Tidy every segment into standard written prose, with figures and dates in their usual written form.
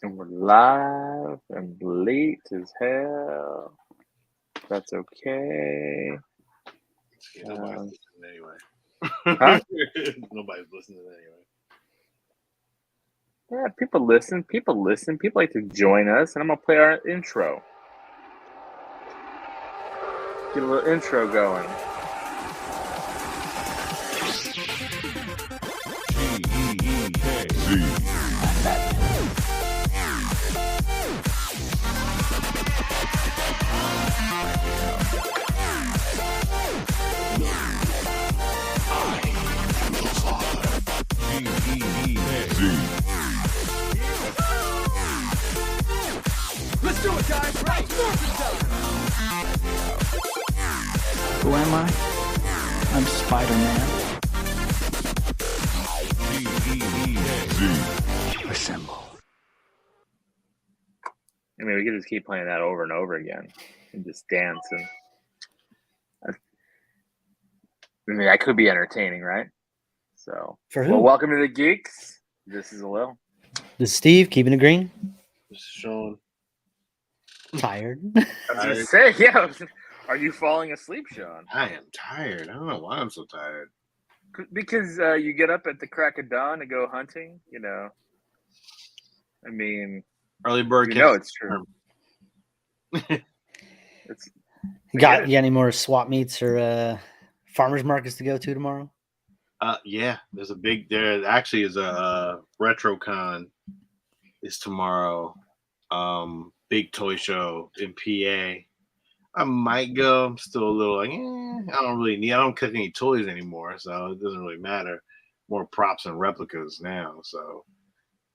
And we're live and late as hell. That's okay. Nobody's listening anyway. Huh? Nobody's listening anyway. Yeah, people listen. People listen. People like to join us, and I'm gonna play our intro. Get a little intro going. Let's do it, guys! Right! Who am I? I'm Spider-Man. Assemble. I mean, we could just keep playing that over and over again, and just dance. And I mean, that could be entertaining, right? So, For who? well, welcome to the Geekz. This is Lil. This is Steve, keeping it green. This is Sean. Tired. I was gonna say, yeah. Are you falling asleep, Sean? I am tired. I don't know why I'm so tired. Because you get up at the crack of dawn to go hunting. You know, I mean, Early bird. you know it's true. It's You got any more swap meets or farmers markets to go to tomorrow? Yeah. There's a big. There actually is a RetroCon. Is tomorrow. Big toy show in PA. I might go. I'm still a little like, I don't really need. I don't cook any toys anymore, so it doesn't really matter. More props and replicas now, so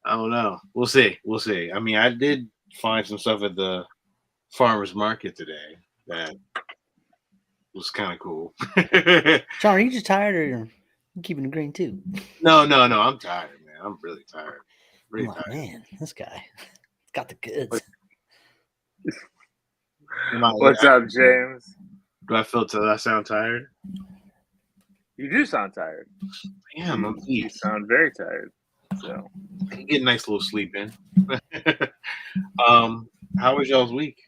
I don't know. We'll see. We'll see. I mean, I did find some stuff at the farmers market today that was kind of cool. Sean, are you just tired or you're keeping it green too? No. I'm tired, man. I'm really tired. Really I'm like, tired. man, this guy got the goods. What's up, James? Do I sound tired? You do sound tired. Yeah, I'm You sound very tired. So get a nice little sleep in. How was y'all's week?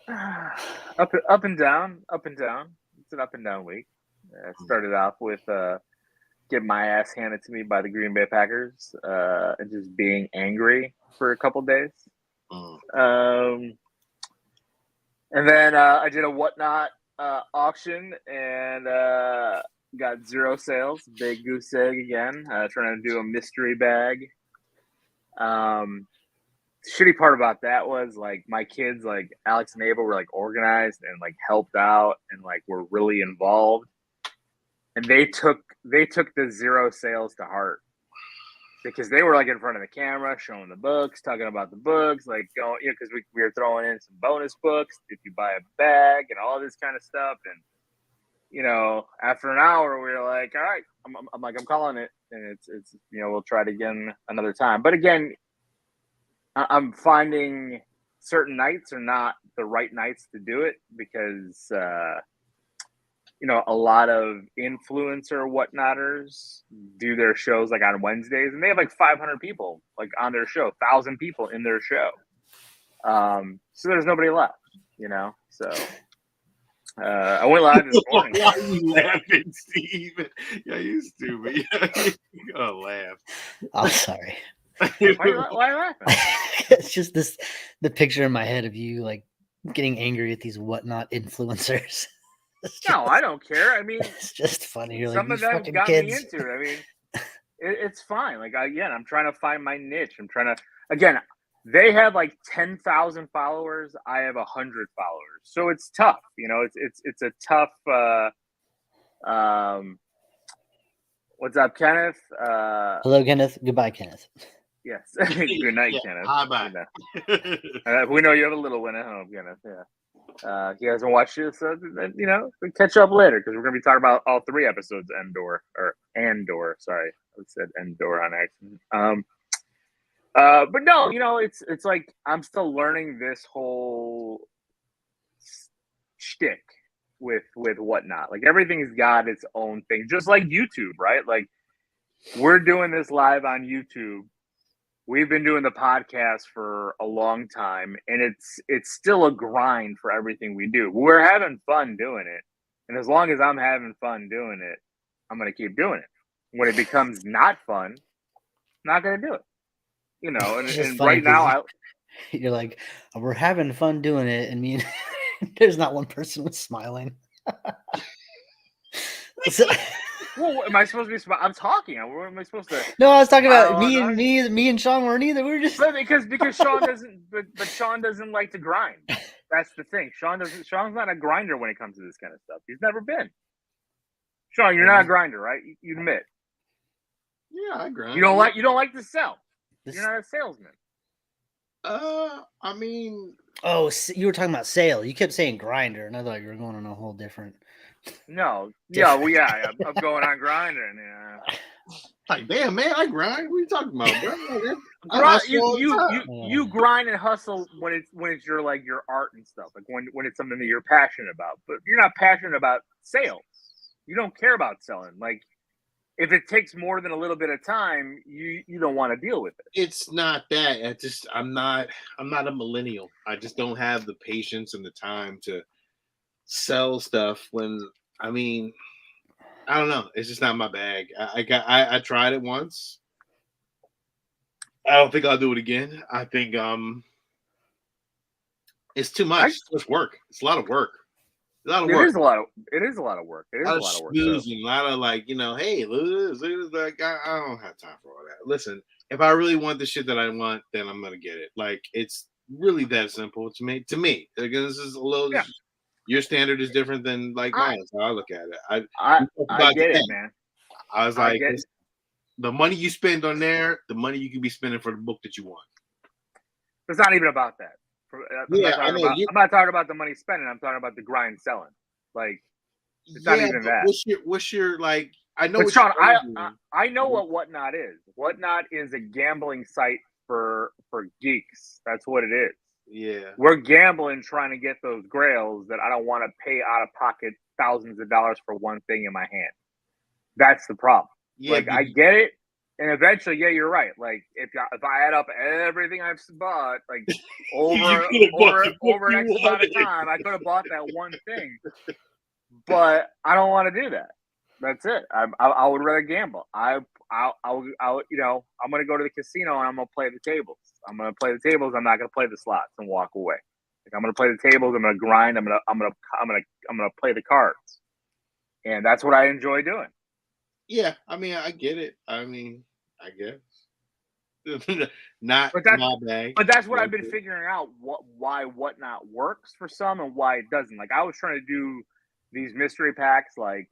up and down. It's an up and down week. I started off with getting my ass handed to me by the Green Bay Packers and just being angry for a couple days. And then I did a whatnot auction and got 0 sales. Big goose egg again. Trying to do a mystery bag. Shitty part about that was like my kids, like Alex and Abel, were like organized and like helped out and like were really involved. And they took the 0 sales to heart. Because they were like in front of the camera, showing the books, talking about the books, like going, because we were throwing in some bonus books if you buy a bag and all this kind of stuff. And after an hour, we were like, all right, I'm calling it, and it's we'll try it again another time. But again, I'm finding certain nights are not the right nights to do it because a lot of influencer whatnotters do their shows like on Wednesdays, and they have like 500 people like on their show, 1,000 people in their show. So there's nobody left, So I went live this morning. Why are you laughing, Steve? Yeah, you stupid. You're gonna laugh. Oh, sorry. Why are you laughing? It's just the picture in my head of you like getting angry at these whatnot influencers. No, I don't care. I mean, it's just funny. You're some like, of them fucking got kids. me into it. I mean, it's fine. Like, again, I'm trying to find my niche. I'm trying to, again, they have like 10,000 followers. I have 100 followers. So it's tough. It's a tough, what's up, Kenneth? Hello, Kenneth. Goodbye, Kenneth. Yes. Good night, Kenneth. Hi, bye. We know you have a little one at home, Kenneth. Yeah. If you guys haven't watched it, so we catch up later because we're going to be talking about all 3 episodes. Andor. Sorry, I said Andor on accident. But no, it's like I'm still learning this whole shtick with whatnot. Like everything's got its own thing, just like YouTube, right? Like we're doing this live on YouTube we've been doing the podcast for a long time, and it's still a grind for everything we do. We're having fun doing it, and as long as I'm having fun doing it, I'm gonna keep doing it. When it becomes not fun, I'm not gonna do it. You know, It's just and funny right now, you're like, we're having fun doing it, and me and there's not one person was smiling. So- well, am I supposed to be? I'm talking. What am I supposed to? no, I was talking about smile? me and Sean weren't either. We were just But because Sean doesn't, but Sean doesn't like to grind. That's the thing. Sean's not a grinder when it comes to this kind of stuff. He's never been. Sean, you're not a grinder, right? You admit. Yeah, I grind. You don't like to sell. You're not a salesman. I mean, Oh, you were talking about sale. You kept saying grinder, and I thought you were going on a whole different. No, yeah, well, yeah, I'm going on grinding. Yeah. like, damn, man, I grind. What are you talking about, bro? You grind and hustle when it's your art and stuff, like when it's something that you're passionate about. But you're not passionate about sales. You don't care about selling. Like, if it takes more than a little bit of time, you don't want to deal with it. It's not that. I'm not a millennial. I just don't have the patience and the time to sell stuff when, I mean, I don't know. It's just not my bag. I tried it once. I don't think I'll do it again. I think it's too much. It's too much work. It's a lot of work. A lot of work. It is a lot of work. It is a lot of work. A lot of like, hey, look at this. Like, I don't have time for all that. Listen, if I really want the shit that I want, then I'm gonna get it. Like, it's really that simple to me. Like, this is a little. Yeah. Your standard is different than like mine. So I look at it. I get it, man. I was like, the money you spend on there, the money you can be spending for the book that you want. It's not even about that. I'm not talking about the money spending. I'm talking about the grind selling. Like, it's not even that. What's your like? I know. But Sean, I know what Whatnot is. Whatnot is a gambling site for geeks. That's what it is. Yeah, we're gambling trying to get those grails that I don't want to pay out of pocket thousands of dollars for one thing in my hand. That's the problem. Yeah, like, I get it. And eventually, yeah, you're right. Like, if I add up everything I've bought, like over an X amount of time, I could have bought that one thing. But I don't want to do that. That's it. I would rather gamble. I'm going to go to the casino and I'm going to play the tables. I'm going to play the tables. I'm not going to play the slots and walk away. Like, I'm going to play the tables. I'm going to grind. I'm going to play the cards. And that's what I enjoy doing. Yeah, I mean, I get it. I mean, I guess not my bag. But that's what I've been figuring out. Why Whatnot works for some and why it doesn't. Like, I was trying to do these mystery packs, like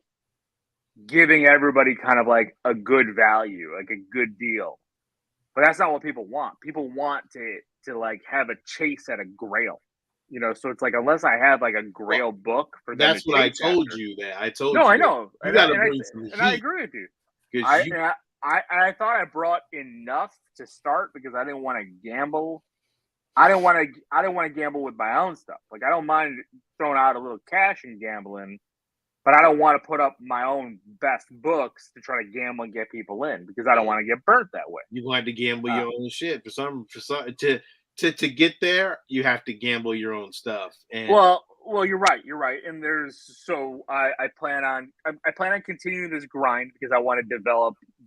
giving everybody kind of like a good value, like a good deal. But that's not what people want. People want to like have a chase at a grail. You know, so it's like, unless I have like a grail book for them. That's what I told you. That I told you. No, I know. And I agree with you. I thought I brought enough to start because I didn't want to gamble. I didn't want to gamble with my own stuff. Like, I don't mind throwing out a little cash and gambling, but I don't want to put up my own best books to try to gamble and get people in because I don't want to get burnt that way. You want to gamble your own shit for some to get there. You have to gamble your own stuff. And well, you're right. And I plan on continuing this grind because I want to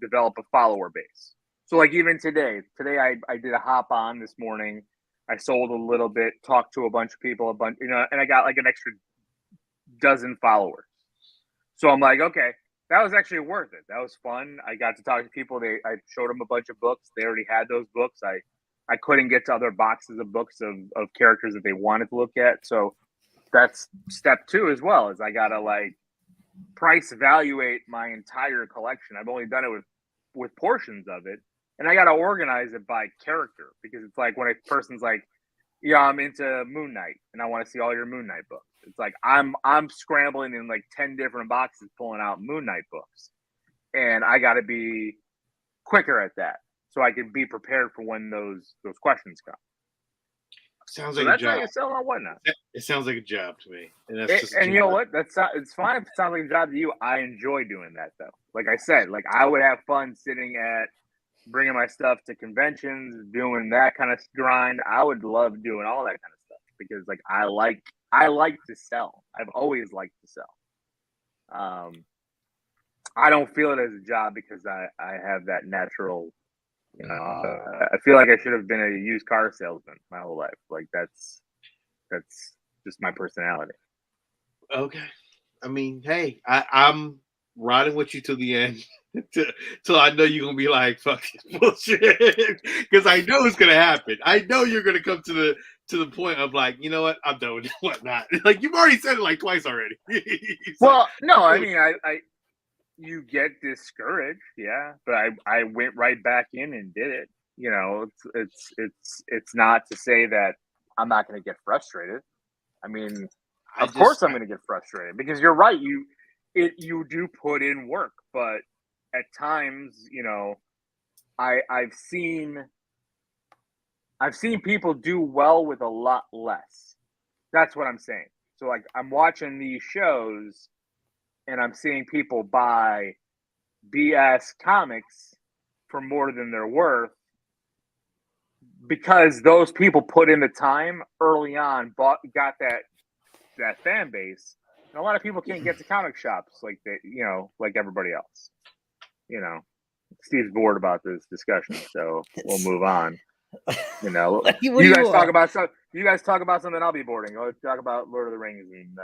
develop a follower base. So like even today I did a hop on this morning. I sold a little bit, talked to a bunch of people, and I got like an extra dozen followers. So I'm like, okay, that was actually worth it. That was fun. I got to talk to people. I showed them a bunch of books. They already had those books. I couldn't get to other boxes of books of characters that they wanted to look at. So that's step 2 as well, is I got to like price evaluate my entire collection. I've only done it with portions of it. And I got to organize it by character because it's like when a person's like, yeah, I'm into Moon Knight and I want to see all your Moon Knight books. It's like I'm scrambling in like 10 different boxes pulling out Moon Knight books. And I got to be quicker at that so I can be prepared for when those questions come. Sounds like a job. That's how you sell on Whatnot. It sounds like a job to me. And you know what? It's fine if it sounds like a job to you. I enjoy doing that though. Like I said, like I would have fun sitting at bringing my stuff to conventions, doing that kind of grind. I would love doing all that kind of stuff because like I like to sell. I've always liked to sell. I don't feel it as a job because I have that natural, I feel like I should have been a used car salesman my whole life. Like that's just my personality. Okay. I mean, hey, I'm riding with you to the end till I know you're gonna be like, fuck this bullshit. Because I know it's gonna happen. I know you're gonna come to the point of like, you know what, I'm done with it, whatnot. Like you've already said it like twice already. Well, no, I mean I you get discouraged, yeah, but I went right back in and did it. You know, it's not to say that I'm not gonna get frustrated. I mean, of course I'm going to get frustrated because you're right. You do put in work, but at times, you know, I've seen people do well with a lot less. That's what I'm saying. So like I'm watching these shows and I'm seeing people buy BS comics for more than they're worth because those people put in the time early on, got that fan base. And a lot of people can't get to comic shops like they, you know, like everybody else. You know, Steve's bored about this discussion, so we'll move on. You know, you guys talk about something I'll be boring. Let's talk about Lord of the Rings and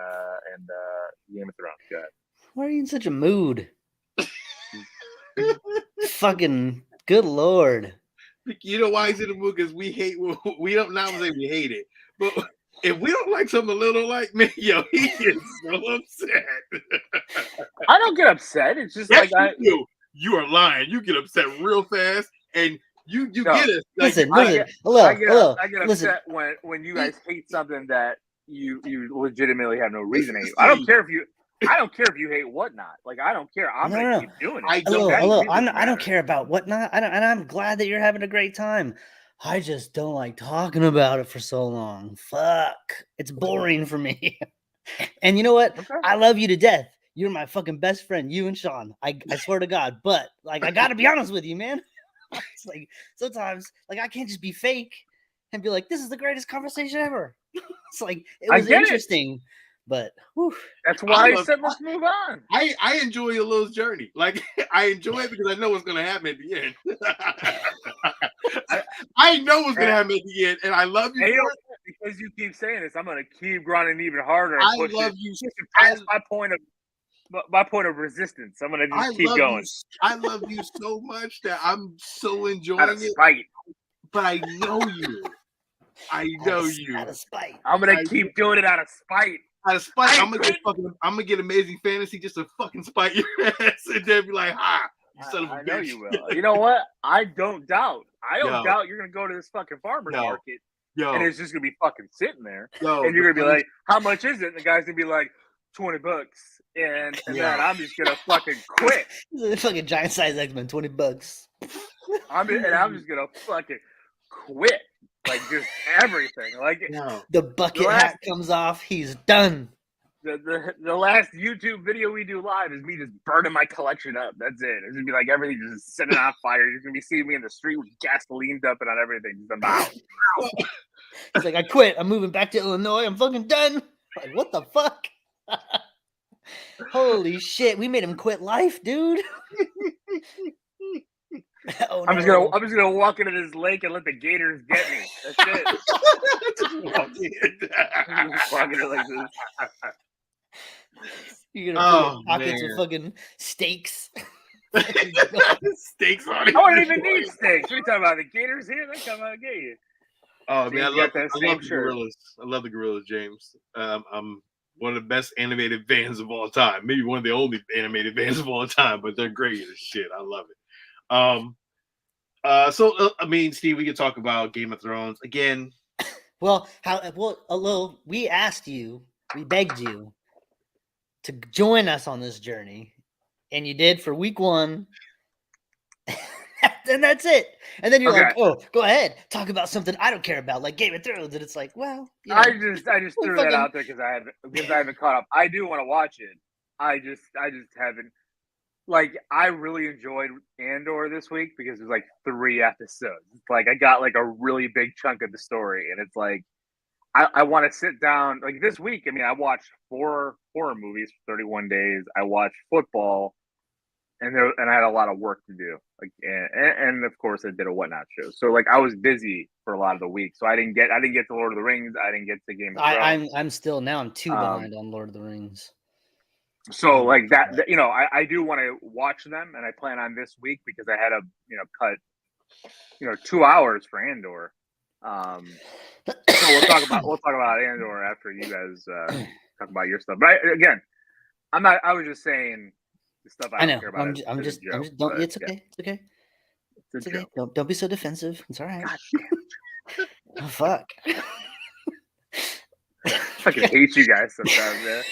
Game of Thrones. Go ahead. Why are you in such a mood? Fucking good lord. You know why he's in the mood? Because we don't not say we hate it, but if we don't like something a little like me, yo, he gets so upset. I don't get upset. It's just yes, like you are lying. You get upset real fast, and you get it. Like, listen. I get upset when you guys hate something that you legitimately have no reason to hate. I don't care if you hate Whatnot. Like I don't care. I'm gonna keep doing it. I don't care about Whatnot. And I'm glad that you're having a great time. I just don't like talking about it for so long. Fuck. It's boring for me. And you know what? Okay. I love you to death. You're my fucking best friend, you and Sean. I swear to God. But like I gotta be honest with you, man. It's like sometimes like I can't just be fake and be like, this is the greatest conversation ever. It's like it was interesting. But whew. That's why I said let's move on. I enjoy your little journey. Like I enjoy it because I know what's gonna happen at the end. I know what's gonna happen at the end, and I love you for it. Because you keep saying this. I'm gonna keep grinding even harder. I love you. Past my point of resistance. I'm gonna just keep going. I love you so much that I'm so enjoying it. Spite. But I know you. I know you. Out of spite. I'm gonna keep doing it out of spite. Out of spite, I'm gonna get Amazing Fantasy just to fucking spite your ass and then be like, "Ha, you son of a bitch." I know you will. You know what? I don't doubt. Doubt you're gonna go to this fucking farmer's market and it's just gonna be fucking sitting there, and you're gonna be like, "How much is it?" And the guy's gonna be like, $20, and then I'm just gonna fucking quit. Fucking giant size X-Men, $20. I'm just gonna fucking quit. Like just everything. Like the bucket hat comes off, he's done. The last YouTube video we do live is me just burning my collection up. That's it. It's gonna be like everything just setting on fire. You're gonna be seeing me in the street with gasoline dumping on everything. It's like I quit. I'm moving back to Illinois. I'm fucking done. Like what the fuck? Holy shit! We made him quit life, dude. Oh, I'm just gonna walk into this lake and let the gators get me. That's it. Just walk in. Just walk into like this. You're gonna fill pockets with fucking steaks. Steaks on it. I don't even need steaks. What are you talking about? The gators here? They come out and get you. Oh man, I love the gorillas. I love the gorillas, James. I'm one of the best animated bands of all time. Maybe one of the only animated bands of all time, but they're great as shit. I love it. I mean, Steve, we can talk about Game of Thrones again. We asked you, we begged you to join us on this journey, and you did for week 1. And that's it. And then you're like, "Oh, go ahead, talk about something I don't care about, like Game of Thrones." And it's like, well, you know, I just threw that out there because I haven't caught up. I do want to watch it. I just haven't. like I really enjoyed Andor this week because there's like 3 episodes. It's like I got like a really big chunk of the story, and it's like I want to sit down like this week. I mean, I watched 4 horror movies for 31 days. I watched football, and I had a lot of work to do. Like, and of course, I did a whatnot show. So like, I was busy for a lot of the week. So I didn't get to Lord of the Rings. I didn't get to Game of Thrones. I'm still now. I'm 2 behind on Lord of the Rings. So like that, you know, I do want to watch them, and I plan on this week because I had to, cut, 2 hours for Andor. So we'll talk about Andor after you guys talk about your stuff. But I was just saying the stuff I know. don't care about. It's okay. It's okay. It's okay. Don't be so defensive. It's all right. Oh fuck. I fucking hate you guys sometimes, man.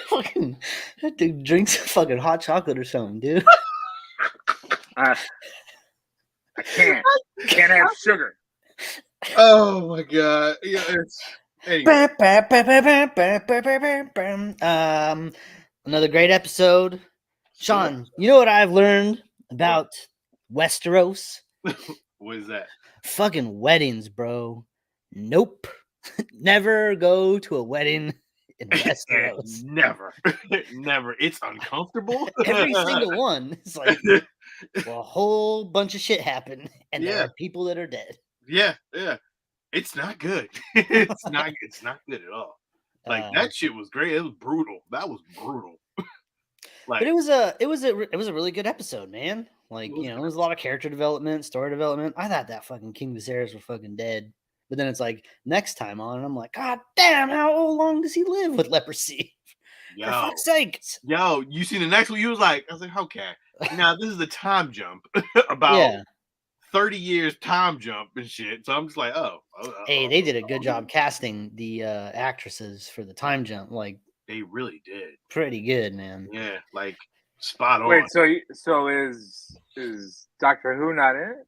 Fucking that dude drinks fucking hot chocolate or something, dude. I can't have sugar. Oh my god! Yeah, it's anyway. Another great episode, Sean. You know what I've learned about Westeros? What is that? Fucking weddings, bro. Nope. Never go to a wedding in Westeros. Never. It's uncomfortable. Every single one is like a whole bunch of shit happened, and there are people that are dead. Yeah. It's not good. It's not good at all. Like that shit was great. It was brutal. That was brutal. Like, but it was a really good episode, man. Like, it was a lot of character development, story development. I thought that fucking King Viserys was fucking dead. But then it's like next time on, and I'm like, God damn, how long does he live with leprosy? For fuck's sake. Yo, you see the next one? You was like, I was like, okay. Now this is a time jump about 30 years time jump and shit. So I'm just like, hey, they did a good job casting the actresses for the time jump. Like they really did. Pretty good, man. Yeah, like spot on. Wait, so is Doctor Who not in it?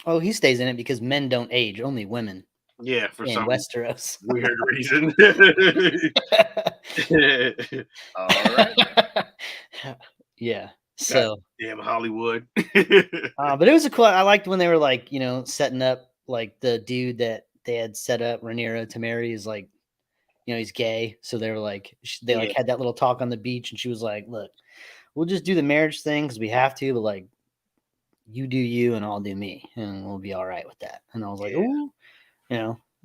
Oh, he stays in it because men don't age, only women. Yeah, for some Westeros weird reason. All right. Yeah. So damn Hollywood. But it was a cool. I liked when they were like, setting up like the dude that they had set up Rhaenyra to marry is like, he's gay. So they were like, they had that little talk on the beach, and she was like, "Look, we'll just do the marriage thing because we have to, but like, you do you and I'll do me, and we'll be all right with that." And I was like, "Oh,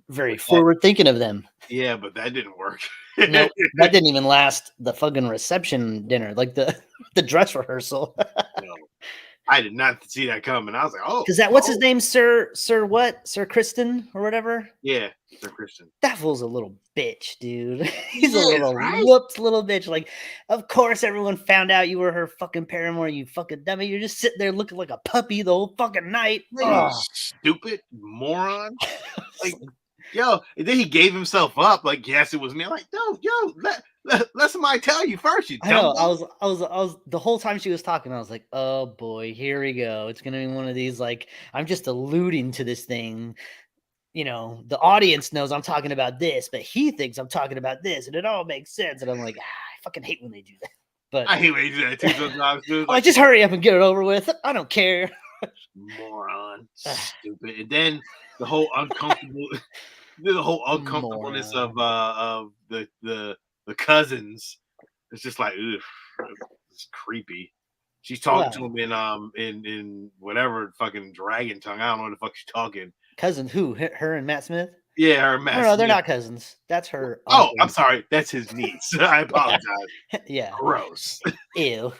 very forward thinking of them." Yeah, but that didn't work. No, that didn't even last the fucking reception dinner, like the dress rehearsal. No, I did not see that coming. I was like, "Oh," because what's his name, Sir Kristen or whatever? Yeah, Sir Kristen. That fool's a little bitch, dude. He's a little whooped little bitch. Like, of course, everyone found out you were her fucking paramour. You fucking dummy. You're just sitting there looking like a puppy the whole fucking night. Stupid moron. Like, yo, and then he gave himself up. Like, yes, it was me. I'm like, let somebody tell you first. You I know. I was the whole time she was talking. I was like, oh boy, here we go. It's gonna be one of these. Like, I'm just alluding to this thing. The audience knows I'm talking about this, but he thinks I'm talking about this, and it all makes sense. And I'm like, I fucking hate when they do that. But I hate when they do that too. Sometimes, like, just hurry up and get it over with. I don't care. Moron, stupid. And then the whole uncomfortableness of the cousins. It's just like, it's creepy. She's talking to him in whatever fucking dragon tongue. I don't know what the fuck she's talking. Cousin who? Her and Matt Smith? Yeah, her and Matt Smith. No, they're not cousins. That's her. Oh, I'm sorry. That's his niece. I apologize. Yeah. Gross. Ew.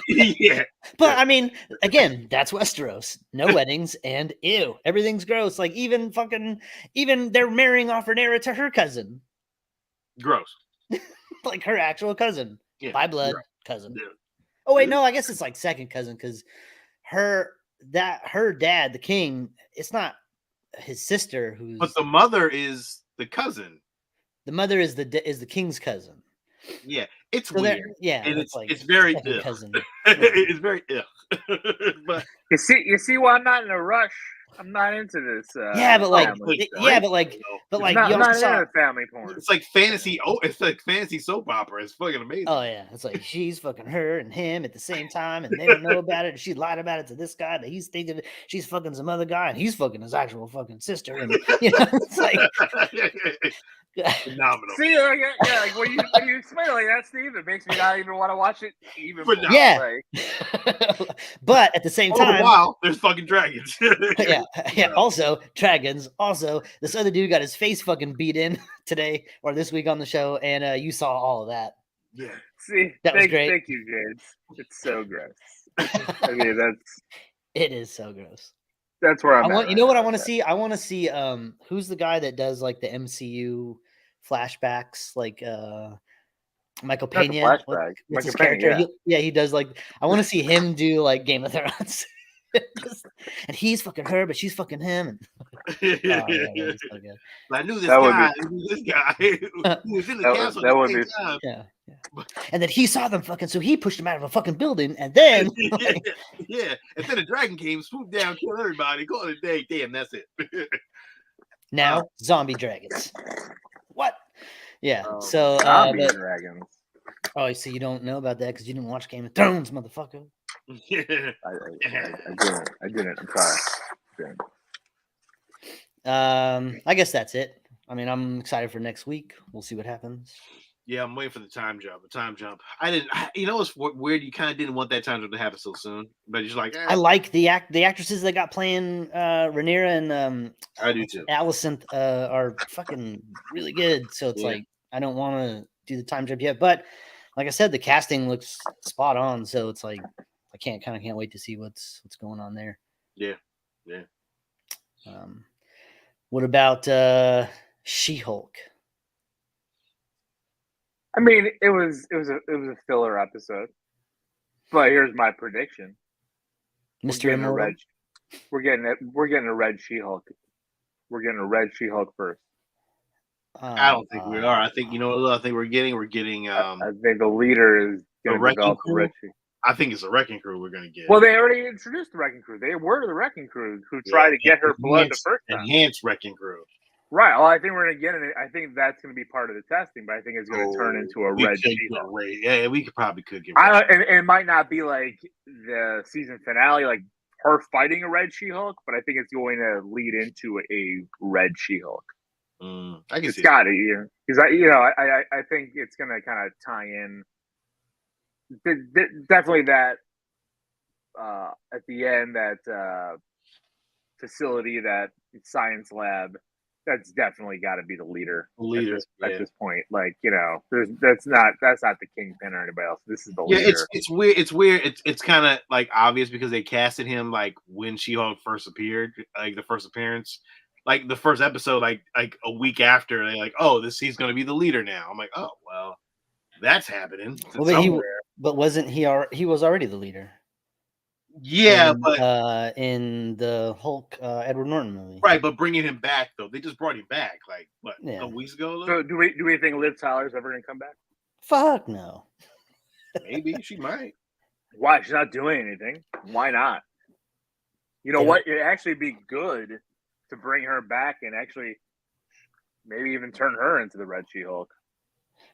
Yeah. But I mean, again, that's Westeros. No weddings and ew. Everything's gross. Like even they're marrying off Rhaenyra to her cousin. Gross. Like her actual cousin. Yeah, by blood cousin. Yeah. Oh wait, no, I guess it's like second cousin because her dad, the king, it's not his sister who's. But the mother is the cousin. The mother is the king's cousin. Yeah, it's weird. Yeah, and it's like it's very cousin. It's very ill. But you see why I'm not in a rush I'm not into this. Yeah, but like, family stuff. yeah, but like, I'm you not also saw. into family porn. It's like fantasy. Oh, it's like fantasy soap opera. It's fucking amazing. Oh yeah, it's like she's fucking her and him at the same time, and they don't know about it. And she lied about it to this guy, but he's thinking she's fucking some other guy, and he's fucking his actual fucking sister. And it's like Phenomenal. See, like, yeah, like when you explain it like that, Steve, it makes me not even want to watch it even more. Yeah. Like, But at the same All the time, while, there's fucking dragons. yeah. Also, dragons. Also, this other dude got his face fucking beat in today or this week on the show, and you saw all of that. Yeah. see, That was great. Thank you, James. It's so gross. I mean, It is so gross. that's where I'm. I want, at you know right what now I want to with see? I want to see who's the guy that does like the MCU flashbacks, like Michael Not the Pena. flashback. What's Michael his Pena, character? He does like. I want to see him do like Game of Thrones. And he's fucking her, but she's fucking him. And yeah, that's so good. I knew this That would guy. I knew this guy who was in the castle that at would the be- same time. Yeah. And then he saw them fucking, so he pushed them out of a fucking building, and then Yeah. And then the dragon came, swooped down, killed everybody, called it a day. Damn, that's it. now zombie dragons. What? Yeah. Oh, So, zombie dragons. oh, so you don't know about that because you didn't watch Game of Thrones, motherfucker. Yeah. I didn't. I'm sorry. Didn't. I guess that's it. I mean, I'm excited for next week. We'll see what happens. Yeah, I'm waiting for the time jump. A time jump. I didn't. You know, it's weird. You kind of didn't want that time jump to happen so soon, but you're like, I like the actresses that got playing Rhaenyra and I do too. Alicent are fucking really good. So it's Yeah. like I don't want to do the time jump yet, but like I said, the casting looks spot on. So it's like I can't wait to see what's going on there. Yeah. What about She-Hulk? I mean, it was a filler episode, but here's my prediction: Mr. Immortal. We're getting a red She-Hulk. We're getting a red She-Hulk first. I don't think we are. I think you know what I think we're getting. We're getting I think the leader is going to Wrecking develop a Crew? red She. I think it's a wrecking crew we're gonna get. Well, they already introduced the Wrecking Crew. They were the Wrecking Crew who tried to get her blood the first time. Enhanced wrecking crew. Right. Well, I think we're going to get it. I think that's going to be part of the testing, but I think it's going to turn into a red She-Hulk. Yeah, we probably could get. And it might not be like the season finale, like her fighting a red She-Hulk, but I think it's going to lead into a red She-Hulk. I can It's see got to, because I think it's going to kind of tie in. Definitely that at the end, that facility, that science lab. That's definitely got to be the leader. At this point. Like, that's not the Kingpin or anybody else. This is the leader. It's weird. It's weird. It's kind of like obvious because they casted him like when She-Hulk first appeared, like the first appearance, like the first episode, like a week after. They're like, oh, he's going to be the leader now. I'm like, oh well, that's happening. But wasn't he? He was already the leader. Yeah, but in the Hulk Edward Norton movie, right? But bringing him back though, they just brought him back like what a week ago. So do we think Liv Tyler's ever gonna come back? Fuck no. Maybe she might. Why? She's not doing anything. Why not? You know what? It'd actually be good to bring her back and actually maybe even turn her into the Red She-Hulk.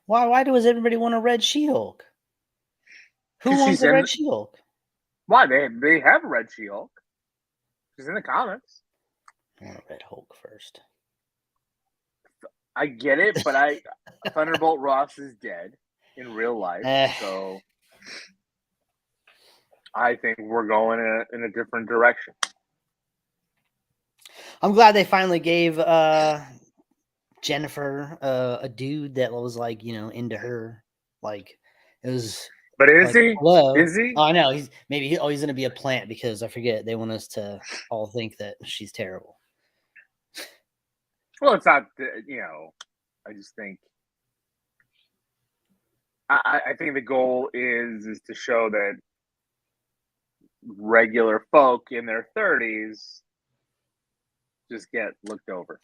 Why does everybody want a Red She-Hulk? Who wants a Red She-Hulk? Why? They have a Red She-Hulk. She's in the comics. I want a Red Hulk first. I get it, but Thunderbolt Ross is dead in real life, so I think we're going in a different direction. I'm glad they finally gave Jennifer a dude that was like, into her. Like it was. But is he? Hello? Is he? Oh, I know. He's going to be a plant because I forget they want us to all think that she's terrible. Well, it's not. I just think. I think the goal is to show that regular folk in their 30s just get looked over.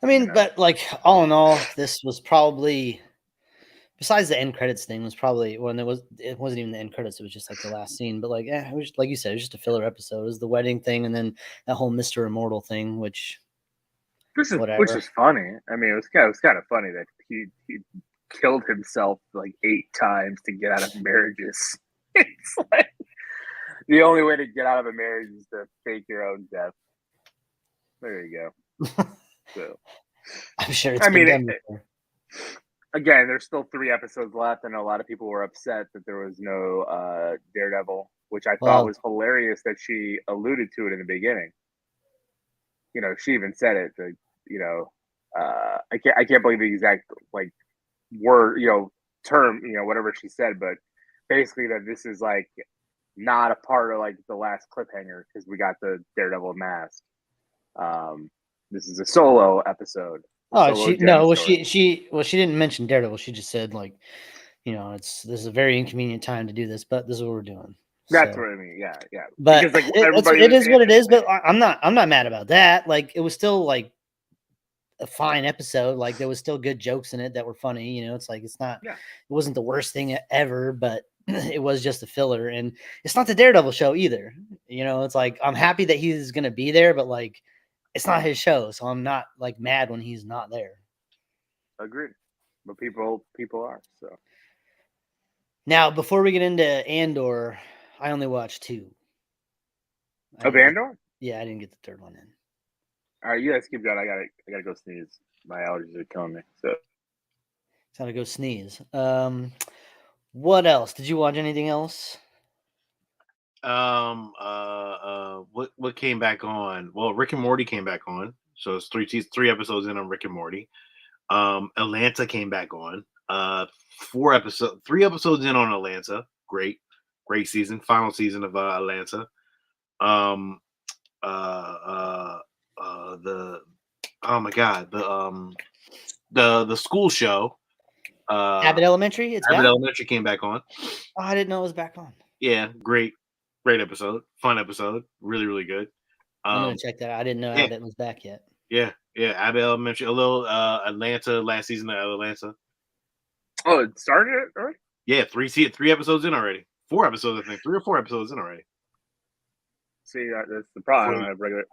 I mean, but like all in all, this was probably besides the end credits thing was probably when it wasn't even the end credits, it was just like the last scene. But like, it was like you said, it was just a filler episode. It was the wedding thing, and then that whole Mr. Immortal thing, which which is funny. I mean, it was kind of funny that he killed himself like 8 times to get out of marriages. It's like the only way to get out of a marriage is to fake your own death. There you go. So I'm sure it's been done before. Again, there's still 3 episodes left, and a lot of people were upset that there was no Daredevil, which I thought was hilarious that she alluded to it in the beginning. You know, she even said it. That, you know, I can't believe the exact like word, term, whatever she said, but basically that this is like not a part of like the last cliffhanger because we got the Daredevil mask. This is a solo episode. She didn't mention Daredevil. She just said like, this is a very inconvenient time to do this, but this is what we're doing. That's what I mean. Yeah. But because, like, it is what it is. But I'm not mad about that. Like, it was still like a fine episode. Like, there was still good jokes in it that were funny. It's like it wasn't the worst thing ever, but it was just a filler. And it's not the Daredevil show either. It's like I'm happy that he's gonna be there, but like it's not his show, so I'm not like mad when he's not there. Agreed. But people are so. Now, before we get into Andor, I only watched 2. Of Andor? Yeah, I didn't get the third one in. All right, you guys keep going. I gotta go sneeze. My allergies are killing me. So it's time to go sneeze. What else? Did you watch anything else? What came back on? Well, Rick and Morty came back on. So it's 3 episodes in on Rick and Morty. Atlanta came back on. 3 episodes in on Atlanta. Great season. Final season of Atlanta. The school show. Abbott Elementary. Elementary came back on. Oh, I didn't know it was back on. Yeah, great episode. Fun episode. Really, really good. I'm gonna check that out. I didn't know Abbott was back yet. Yeah. Abbott Elementary. A little Atlanta last season of Atlanta. Oh, it started already? Yeah, 3 episodes in already. 4 episodes, I think. 3 or 4 episodes in already. See, that's the problem. I don't have regular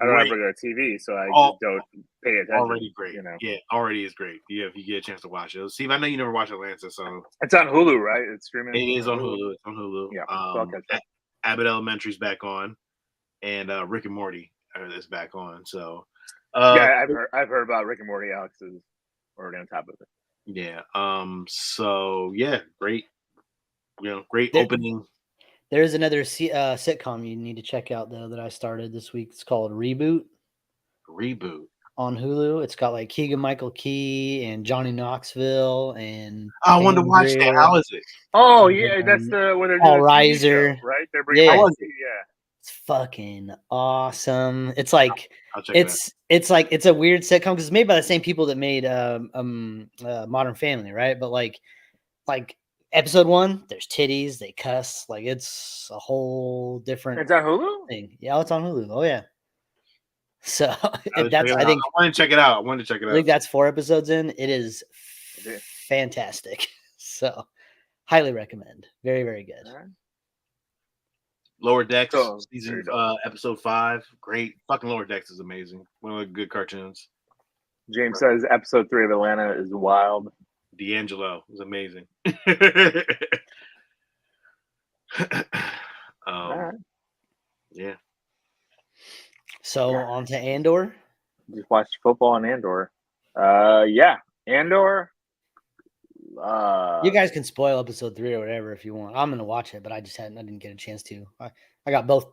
TV, so I just don't pay attention. Already great. Yeah, already is great. Yeah, if you get a chance to watch it. Steve, I know you never watched Atlanta, so it's on Hulu, right? It's streaming. It is on Hulu. It's on Hulu. Yeah. Abbott Elementary's back on, and Rick and Morty is back on. So I've heard about Rick and Morty. Alex is already on top of it. Yeah. So yeah, great. Great opening. There's another sitcom you need to check out though that I started this week. It's called Reboot. On Hulu. It's got like Keegan-Michael Key and Johnny Knoxville and I wanted to watch that. How is it? Oh yeah, that's the where they're Paul Reiser, right? They're bringing It's fucking awesome. It's like it's a weird sitcom because it's made by the same people that made Modern Family, right? But like episode 1, there's titties, they cuss, like it's a whole different. It's on Hulu thing. Yeah, it's on Hulu. Oh yeah. So I want to check it out. I think that's 4 episodes in. It is fantastic. So highly recommend. Very, very good. Right. Lower Decks season episode 5. Great. Fucking Lower Decks is amazing. One of the good cartoons. James says episode 3 of Atlanta is wild. D'Angelo is amazing. Yeah. So on to Andor. Just watched football on Andor. Yeah, Andor. You guys can spoil episode 3 or whatever if you want. I'm gonna watch it, but I didn't get a chance to. I got both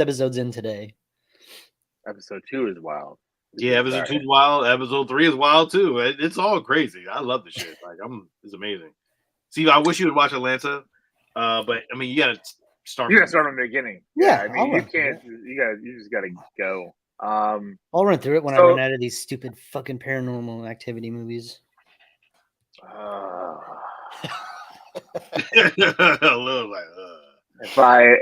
episodes in today. Episode 2 is wild. Yeah, episode 2 is wild. Episode 3 is wild too. It's all crazy. I love the shit. Like it's amazing. See, I wish you would watch Atlanta, but I mean, you gotta start. You gotta start from the beginning. Yeah, I mean, you can't. You just gotta go. I'll run through it when I run out of these stupid fucking Paranormal Activity movies. A little like. If I.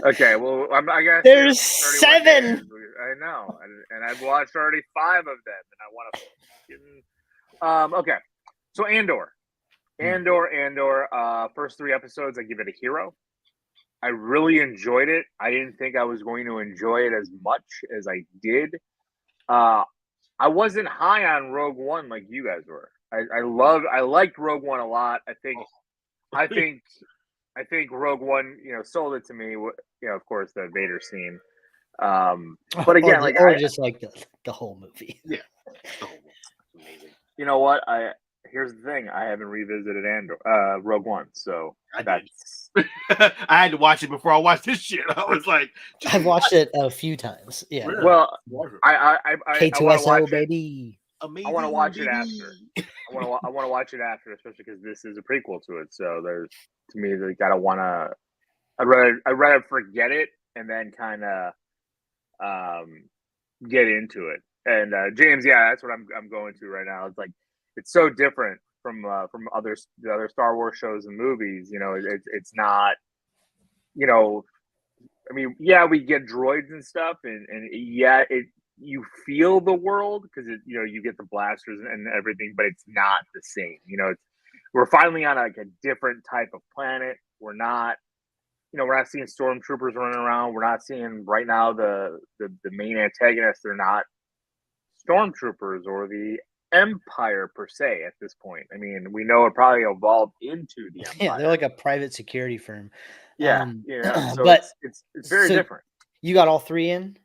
Okay, well, I guess there's 7. I know, and I've watched already 5 of them, and I want to Okay. So Andor. First 3 episodes, I give it a hero. I really enjoyed it. I didn't think I was going to enjoy it as much as I did. I wasn't high on Rogue One like you guys were. I liked Rogue One a lot. I think Rogue One, sold it to me. Of course, the Vader scene. But again, just like the whole movie. Yeah, the whole movie. Amazing. You know what? Here's the thing. I haven't revisited Rogue One, so that's. I had to watch it before I watched this shit. I was like, I've watched it a few times. Yeah. Really? Well, I K2SO, want to watch baby. amazing. I want to watch it baby. after. I want to watch it after, especially because this is a prequel to it. So there's, to me, like I don't want to. I'd rather forget it and then kind of get into it. And James, yeah, that's what I'm going to right now. It's like it's so different from the other Star Wars shows and movies. It's not. I mean, yeah, we get droids and stuff, and yeah, you feel the world because you get the blasters and everything, but it's not the same. We're finally on like a different type of planet. We're not seeing stormtroopers running around. We're not seeing right now the main antagonists. They're not stormtroopers or the Empire per se at this point. I mean, we know it probably evolved into the Empire. Yeah, they're like a private security firm. Yeah, so but it's very different. You got all 3 in?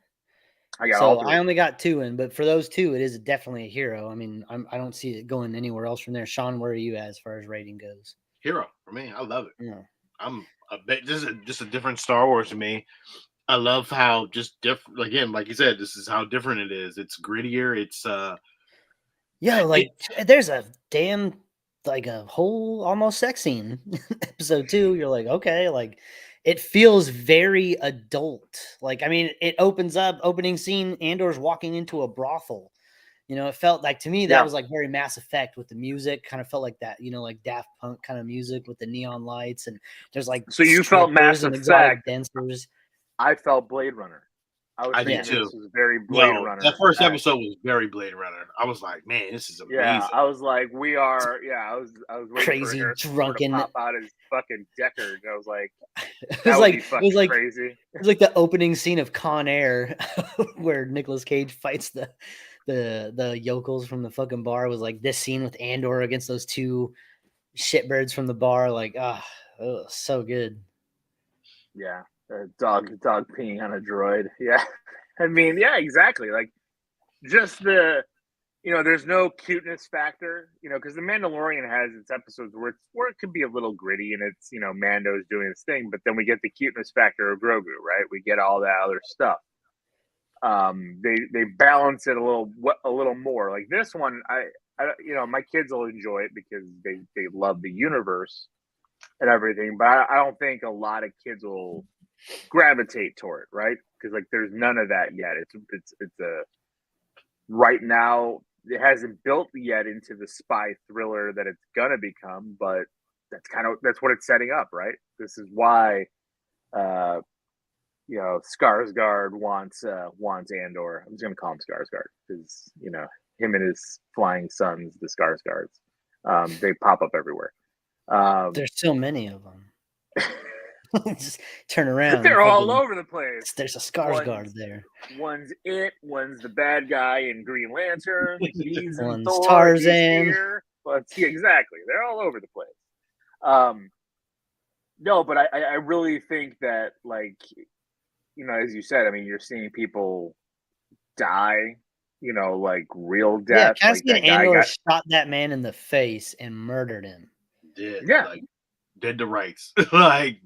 I got all 3. I only got 2 in, but for those 2, it is definitely a hero. I mean, I don't see it going anywhere else from there. Sean, where are you at as far as rating goes? Hero for me. I love it. Yeah. I'm a bit. This is just a different Star Wars to me. I love how just different. Again, like you said, this is how different it is. It's grittier. It's there's a damn like a whole almost sex scene. Episode 2, you're like, okay, like it feels very adult. Like, I mean, it opening scene, Andor's walking into a brothel. It felt like, to me, that was like very Mass Effect with the music. Kind of felt like that, like Daft Punk kind of music with the neon lights, and there's like. So you felt Mass Effect. Dancers. I felt Blade Runner. I did too. This was very Blade Runner. That first episode was very Blade Runner. I was like, man, this is amazing. Yeah, I was like, we are. Yeah, I was waiting crazy, for drunken. to pop out his fucking Deckard. I was like, it was like crazy. It was like the opening scene of Con Air, where Nicolas Cage fights the yokels from the fucking bar. Was like this scene with Andor against those 2 shitbirds from the bar. Like, so good. Yeah. Dog peeing on a droid. Yeah. I mean, yeah, exactly. Like just there's no cuteness factor, because the Mandalorian has its episodes where it can be a little gritty and it's, Mando's doing his thing, but then we get the cuteness factor of Grogu, right? We get all that other stuff. They balance it a little more. Like this one, I my kids will enjoy it because they love the universe and everything, but I don't think a lot of kids will gravitate toward it, right? Because like there's none of that yet. It's a right now it hasn't built yet into the spy thriller that it's gonna become, but that's what it's setting up, right? This is why Skarsgård wants Andor. I'm just gonna call him Skarsgård because him and his flying sons, the Skarsgårds, they pop up everywhere. There's so many of them. Just turn around. They're all over the place. There's a Skarsgård there. One's one's the bad guy in Green Lantern. He's in One's Thor, Tarzan. Exactly. They're all over the place. No, but I really think that, like, as you said, I mean, you're seeing people die, like real death. Yeah, Cassian like Andor shot that man in the face and murdered him. Did. Yeah. Like, did the rights. Like,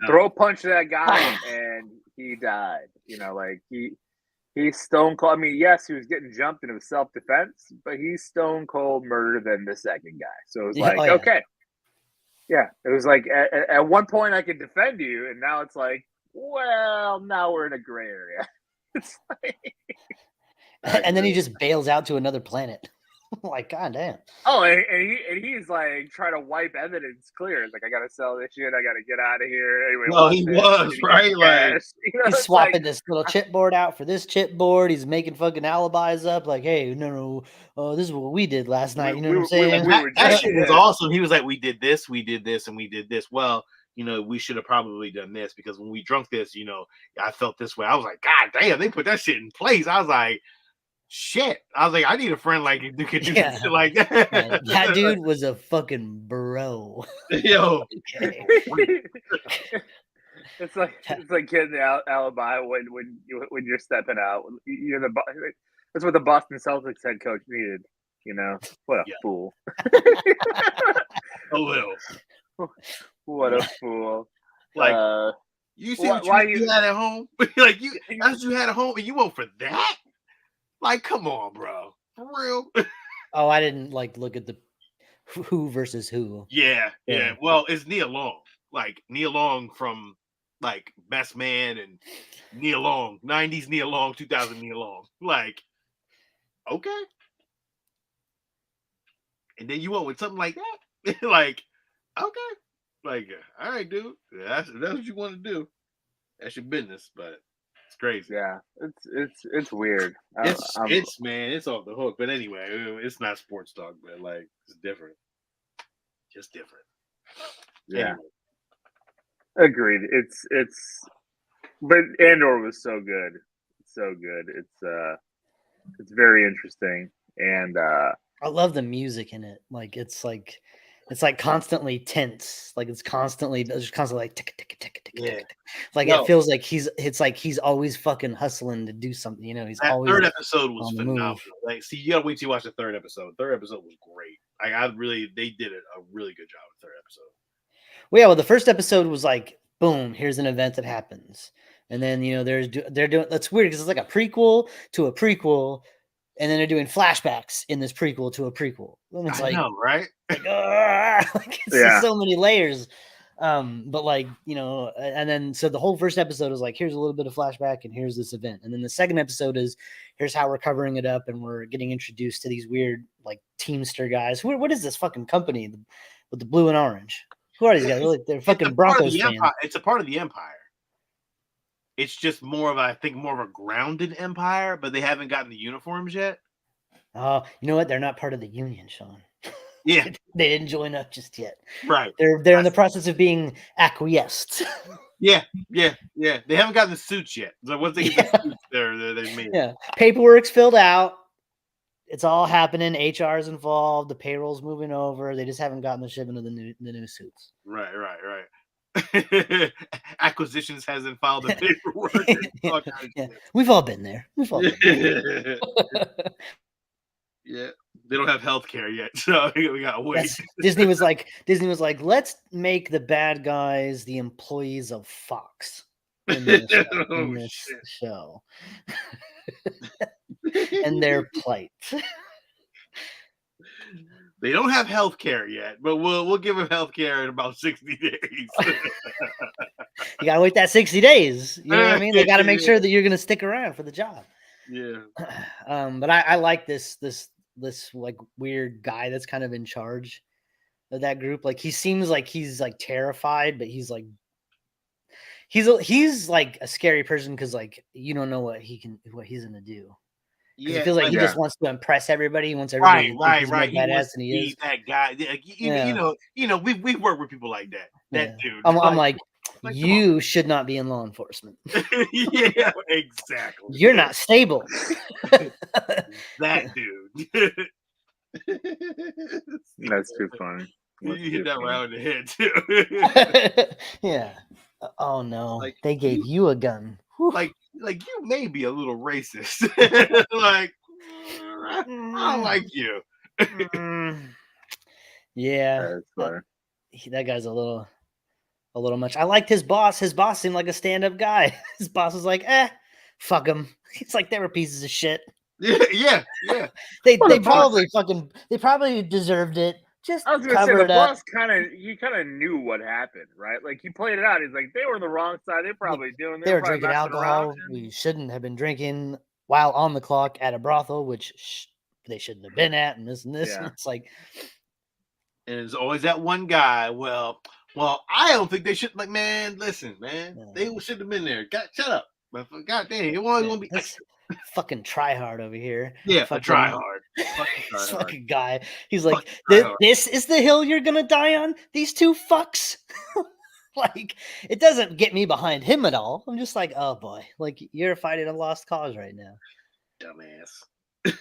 throw a punch to that guy and he died. Like he's stone cold. I mean, yes, he was getting jumped and it was self-defense, but he's stone cold murdered than the second guy. So it was like, okay. Yeah. It was like at one point I could defend you, and now it's like, well, now we're in a gray area. It's like, and then he just bails out to another planet. Like, goddamn. Oh, and he's like trying to wipe evidence clear. It's like, I gotta sell this shit. I gotta get out of here. Anyway, No, he was right. Like, He's it's swapping like, this little chipboard out for this chipboard. He's making fucking alibis up. Like, hey, no, this is what we did last night. You know what I'm saying? that shit was yeah. awesome. He was like, we did this, and we did this. Well, we should have probably done this because when we drunk this, I felt this way. I was like, God damn, they put that shit in place. I was like, shit. I was like, I need a friend like you who could do some shit like that. Man, that dude was a fucking bro. Yo. It's like getting the alibi when you're stepping out. That's what the Boston Celtics head coach needed. What a fool. A little. What a fool. Like, you see what you had at home? Like, that's what you had at home, and you went for that? Like, come on, bro. For real? Oh, I didn't look at the who versus who. Yeah. Well, it's Nia Long. Like, Nia Long from Best Man and Nia Long. 90s Nia Long, 2000 Nia Long. Like, okay. And then you went with something like that? Like, okay. Like, all right, dude. That's what you want to do. That's your business, but it's crazy. Yeah, it's weird. It's off the hook. But anyway, it's not sports talk, but it's different. Just different. Yeah. Anyway. Agreed. But Andor was so good. So good. It's very interesting. And I love the music in it. It's constantly tense. It's constantly like tick tick tick tick tick. It feels like he's always fucking hustling to do something. He's that always third episode was phenomenal. Move. See, you gotta wait till you watch the third episode. Third episode was great. They did a really good job with the third episode. Well, the first episode was like, boom, here's an event that happens, and then they're doing. That's weird because it's like a prequel to a prequel. And then they're doing flashbacks in this prequel to a prequel. And it's I know, right? It's just so many layers. And then so the whole first episode is like, here's a little bit of flashback and here's this event. And then the second episode is here's how we're covering it up and we're getting introduced to these weird Teamster guys. What is this fucking company with the blue and orange? Who are these guys? They're fucking Broncos fans. It's a part of the Empire. It's just more of a grounded empire, but they haven't gotten the uniforms yet. Oh, you know what? They're not part of the Union, Sean. Yeah. They didn't join up just yet. Right. They're in the process of being acquiesced. Yeah. They haven't gotten the suits yet. So once they get the suits, they're made. Yeah. Paperwork's filled out. It's all happening. HR's involved. The payroll's moving over. They just haven't gotten the shipment of the new suits. Right. Acquisitions hasn't filed the paperwork. Yeah. We've all been there. Yeah. They don't have health care yet, so we gotta wait. Disney was like, let's make the bad guys the employees of Fox in this show. And their plight. They don't have health care yet, but we'll give them health care in about 60 days. You gotta wait that 60 days. You know what I mean? They gotta make sure that you're gonna stick around for the job. Yeah. But I like this weird guy that's kind of in charge of that group. He seems like he's terrified, but he's like a scary person because you don't know what he's gonna do. Yeah, it feels like he just wants to impress everybody. He wants everybody to think he's more badass than he is. That guy, we've worked with people like that. That dude. I'm like you should not be in law enforcement. Yeah, exactly. You're not stable. That dude. That's too funny. You hit that round in the head too. Yeah. Oh no, they gave you a gun. Whew. Like you may be a little racist. I don't like you. Yeah, that guy's a little much. I liked his boss. His boss seemed like a stand-up guy. His boss was like, fuck him. It's like they were pieces of shit. Yeah. They probably deserved it. Just I was gonna say the boss kind of knew what happened, right? He played it out. He's like, they were on the wrong side. They're probably doing. They were drinking alcohol. We shouldn't have been drinking while on the clock at a brothel, which they shouldn't have been at, and this and this. Yeah. And it's like, And there's always that one guy. Well, I don't think they should. Like, man, listen, man, they should have been there. Shut up. But God damn, you want to be this fucking tryhard over here. yeah, fucking, a tryhard. This fucking guy. He's like, tryhard. this is the hill you're gonna die on. These two fucks. Like, it doesn't get me behind him at all. I'm just like, oh boy, like you're fighting a lost cause right now. Dumbass.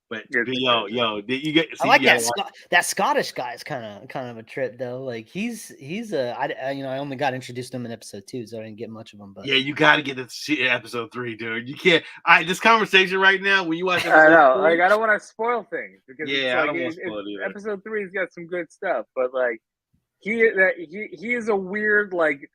But yo, did you get? I like that Scottish guy is kind of a trip though. Like he's I only got introduced to him in episode 2, so I didn't get much of him. But yeah, you got to get to episode 3, dude. You can't. This conversation right now when you watch. I know, like I don't want to spoil things because yeah, I don't want to spoil it either. Episode 3's got some good stuff, but like he is a weird like.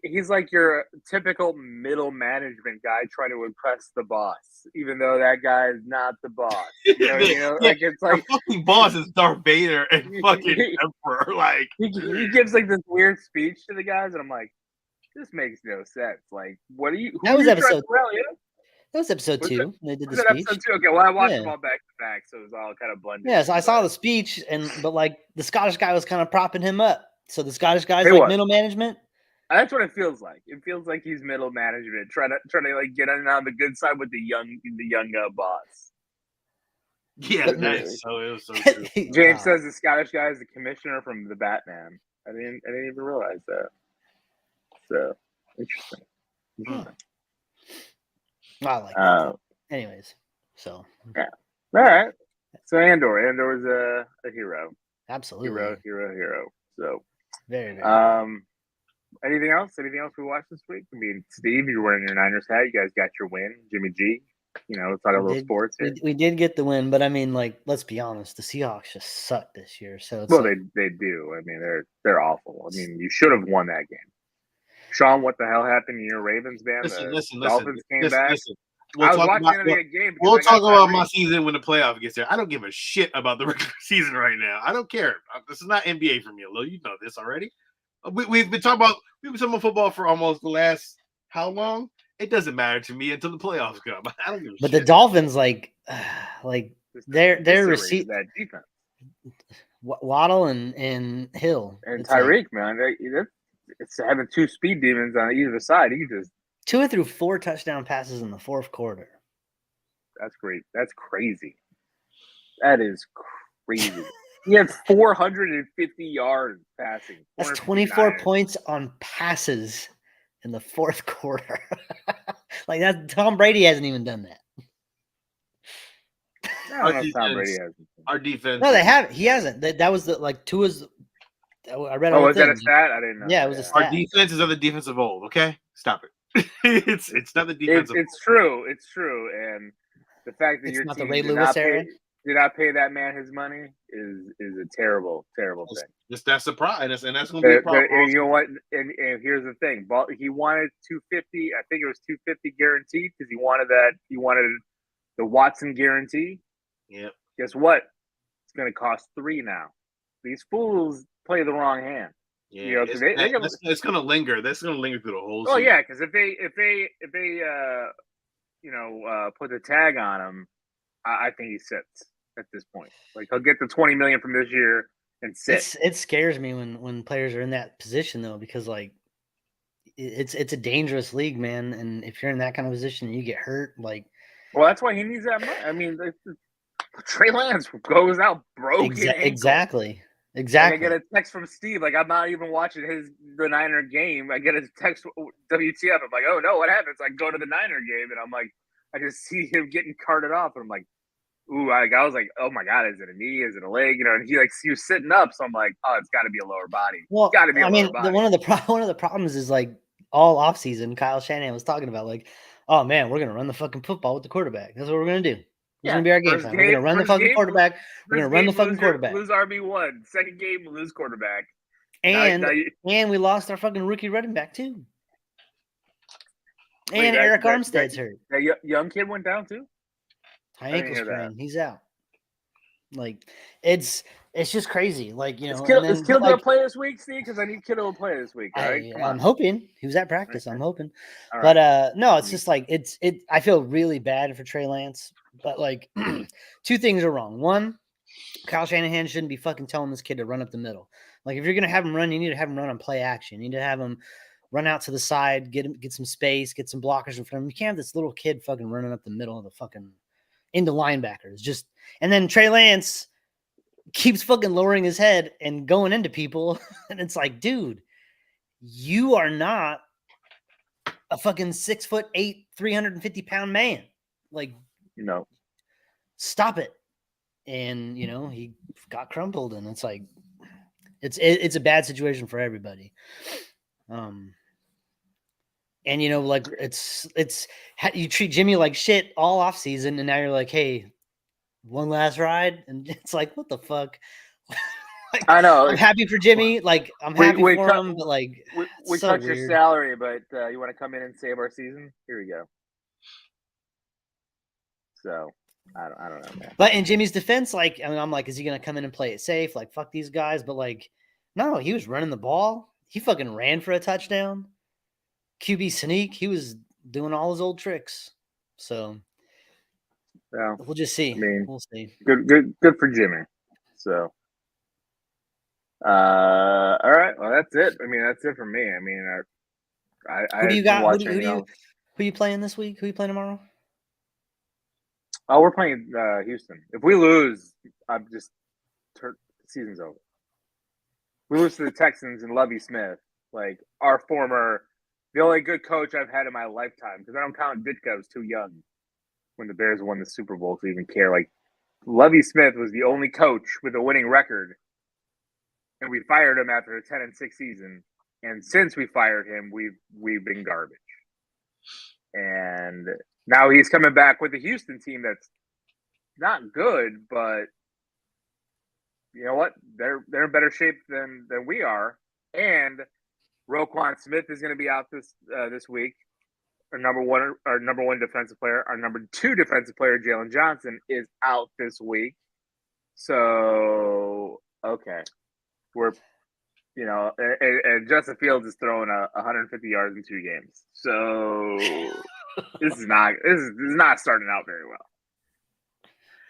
He's like your typical middle management guy trying to impress the boss, even though that guy is not the boss. You know, like it's like the fucking boss is Darth Vader and fucking Emperor. Like he gives like this weird speech to the guys, and I'm like, this makes no sense. Like, what are you? That was episode. That was episode 2. They did the speech. Episode 2. Okay, well I watched them all back to back, so it was all kind of blended. Yeah, so I saw the speech, but like the Scottish guy was kind of propping him up. So the Scottish guy's like middle management. That's what it feels like. It feels like he's middle management, trying to like get on the good side with the young boss. Yeah, nice. So it was so true. James says the Scottish guy is the commissioner from the Batman. I didn't even realize that. So interesting. I like that. Anyways, so yeah. All right. So Andor's a hero. Absolutely. Hero. So very, very anything else? Anything else we watched this week? I mean, Steve, you're wearing your Niners hat. You guys got your win. Jimmy G. Let's talk a little sports here. We did get the win, but I mean, like, let's be honest, the Seahawks just suck this year. So it's they do. I mean, they're awful. I mean, you should have won that game. Sean, what the hell happened to your Ravens, man? Listen. Dolphins came back. We'll I was watching the game. We'll talk about my season when the playoff gets there. I don't give a shit about the regular season right now. I don't care. This is not NBA for me, Lil. You know this already. We've been talking about football for almost the last how long? It doesn't matter to me until the playoffs come. I don't give a shit. But the Dolphins, like they're receive that defense. Waddle and Hill and Tyreek, man. It's having 2 speed demons on either side. He just 2 threw 4 touchdown passes in the 4th quarter. That's great. That's crazy. That is crazy. He had 450 yards passing. That's 24 points on passes in the 4th quarter. Like that, Tom Brady hasn't even done that. Our defense. No, they haven't. He hasn't. That was Tua's. I read. Oh, was that a stat? I didn't know. Yeah, it was a stat. Our defense is of the defense of old. Okay, stop it. it's not the defense. It's true. It's true. And the fact that it's your not team the Ray Lewis era. Did not pay that man his money is a terrible thing. That's a problem, and that's going to be a problem. And you know what? And here's the thing: he wanted 250. I think it was 250 guaranteed because he wanted that. He wanted the Watson guarantee. Yep. Guess what? It's going to cost 3 now. These fools play the wrong hand. Yeah, it's going to linger. That's going to linger through the whole season. Oh yeah, because if they put the tag on him, I think he sits at this point. Like he'll get the $20 million from this year and sit. It scares me when players are in that position though, because like it's a dangerous league, man. And if you're in that kind of position and you get hurt, like, well, that's why he needs that money. I mean, Trey Lance goes out broken. Exactly. And I get a text from Steve. Like I'm not even watching the Niner game. I get a text WTF. I'm like, oh no, what happens? I go to the Niner game and I'm like, I just see him getting carted off, and I'm like, ooh, I was like, oh my god, is it a knee? Is it a leg? And he was sitting up, so I'm like, oh, it's got to be a lower body. Well, it's got to be. Lower body. One of the problems is like all offseason, Kyle Shanahan was talking about like, oh man, we're gonna run the fucking football with the quarterback. That's what we're gonna do. It's gonna be our game plan. We're gonna run the fucking quarterback. We're gonna run the fucking quarterback. Lose RB1. Second game, lose quarterback. And we lost our fucking rookie running back too. And Eric Armstead's hurt. That young kid went down too. High ankle sprain. He's out. Like it's just crazy. Like is Kittle gonna play this week, Steve? Because I need Kittle to play this week. Right? I'm hoping he was at practice. I'm hoping, but no, it's just like I feel really bad for Trey Lance But like, two things are wrong. One, Kyle Shanahan shouldn't be fucking telling this kid to run up the middle. Like, if you're gonna have him run, you need to have him run on play action. You need to have him run out to the side, get some space, get some blockers in front of him. You can't have this little kid fucking running up the middle of the fucking into linebackers. Just and then Trey Lance keeps fucking lowering his head and going into people, and it's like, dude, you are not a fucking 6'8", 350-pound man. Like, stop it. And he got crumpled, and it's like it's a bad situation for everybody. And like it's you treat Jimmy like shit all off season, and now you're like, hey, one last ride, and it's like, what the fuck? Like, I know. I'm happy for Jimmy. Like, I'm happy for him, but like, we so cut weird. your salary, but you want to come in and save our season? Here we go. So I don't know, man. But in Jimmy's defense, like, I mean, I'm like, is he gonna come in and play it safe? Like, fuck these guys. But like, no, he was running the ball. He fucking ran for a touchdown. QB sneak. He was doing all his old tricks. So yeah, we'll just see. I mean, we'll see. Good for Jimmy. So. All right. Well, that's it. I mean, that's it for me. I mean, who do you got? Who you playing this week? Who you playing tomorrow? Oh, we're playing Houston. If we lose, I'm just season's over. We lose to the Texans and Lovie Smith, like the only good coach I've had in my lifetime, because I don't count Ditka. I was too young when the Bears won the Super Bowl to even care. Like, Lovie Smith was the only coach with a winning record. And we fired him after a 10-6 season. And since we fired him, we've been garbage. And now he's coming back with a Houston team that's not good, but you know what? They're in better shape than we are. And Roquan Smith is going to be out this week. Our number one defensive player. Our number 2 defensive player, Jalen Johnson, is out this week. So okay. We're, and Justin Fields is throwing 150 yards in 2 games. So this is not starting out very well.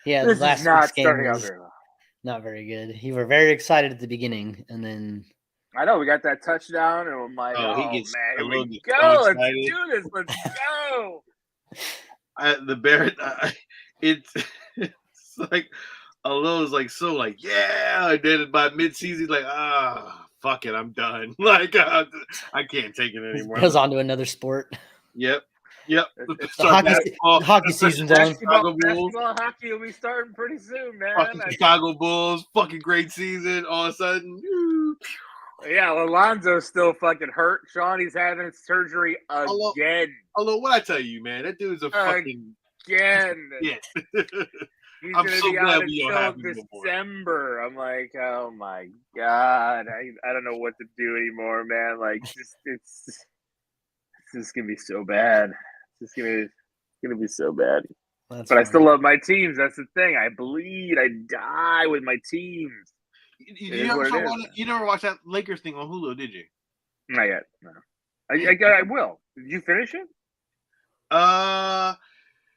Yeah, this last is not week's game starting out was very well. not very good. You were very excited at the beginning, and then I know we got that touchdown, and I'm like, he man, gets here a we little go. excited. Let's do this. Let's go. The Bears, it's like Alo's like so like yeah, and then by midseason he's like fuck it, I'm done. Like I can't take it anymore. Goes on to another sport. Yep. The hockey season's on. Basketball, hockey will be starting pretty soon, man. Fucking Chicago Bulls, fucking great season. All of a sudden, yeah, Alonzo's still fucking hurt. Shawnee's having surgery again. Although, what I tell you, man, that dude's a fucking again. Yeah. He's I'm gonna so be glad out we don't have him until anymore. December. I'm like, oh my god, I don't know what to do anymore, man. Like, it's just gonna be so bad. It's gonna be so bad. That's but funny. I still love my teams. That's the thing. I bleed. I die with my teams. You never watched that Lakers thing on Hulu, did you? Not yet. No. I will. Did you finish it?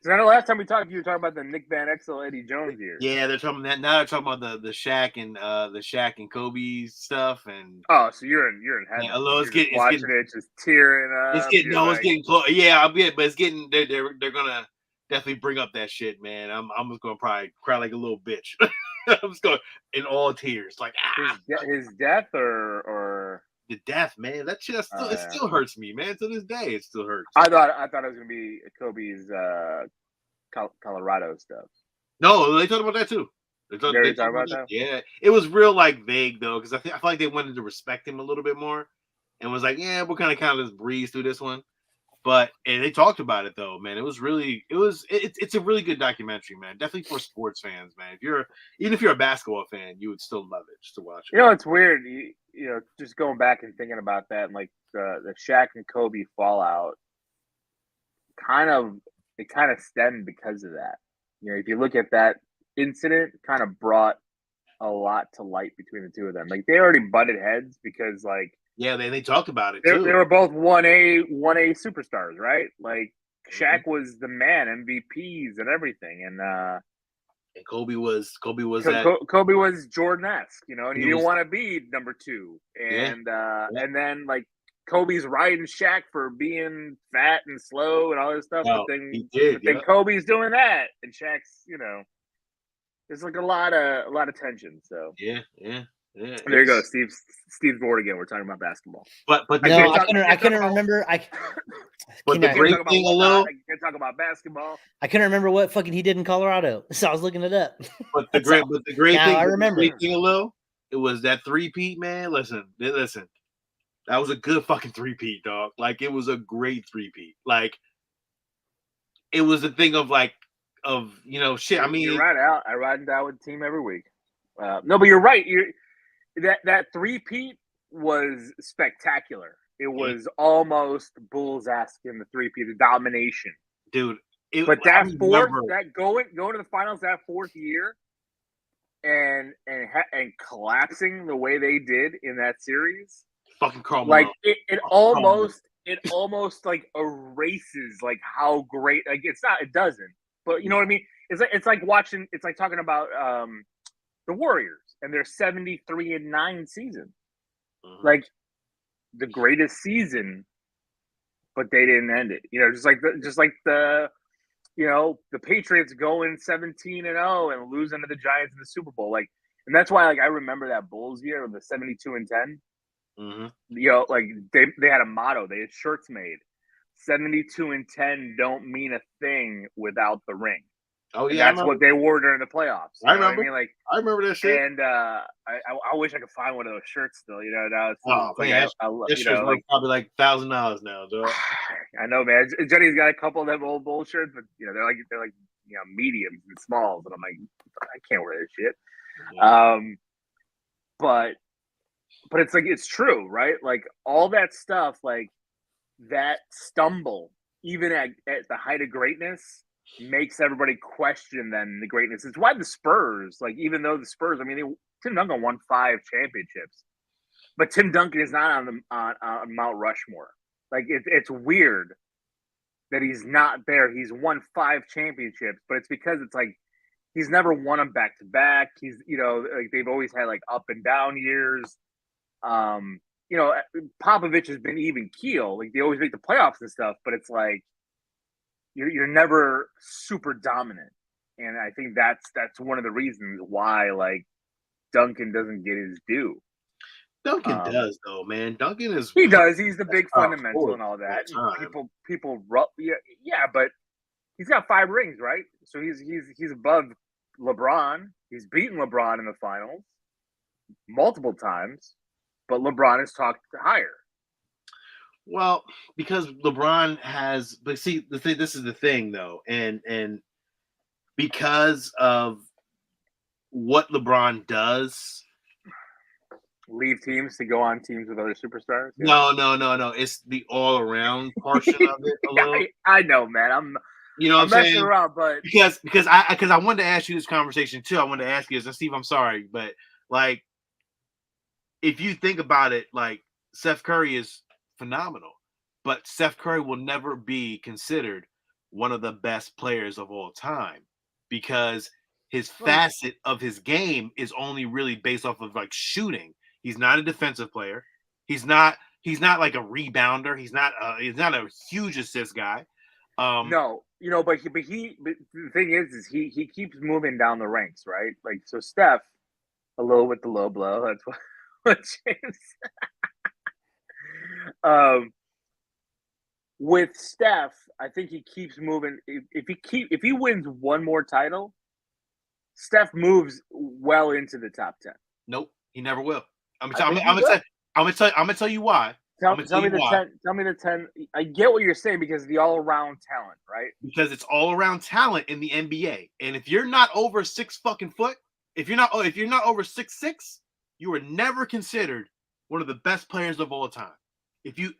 So I know last time we talked, you were talking about the Nick Van Exel, Eddie Jones years. Yeah, they're talking that now. They're talking about the Shaq and Kobe stuff, and oh, so you're in heaven. Yeah, although it's getting just tearing up. It's getting close. Yeah, but it's getting. They're gonna definitely bring up that shit, man. I'm just gonna probably cry like a little bitch. I'm just going in all tears, like his death or the death, man. That shit still hurts me, man. To this day, it still hurts. I thought it was gonna be Kobe's Colorado stuff. No, they talked about that too. They talked about that. Yeah, it was real like vague though, because I feel like they wanted to respect him a little bit more, and was like, yeah, we're kind of just breeze through this one. But and they talked about it though, man. It's a really good documentary, man. Definitely for sports fans, man. Even if you're a basketball fan, you would still love it just to watch it. You know, it's weird. You know, just going back and thinking about that, and like the Shaq and Kobe fallout, kind of stemmed because of that. You know, if you look at that incident, kind of brought a lot to light between the two of them. Like they already butted heads because like. Yeah, they talked about it too. They were both 1A superstars, right? Like Shaq was the man, MVPs and everything, and Kobe was that. Kobe was Jordan-esque, you know, and he didn't was- want to be number 2, and Yeah. and then like Kobe's riding Shaq for being fat and slow and all this stuff, No, but then he did, then Kobe's doing that, and Shaq's, you know, there's like a lot of tension. So Yeah. there you go, Steve's bored again. We're talking about basketball. But No, can't I couldn't talk about- remember. But the I great can't talk thing, about Lil, I can't talk about basketball. I couldn't remember what fucking he did in Colorado, so I was looking it up. but the great Now thing, I remember. the great thing, Lil, it was that 3-peat, man. Listen. That was a good fucking 3-peat, dog. Like, it was a great 3-peat. Like, it was a thing of you know, shit. I mean, you're right out. I ride out with the team every week. No, but you're right. That 3-peat was spectacular. It was almost Bulls-esque in the 3-peat, the domination. dude. But that going to the finals that 4th year, and collapsing the way they did in that series, fucking Karl like Malone. it almost like erases like how great, like it doesn't, but you know what I mean. It's like talking about the Warriors and their 73-9 season, like the greatest season, but they didn't end it. You know, just like the you know, the Patriots going 17-0 and losing to the Giants in the Super Bowl, like, and that's why like I remember that Bulls year of the 72-10. Mm-hmm. You know, like they had a motto. They had shirts made. 72-10 don't mean a thing without the ring. Oh yeah, and that's what they wore during the playoffs. I remember. I mean, like I remember that shit. And I wish I could find one of those shirts still. You know, now it's man, this shirt's like probably like $1,000 now, dog. I know, man. Jenny's got a couple of them old Bull shirts, but you know they're like you know mediums and smalls, and I'm like, I can't wear this shit. Yeah. But it's like, it's true, right? Like all that stuff, like that stumble, even at the height of greatness, makes everybody question then the greatness. It's why the Spurs, like, even though the Spurs, I mean, Tim Duncan won 5 championships, but Tim Duncan is not on Mount Rushmore. Like it's weird that he's not there. He's won 5 championships, but it's because it's like he's never won them back to back. He's, you know, like they've always had like up and down years. You know, Popovich has been even keel. Like they always make the playoffs and stuff, but it's like you're never super dominant. And I think that's one of the reasons why like Duncan doesn't get his due. Duncan does though, man. Duncan is he does. He's the big fundamental and all that. People yeah, but he's got 5 rings, right? So he's above LeBron. He's beaten LeBron in the finals multiple times. But LeBron is talked higher. Well, because LeBron has, but see, this is the thing though, and because of what LeBron does, leave teams to go on teams with other superstars. Yeah. No. It's the all around portion of it. A little. I know, man. I'm messing around, but because I wanted to ask you this conversation too. I wanted to ask you this, and Steve, I'm sorry, but like, if you think about it, like Steph Curry is phenomenal, but Steph Curry will never be considered one of the best players of all time because his facet of his game is only really based off of like shooting. He's not a defensive player. He's not like a rebounder. He's not a huge assist guy. No, you know, but the thing is he keeps moving down the ranks, right? Like, so Steph, a little with the low blow. That's what James. With Steph, I think he keeps moving. If he wins one more title, Steph moves well into the top 10. Nope, he never will. I'm gonna tell you why. Tell me the 10. I get what you're saying because the all-around talent, right? Because it's all-around talent in the NBA, and if you're not over 6 fucking foot, if you're not over 6'6", you were never considered one of the best players of all time. If you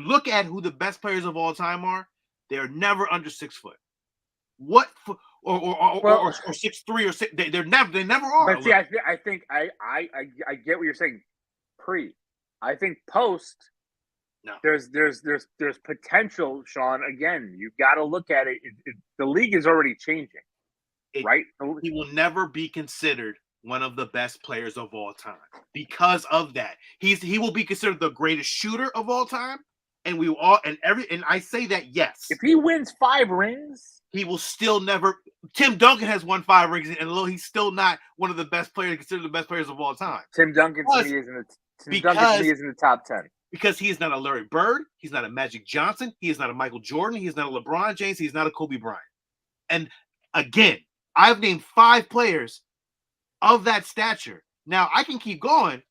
look at who the best players of all time are, they are never under 6 foot. What or 6'3" or 6? They never are. But see, I think I get what you're saying. I think post No. There's potential, Sean. Again, you got to look at it. The league is already changing, right? He will never be considered one of the best players of all time because of that. He will be considered the greatest shooter of all time, and I say that yes. If he wins 5 rings, he will still never. Tim Duncan has won 5 rings, and although he's still not one of the best players, considered the best players of all time. Tim Duncan to me is in the top 10. Because he is not a Larry Bird, he's not a Magic Johnson, he is not a Michael Jordan, he is not a LeBron James, he's not a Kobe Bryant. And again, I've named 5 players of that stature. Now I can keep going,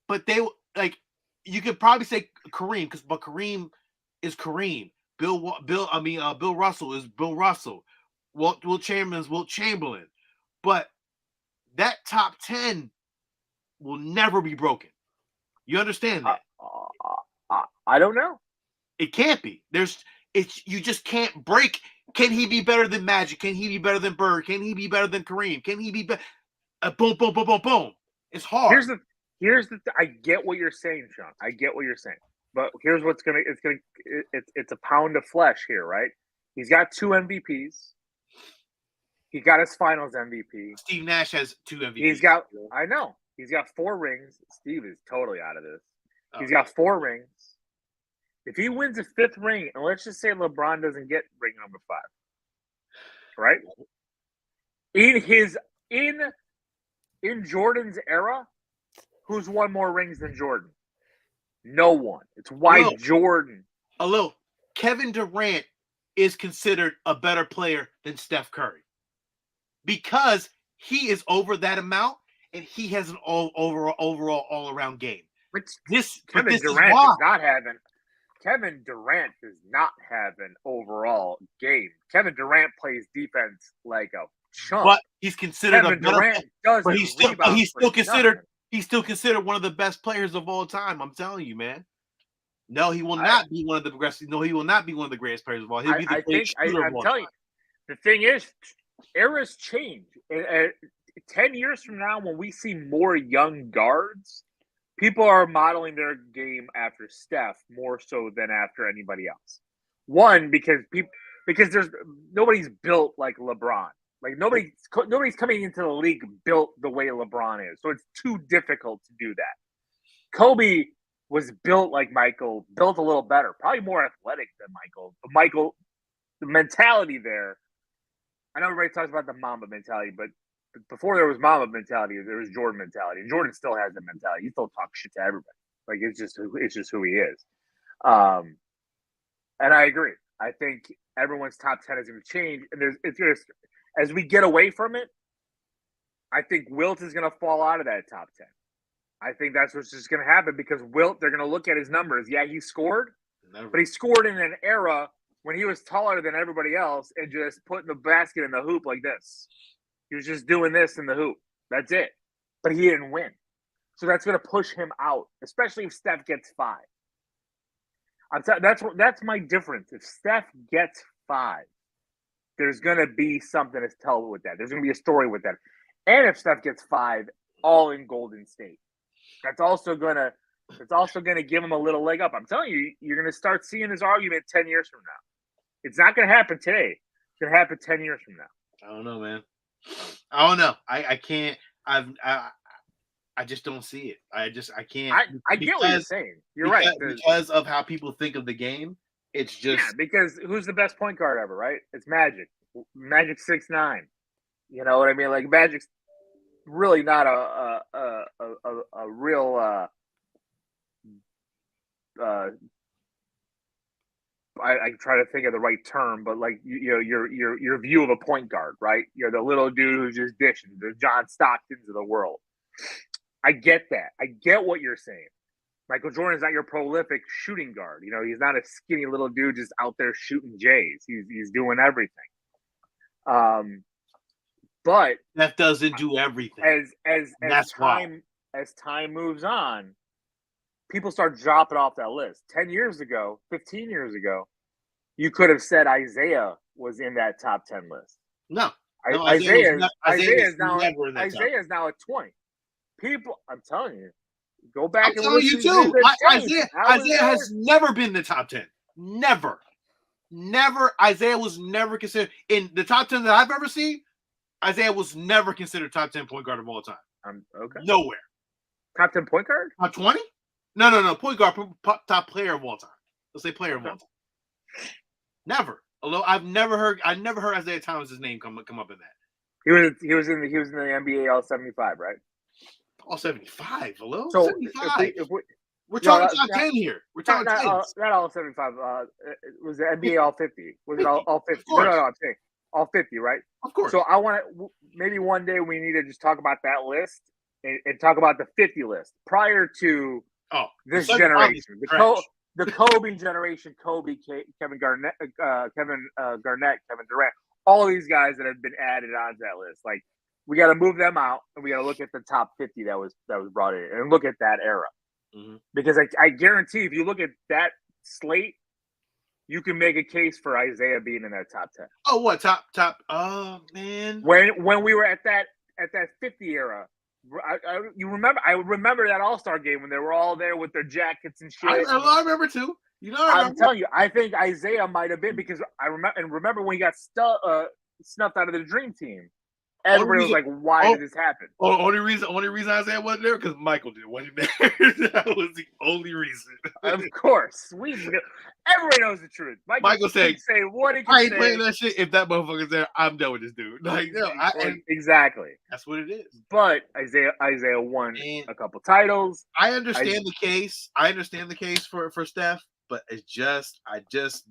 but you could probably say Kareem, but Kareem is Kareem. Bill Russell is Bill Russell. Wilt Chamberlain is Wilt Chamberlain. But that top 10 will never be broken. You understand that? I don't know. It can't be. You just can't break. Can he be better than Magic? Can he be better than Bird? Can he be better than Kareem? Can he be better? Boom, boom, boom, boom, boom. It's hard. I get what you're saying, Sean. I get what you're saying. But here's what's it's a pound of flesh here, right? He's got 2 MVPs. He got his finals MVP. Steve Nash has 2 MVPs. I know. He's got 4 rings. Steve is totally out of this. He's got 4 rings. If he wins a 5th ring, and let's just say LeBron doesn't get ring number 5, right? In Jordan's era, who's won more rings than Jordan? No one. It's why Jordan. Kevin Durant is considered a better player than Steph Curry because he is over that amount and he has an overall all-around game. Kevin Durant does not have an overall game. Kevin Durant plays defense like a chump. But he's considered he's still considered one of the best players of all time. I'm telling you, man. No, he will not be one of the progressive. No, he will not be one of the greatest players of all. He'll be the greatest shooter of all time. The thing is, eras change. 10 years from now, when we see more young guards, people are modeling their game after Steph more so than after anybody else. One, because nobody's built like LeBron. Like nobody's coming into the league built the way LeBron is. So it's too difficult to do that. Kobe was built like Michael, built a little better, probably more athletic than Michael. But Michael, the mentality there, I know everybody talks about the Mamba mentality, but before there was Mamba mentality, there was Jordan mentality. And Jordan still has that mentality. He still talks shit to everybody. Like it's just who he is. And I agree. I think everyone's top 10 is going to change. And as we get away from it, I think Wilt is going to fall out of that top 10. I think that's what's just going to happen because Wilt, they're going to look at his numbers. Yeah, he scored, but he scored in an era when he was taller than everybody else and just putting the basket in the hoop like this. He was just doing this in the hoop. That's it. But he didn't win. So that's going to push him out, especially if Steph gets 5. That's my difference. If Steph gets 5, there's going to be something to tell with that. There's going to be a story with that. And if Steph gets 5, all in Golden State, that's also going to give him a little leg up. I'm telling you, you're going to start seeing his argument 10 years from now. It's not going to happen today. It's going to happen 10 years from now. I don't know, man. I don't know. I can't. I just don't see it. I can't. I get what you're saying. You're right. Because of how people think of the game, it's just because who's the best point guard ever, right? It's Magic. Magic 6'9". You know what I mean? Like Magic's really not a real I try to think of the right term, but like your view of a point guard, right? You're the little dude who's just dishing, the John Stocktons of the world. I get that. I get what you're saying. Michael Jordan's not your prolific shooting guard. You know, he's not a skinny little dude just out there shooting J's. He's doing everything. But that doesn't do everything. As time moves on, people start dropping off that list. 10 years ago, 15 years ago, you could have said Isaiah was in that top 10 list. No. Isaiah is now at 20. People, I'm telling you, Go back I'm and telling you listen too. to the tapes. Isaiah has never been in the top 10. Never. Isaiah was never considered in the top 10 that I've ever seen. Isaiah was never considered top 10 point guard of all time. Okay. Nowhere. Top 10 point guard? Top 20? No. Point guard, top player of all time. Let's say player of all time. Never. Although I never heard Isaiah Thomas's name come up in that. He was in the NBA All 75, right? All 75. Hello? So 75. if we We're talking top 10 here. We're talking not 10. Not all 75. It was the NBA All 50. Was it all 50? No, I'm saying all 50, right? Of course. So I want to maybe one day we need to just talk about that list and talk about the 50 list prior to this generation. The Kobe generation, Kevin Garnett, Kevin Durant, all these guys that have been added onto that list. Like we got to move them out and we got to look at the top 50 that was brought in and look at that era. Mm-hmm. Because I guarantee if you look at that slate, you can make a case for Isaiah being in that top 10. Oh, what top? Oh man, when we were at that 50 era, I remember that All-Star game when they were all there with their jackets and shit. I remember too. I'm telling you, I think Isaiah might have been because I remember when he got snuffed out of the Dream Team. Everybody was like, "Why did this happen?" Only reason Isaiah wasn't there because Michael wasn't there. That was the only reason. Of course, everybody knows the truth. Michael said, "Say what he I ain't playing that shit. If that motherfucker's there, I'm done with this dude." Like, exactly. That's what it is. But Isaiah won a couple titles. I understand the case. I understand the case for Steph, but I just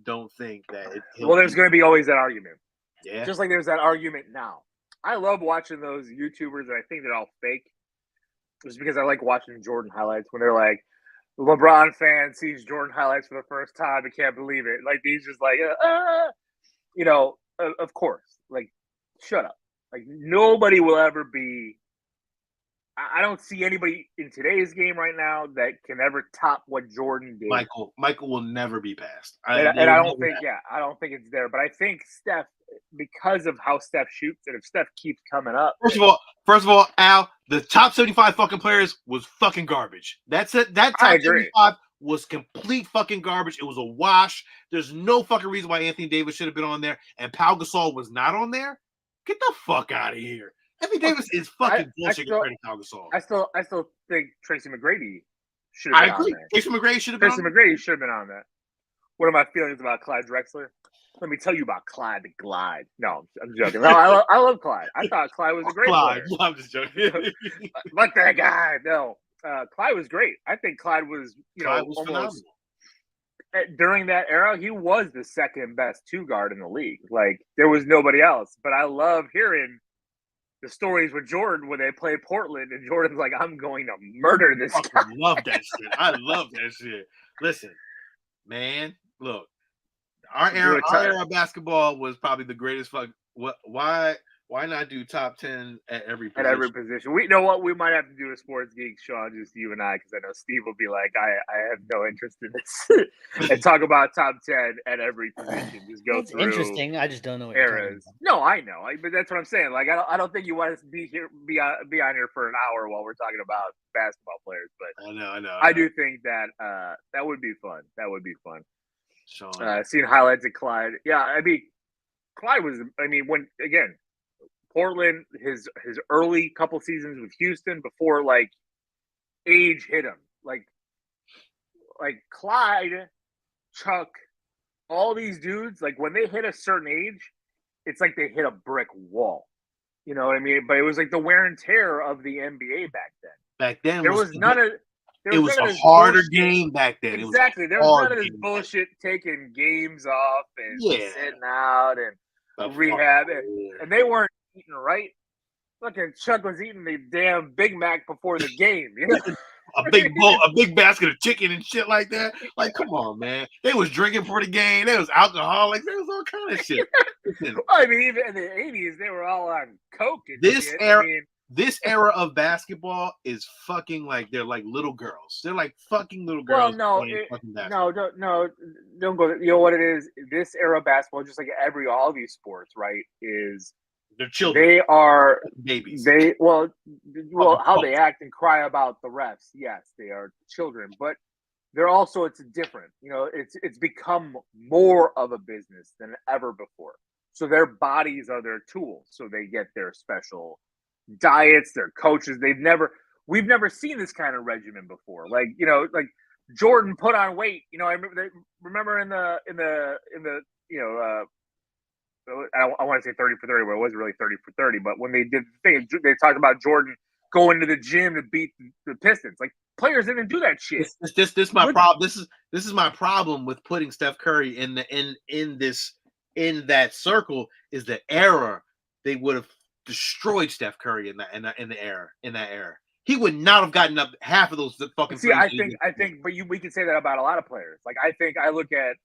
don't think that. There's going to be always that argument. Yeah. Just like there's that argument now. I love watching those YouTubers, and I think they're all fake. Just because I like watching Jordan highlights when they're like, LeBron fan sees Jordan highlights for the first time and can't believe it. Like, he's just like, of course. Like, shut up. Like, nobody will ever be. I don't see anybody in today's game right now that can ever top what Jordan did. Michael will never be passed. I don't think it's there. But I think Steph, because of how Steph shoots, and if Steph keeps coming up. First of all, Al, the top 75 fucking players was fucking garbage. That's it. That top 75 was complete fucking garbage. It was a wash. There's no fucking reason why Anthony Davis should have been on there and Pau Gasol was not on there. Get the fuck out of here. Anthony Davis is fucking bullshit compared to Pau Gasol. I still think Tracy McGrady should have been on there. Tracy McGrady should have been on that. What are my feelings about Clyde Drexler? Let me tell you about Clyde the Glide. No, I'm joking. No, I love Clyde. I thought Clyde was a great player. I'm just joking. Fuck that guy. No, Clyde was great. I think Clyde was, almost phenomenal. During that era, he was the second best two guard in the league. Like, there was nobody else. But I love hearing the stories with Jordan when they play Portland, and Jordan's like, "I'm going to murder this guy." I love that shit. I love that shit. Listen, man, look. Our era of basketball was probably the greatest. Why not do top 10 at every position? At every position. We know what we might have to do a Sports Geek, Sean, just you and I, because I know Steve will be like, I have no interest in this. And talk about top 10 at every position. Just go through. Interesting. I just don't know what eras. No, I know, but that's what I'm saying. Like, I don't think you want us to be on here for an hour while we're talking about basketball players. But I know. I do think that that would be fun. That would be fun. Sean. Seeing highlights of Clyde. Yeah, I mean, Clyde was. I mean, when again. Portland, his early couple seasons with Houston before like age hit him, like Clyde, Chuck, all these dudes, like when they hit a certain age, it's like they hit a brick wall. You know what I mean? But it was like the wear and tear of the NBA back then. Back then, there was none of. It was a harder game back then. Exactly, there was none of this bullshit taking games off and sitting out and rehab, and they weren't eating right. Fucking Chuck was eating the damn Big Mac before the game. You know? a big basket of chicken and shit like that. Like, come on, man. They was drinking for the game. They was alcoholics. There was all kind of shit. I mean, even in the 80s, they were all on coke. And this era of basketball is fucking like they're like little girls. They're like fucking little girls. Well, no, don't go. You know what it is? This era of basketball, just like all these sports, right, is They're children. They are babies. How they act and cry about the refs. Yes, they are children, but they're also it's different. You know, it's become more of a business than ever before. So their bodies are their tools. So they get their special diets, their coaches. We've never seen this kind of regimen before. Like, you know, like Jordan put on weight. You know, I remember in the you know, I want to say 30 for 30, but it wasn't really 30 for 30. But when they did the thing, they talked about Jordan going to the gym to beat the Pistons. Like, players didn't do that shit. This my problem. This is my problem with putting Steph Curry in that circle. Is the era they would have destroyed Steph Curry in that era. He would not have gotten up half of those fucking. See, I think, but we can say that about a lot of players. Like, I look at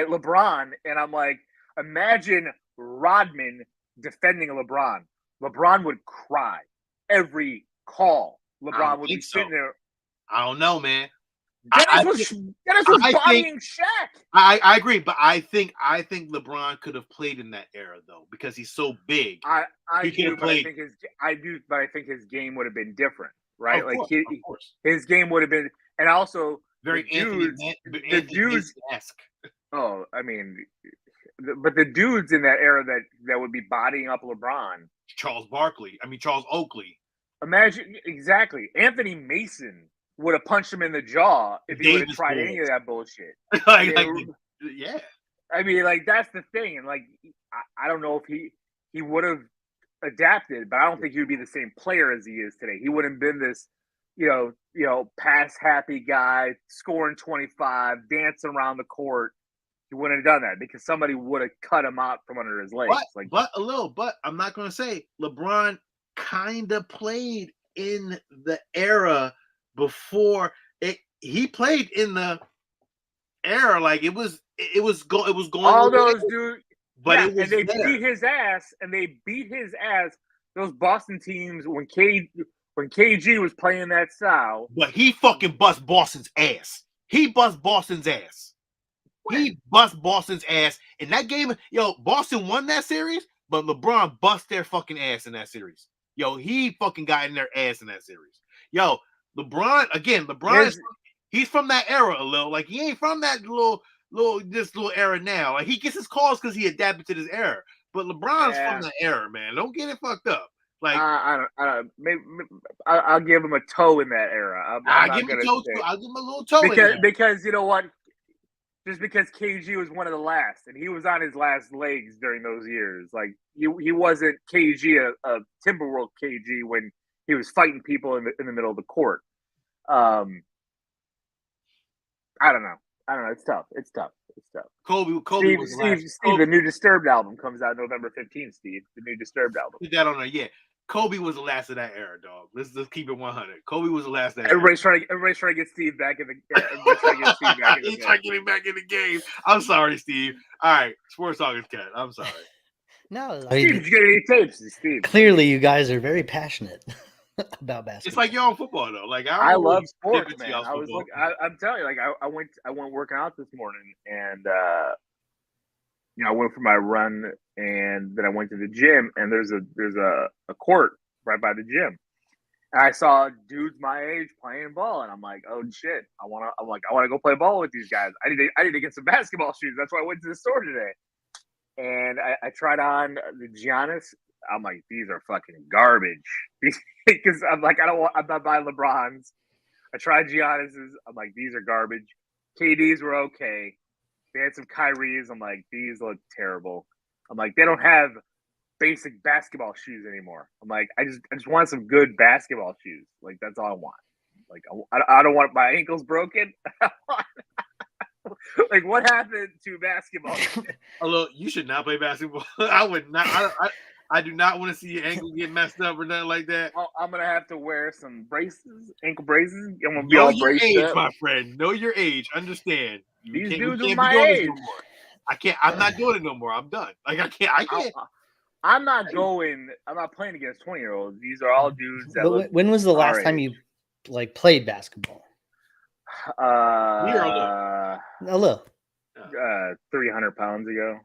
LeBron, and I'm like, imagine Rodman defending LeBron. LeBron would cry every call. LeBron would be sitting there. I don't know, man. Dennis was bodying Shaq. I agree, but I think LeBron could have played in that era though, because he's so big. I think his game would have been different, right? Of course. His game would have been, and also very the dudes-esque. Oh, I mean, but the dudes in that era that would be bodying up LeBron. Charles Oakley. Imagine exactly. Anthony Mason would have punched him in the jaw if he would have tried any of that bullshit. Yeah. I mean, like, that's the thing. And, like, I don't know if he would have adapted, but I don't think he would be the same player as he is today. He wouldn't have been this, you know, pass happy guy, scoring 25, dancing around the court. He wouldn't have done that because somebody would have cut him out from under his legs. But I'm not going to say LeBron kind of played in the era before it. He played in the era like it was going. All those dudes, but yeah, and they beat his ass. Those Boston teams when KG was playing that style. But he fucking bust Boston's ass. He bust Boston's ass. He bust Boston's ass in that game. Yo, Boston won that series, but LeBron bust their fucking ass in that series. Yo, he fucking got in their ass in that series. Yo, LeBron he's from that era a little. Like, he ain't from that little era now. Like, he gets his calls because he adapted to this era. But LeBron's from that era, man. Don't get it fucked up. Like, I don't. Maybe I'll give him a toe in that era. I'll give him a little toe because you know what? Just because KG was one of the last, and he was on his last legs during those years. Like, he wasn't KG, a Timberwolves KG when he was fighting people in the middle of the court. I don't know. It's tough. Kobe. Steve, the new Disturbed album comes out November 15th. Steve, the new Disturbed album. Put that on there. Yeah. Kobe was the last of that era, dog. Let's keep it 100. Kobe was the last of that everybody's era. Everybody's trying to get Steve back in the game. He's trying to get him back in the game. I'm sorry, Steve. All right. Sports Talk is cut. I'm sorry. No, Steve, did you get any tapes, Steve? Clearly, you guys are very passionate about basketball. It's like you're on football, though. Like, I love sports, man. I'm telling you, like, I went working out this morning, and you know, I went for my run, and then I went to the gym, and there's a court right by the gym. And I saw dudes my age playing ball, and I'm like, oh shit, I want to go play ball with these guys. I need to get some basketball shoes. That's why I went to the store today. And I tried on the Giannis. I'm like, these are fucking garbage. Because I'm like, I'm not buying LeBron's. I tried Giannis's. I'm like, these are garbage. KD's were okay. They had some Kyrie's. I'm like, these look terrible. I'm like, they don't have basic basketball shoes anymore. I'm like, I just want some good basketball shoes. Like, that's all I want. Like, I don't want my ankles broken. Like, what happened to basketball? Although you should not play basketball. I would not. I do not want to see your ankle get messed up or nothing like that. I'm gonna have to wear some braces, ankle braces. I'm gonna be all braced age, up. My friend. Know your age. Understand. These dudes are my age. No I can't. I'm not doing it no more. I'm done. Like, I can't. I'm not playing against 20-year-olds. These are all dudes. When was the last time you played basketball? A little. 300 pounds ago.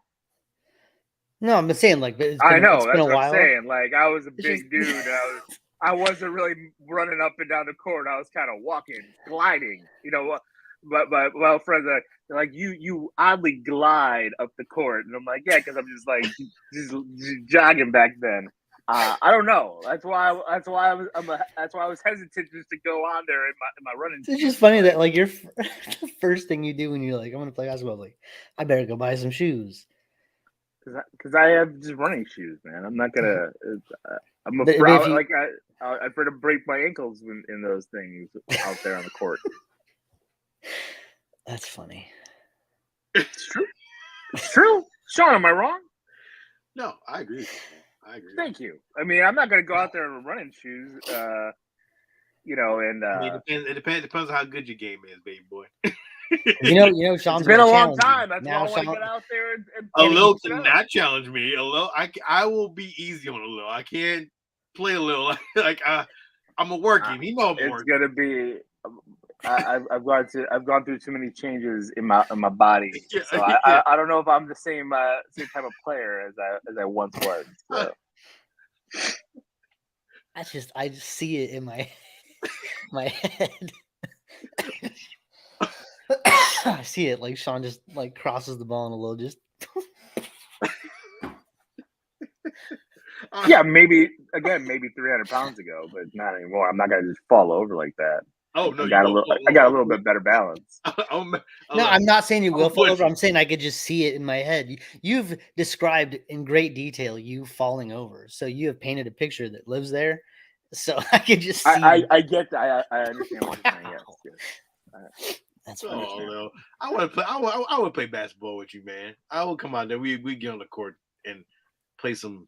No, I'm saying like it's I been know it's been that's a what I'm while. saying. Like I was a It's big just- dude. I wasn't really running up and down the court. I was kind of walking, gliding. But friends are like you oddly glide up the court, and I'm like, yeah, because I'm just jogging back then. I don't know. That's why I was hesitant just to go on there in my running. It's just funny that like your the first thing you do when you're like, I'm gonna play basketball, like I better go buy some shoes. Because I have just running shoes, man. I'm not gonna. I'm But afraid. if you- I'm afraid to break my ankles in those things out there on the court. That's funny. It's true. It's true. Sean, am I wrong? No, I agree with you, man. I agree. Thank you. I mean, I'm not gonna go out there in running shoes. I mean, it depends on how good your game is, baby boy. Sean's it's been a gonna long challenge you. time. That's why Now I want to Sean- get out there and A little beat it up. cannot challenge me. A little, I will be easy on a little. I can't play a little. I'm a working. He know I'm It's working. gonna be. I've gone through too many changes in my body, so I don't know if I'm the same type of player as I once was. So. I just see it in my my head. I see it like Sean just like crosses the ball in a little just Yeah, maybe 300 pounds ago, but not anymore. I'm not gonna just fall over like that. Oh no, I got a little bit better balance. No, I'm not saying you will fall push over. I'm saying I could just see it in my head. You've described in great detail you falling over, so you have painted a picture that lives there. So I could just see. I get that. I understand what you're saying. Yes. That's Oh, funny. no. I want to play. I would play basketball with you, man. I will come out there. We get on the court and play some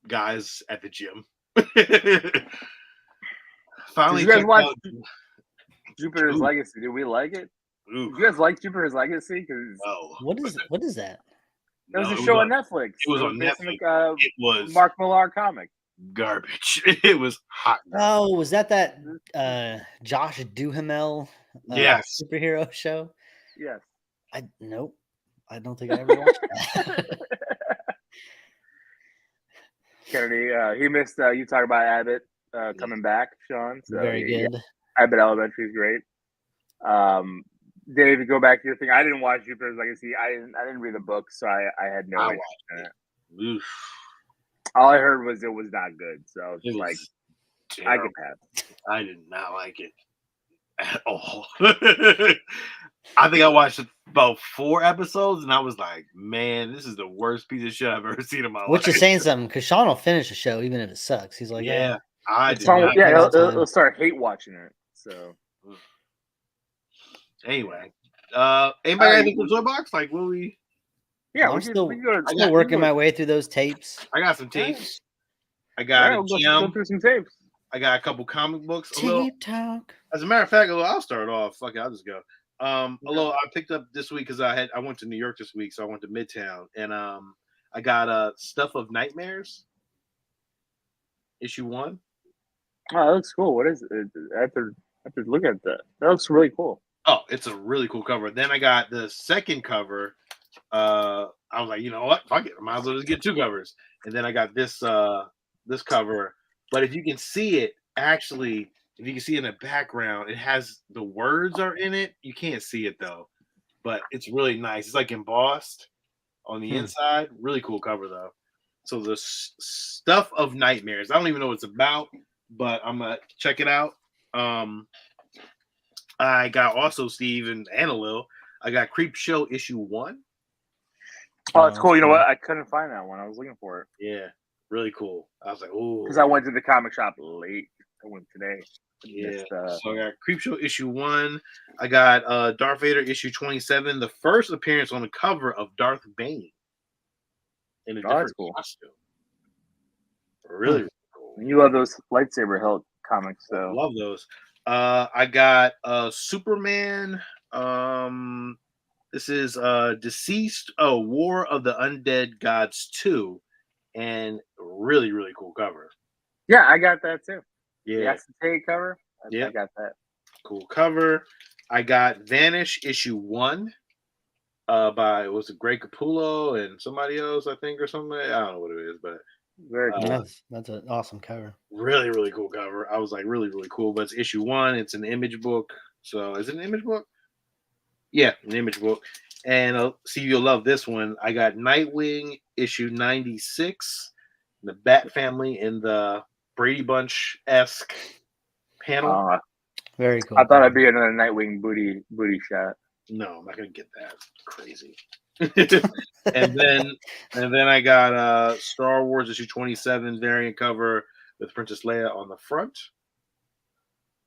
guys at the gym. Finally, Did you guys checked watch out- Jupiter's Ooh. Legacy? Do we like it? Ooh, Did you guys like Jupiter's Legacy? Because no. What is that? there was No, a it show was on Netflix. it was It on based Netflix. on It was Mark Millar comic. garbage. It was hot. Oh, was that Josh Duhamel Yes. superhero show? Yes. Nope. I don't think I ever watched that. Kennedy, he missed you talk about Abbott coming back, Sean. So Very yeah, good. Abbott Elementary is great. Dave, to go back to your thing, I didn't watch Jupiter's Legacy. I didn't read the book, so I had no I interest in it. Oof. All I heard was it was not good. So It it's was like I terrible. can pass. I did not like it at all. I think I watched about 4 episodes and I was like, man, this is the worst piece of shit I've ever seen in my Which life. is saying something because Sean will finish a show even if it sucks. He's like, Yeah, I it's did fine. not. Yeah, Time. he'll start hate watching it. So Anyway, anybody got anything from Toy Box? Like, will we? yeah, I'm we still can go to, still working my way through those tapes. I got some tapes. I got a we'll go gem. through some tapes. I got a couple comic books. A little, Tape talk. as a matter of fact, I'll start off. Fuck it, I'll just go. Although I picked up this week because I went to New York this week, so I went to Midtown, and I got Stuff of Nightmares, issue 1. Oh, that looks cool. What is it? I have to look at that. That looks really cool. Oh, it's a really cool cover. Then I got the second cover. I was like, you know what? Fuck it. I might as well just get 2 covers. And then I got this cover. But if you can see it, actually, if you can see in the background, it has the words are in it. You can't see it though. But it's really nice. It's like embossed on the inside. Really cool cover though. So the Stuff of Nightmares. I don't even know what it's about, but I'm gonna check it out. I got also Steve and Lil. I got Creep Show issue 1. Oh, it's cool. You know what? I couldn't find that one. I was looking for it. Yeah, really cool. I was like, oh, because I went to the comic shop late. I went today. yeah. Just, So I got Creep Show issue 1. I got Darth Vader issue 27. The first appearance on the cover of Darth Bane in a different cool. costume. Really, really cool. You love those lightsaber hilt comics, so Love those. I got Superman. This is Deceased. Oh, War of the Undead Gods 2, and really, really cool cover. yeah, I got that too. Yeah, The acetate cover. Yeah. I got that. cool cover. I got Vanish issue 1. by was it Greg Capullo and somebody else, I think, or something. I don't know what it is, but Very cool. That's an awesome cover. really, really cool cover. I was like, really, really cool. But it's issue 1. It's an image book. So is it an image book? Yeah, an image book. And see, you'll love this one. I got Nightwing issue 96, the Bat Family in the Brady Bunch-esque panel. Very cool. I thought I'd be another Nightwing booty shot. No, I'm not gonna get that. Crazy. and then I got Star Wars issue 27 variant cover with Princess Leia on the front.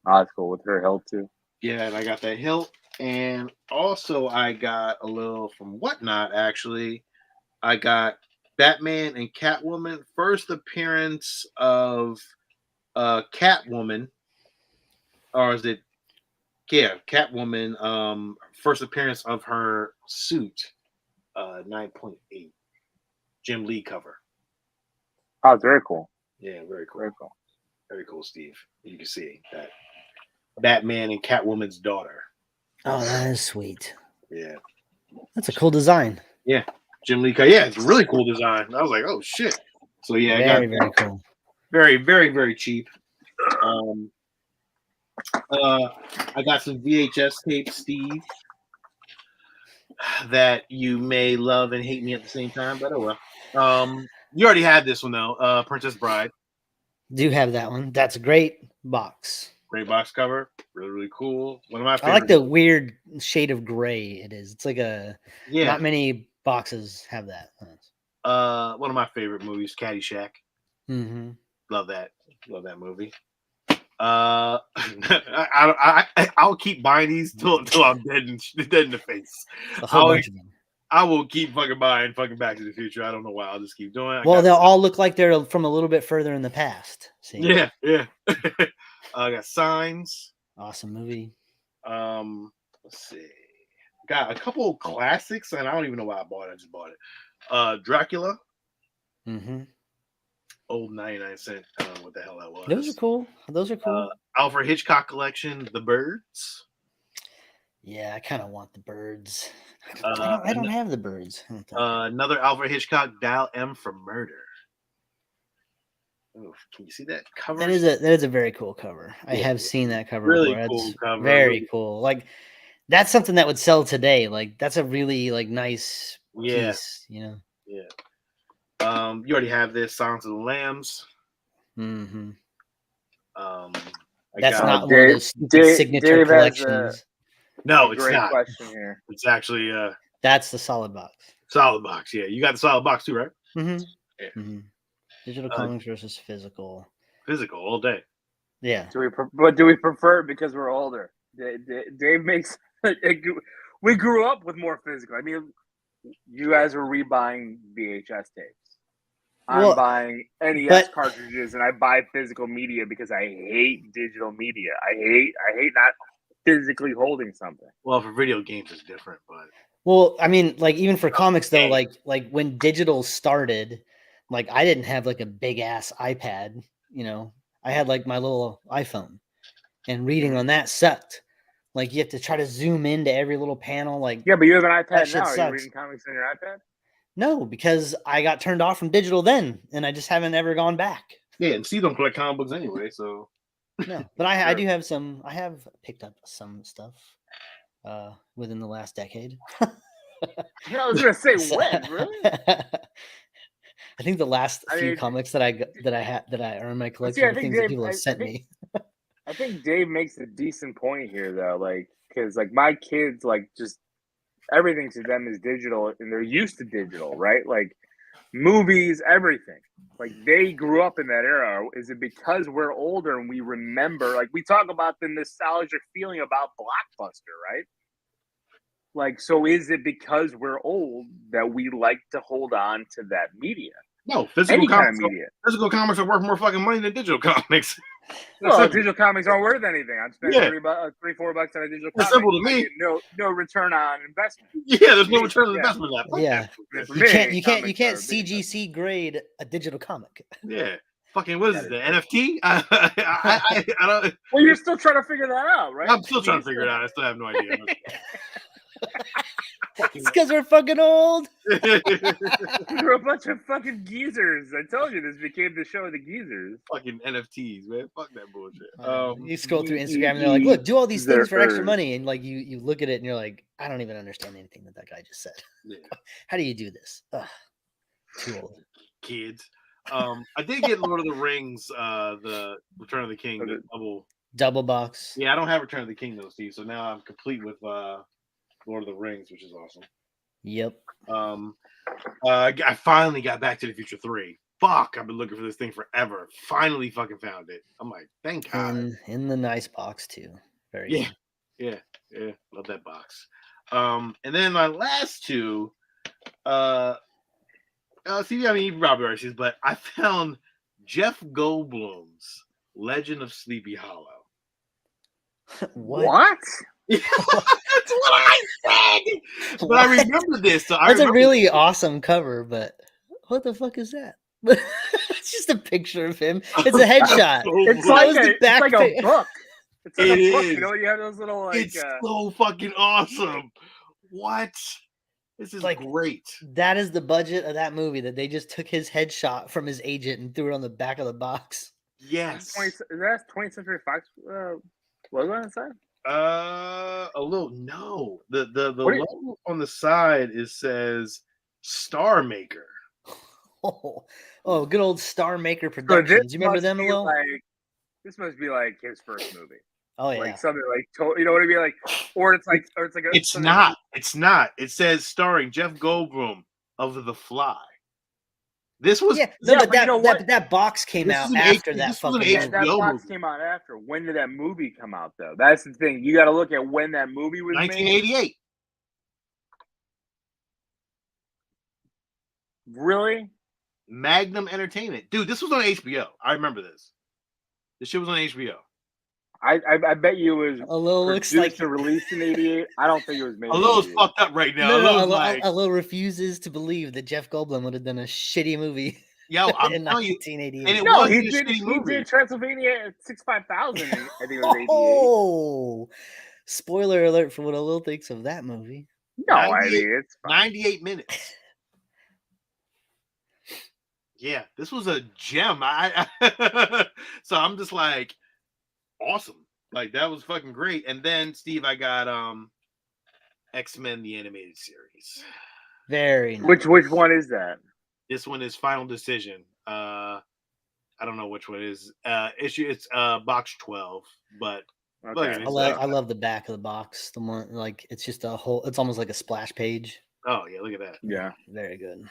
Oh, that's cool with her hilt too. Yeah, and I got that hilt. And also I got a little from Whatnot, actually. I got Batman and Catwoman. First appearance of Catwoman. Or is it Catwoman, first appearance of her suit, 9.8. Jim Lee cover. Oh, it's very cool. Yeah, very cool. Very cool. Very cool, Steve. You can see that Batman and Catwoman's daughter. Oh, that is sweet. Yeah. That's a cool design. Yeah. Jim Lee. Yeah, it's a really cool design. I was like, oh shit. So yeah, very cool. Very, very, very cheap. I got some VHS tapes, Steve, that you may love and hate me at the same time, but oh well. You already had this one though, Princess Bride. Do have that one. That's a great box. Great box cover, really, really cool. One of my favorites. I like the weird shade of gray it is. It's like not many boxes have that. One of my favorite movies, Caddyshack. Mm-hmm. Love that movie. I'll keep buying these till I'm dead in the face. A whole bunch of them. I will keep fucking buying fucking Back to the Future. I don't know why. I'll just keep doing it. Well, they'll all look like they're from a little bit further in the past. See? Yeah. I got Signs. Awesome movie. Let's see. Got a couple of classics, and I don't even know why I bought it. I just bought it. Dracula. Mm-hmm. Old 99-cent. I don't know what the hell that was. Those are cool. Alfred Hitchcock collection, The Birds. Yeah, I kind of want The Birds. I don't have The Birds. Another Alfred Hitchcock, Dial M for Murder. Ooh, can you see that cover? That is a very cool cover. I have seen that cover really before. Cool cover. Very cool. Like that's something that would sell today. Like that's a really nice piece, you know. Yeah. You already have this, Silence of the Lambs. Mm-hmm. That's not one of those signature collections. No, it's great not. Question here. It's actually that's the solid box. Solid box, yeah. You got the solid box too, right? Mm-hmm. Yeah. Mm-hmm. Digital comics versus physical. Physical all day. Yeah. Do we prefer it because we're older? Dave makes. We grew up with more physical. I mean, you guys were rebuying VHS tapes. I'm buying NES cartridges, and I buy physical media because I hate digital media. I hate not physically holding something. Well, for video games, it's different, but. Well, I mean, like even for comics though, like when digital started, like I didn't have like a big ass iPad, you know. I had like my little iPhone, and reading on that sucked. Like you have to try to zoom into every little panel. Like yeah, but you have an iPad now. Are sucks. you reading comics on your iPad? No, because I got turned off from digital then, and I just haven't ever gone back. Yeah, and Steve don't collect comic books anyway, so. No, but I do have some. I have picked up some stuff within the last decade. Yeah, I was gonna say when, really? I think the last few comics that I are in my collection are things that people have sent me. I think Dave makes a decent point here, though, like because like my kids like just everything to them is digital, and they're used to digital, right? Like movies, everything. Like they grew up in that era. Is it because we're older and we remember? Like we talk about the nostalgic feeling about Blockbuster, right? Like, so is it because we're old that we like to hold on to that media? No, physical comics are worth more fucking money than digital comics. Well, digital comics aren't worth anything. I'm spending $3-4 on a digital comic. Simple to me. No return on investment. Yeah, there's no return on investment left. Yeah, you can't CGC grade a digital comic. Yeah, fucking what is it? The NFT? I don't. Well, you're still trying to figure that out, right? I'm still trying to figure it out. I still have no idea. It's because we're fucking old. We're a bunch of fucking geezers. I told you this became the show of the geezers. Fucking NFTs, man. Fuck that bullshit. You scroll through Instagram and they're like, "Look, do all these things for extra money," and like you look at it and you're like, "I don't even understand anything that guy just said. Yeah. How do you do this?" Ugh, too old. Kids. I did get Lord of the Rings, the Return of the King, the double box. Yeah, I don't have Return of the King though, Steve. So now I'm complete with Lord of the Rings, which is awesome. Yep. I finally got Back to the Future 3. Fuck, I've been looking for this thing forever. Finally fucking found it. I'm like, thank God. In the nice box too. Very good. Yeah. Love that box. And then my last two, see, I mean, you probably already see this, but I found Jeff Goldblum's Legend of Sleepy Hollow. What? That's what I said. But I remember this. So That's a really awesome cover, but what the fuck is that? It's just a picture of him. It's a headshot. It's like a book. It's like a book. Is. You know, you have those little like. It's so fucking awesome. What? This is like great. That is the budget of that movie. That they just took his headshot from his agent and threw it on the back of the box. Yes. Is that 20th Century Fox logo on the side? A little no. The logo on the side says Star Maker. Oh, good old Star Maker Productions. You remember them, Will? This must be like his first movie. Oh yeah, like something like you know what I mean, like, or it's like it's not. It's not. It says starring Jeff Goldblum of The Fly. This was but that box came out after that fucking movie. That box came out after. When did that movie come out though? That's the thing. You got to look at when that movie was 1988. made. Really? Magnum Entertainment, dude. This was on HBO. I remember this. This shit was on HBO. I bet you it was a little looks like released in '88. I don't think it was made. A little fucked up right now. A little refuses to believe that Jeff Goldblum would have done a shitty movie. Yo, I'm in telling 1988. You, and he did Transylvania 65,000. I think it was 88. Oh, spoiler alert for what a little thinks of that movie. No, I mean it's fine. 98 minutes. Yeah, this was a gem. So I'm just like, awesome. Like that was fucking great. And then Steve, I got X-Men the animated series. Very nice. Which one is that? This one is Final Decision. I don't know which one it is. It's box 12, but okay. I love the back of the box. The one like it's just a whole. It's almost like a splash page. Oh yeah, look at that. Yeah, very good.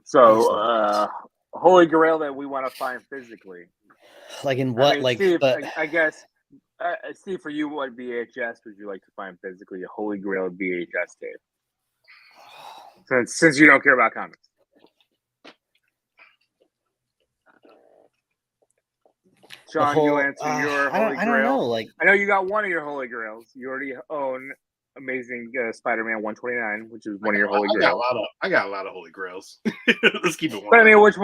So, Holy Grail that we want to find physically. Like in what? I mean, like, Steve, but I guess, Steve, for you, what VHS would you like to find physically? A Holy Grail VHS tape. Since you don't care about comics. Sean, you answer your Holy Grail. I don't know. Like, I know you got one of your Holy Grails. You already own Amazing Spider-Man 129, which is one of your Holy Grails. I got a lot of Holy Grails. Let's keep it one. But I mean, which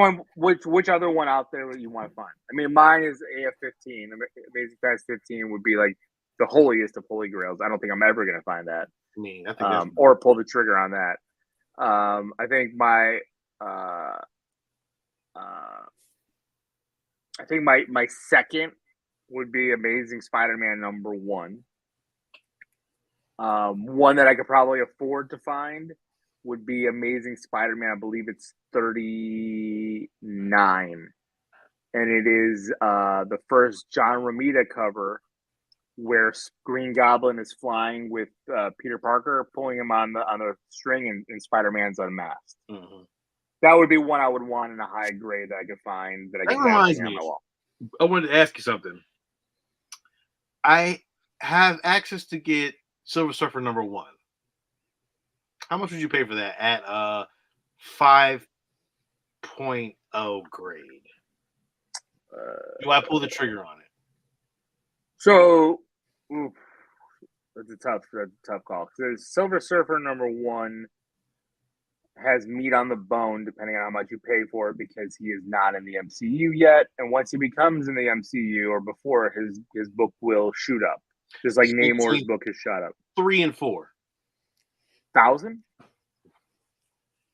other one out there would you want to find? I mean, mine is AF-15. Amazing Fast 15 would be like the holiest of Holy Grails. I don't think I'm ever going to find that. I mean, I think or pull the trigger on that. I think my second would be Amazing Spider-Man #1. One that I could probably afford to find would be Amazing Spider-Man. I believe it's 39, and it is the first John Romita cover where Green Goblin is flying with Peter Parker, pulling him on the string, and Spider-Man's unmasked. Mm-hmm. That would be one I would want in a high grade that I could find. That reminds me. I wanted to ask you something. I have access to get Silver Surfer #1. How much would you pay for that at 5.0 grade? Do I pull the trigger on it? So, that's a tough call. Because Silver Surfer #1 has meat on the bone, depending on how much you pay for it, because he is not in the MCU yet. And once he becomes in the MCU or before, his book will shoot up. Just like So Namor's between book has shot up. 3 and 4. 1,000?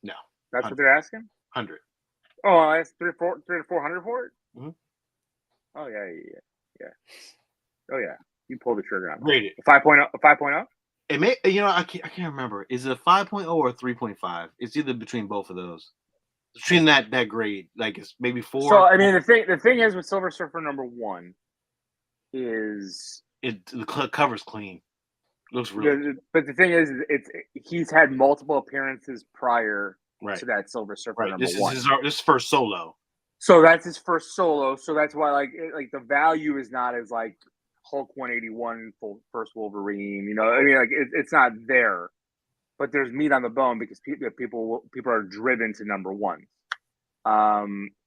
No, That's 100. what they're asking. 100. Oh, that's 3 to 400 for it. Mhm. Oh yeah. Oh yeah, you pull the trigger on that. Rated. 5.0. 5.0. It may, I can't remember. Is it a 5.0 or 3.5? It's either between both of those. Between that grade, like it's maybe 4. So I mean, the thing is with Silver Surfer #1 is The cover's clean. Looks really but the thing is, he's had multiple appearances prior right. to that Silver Surfer Right. #1. This is his first solo. So that's his first solo. So that's why like the value is not as like Hulk 181 first Wolverine. You know, I mean, like it's not there, but there's meat on the bone because people are driven to #1.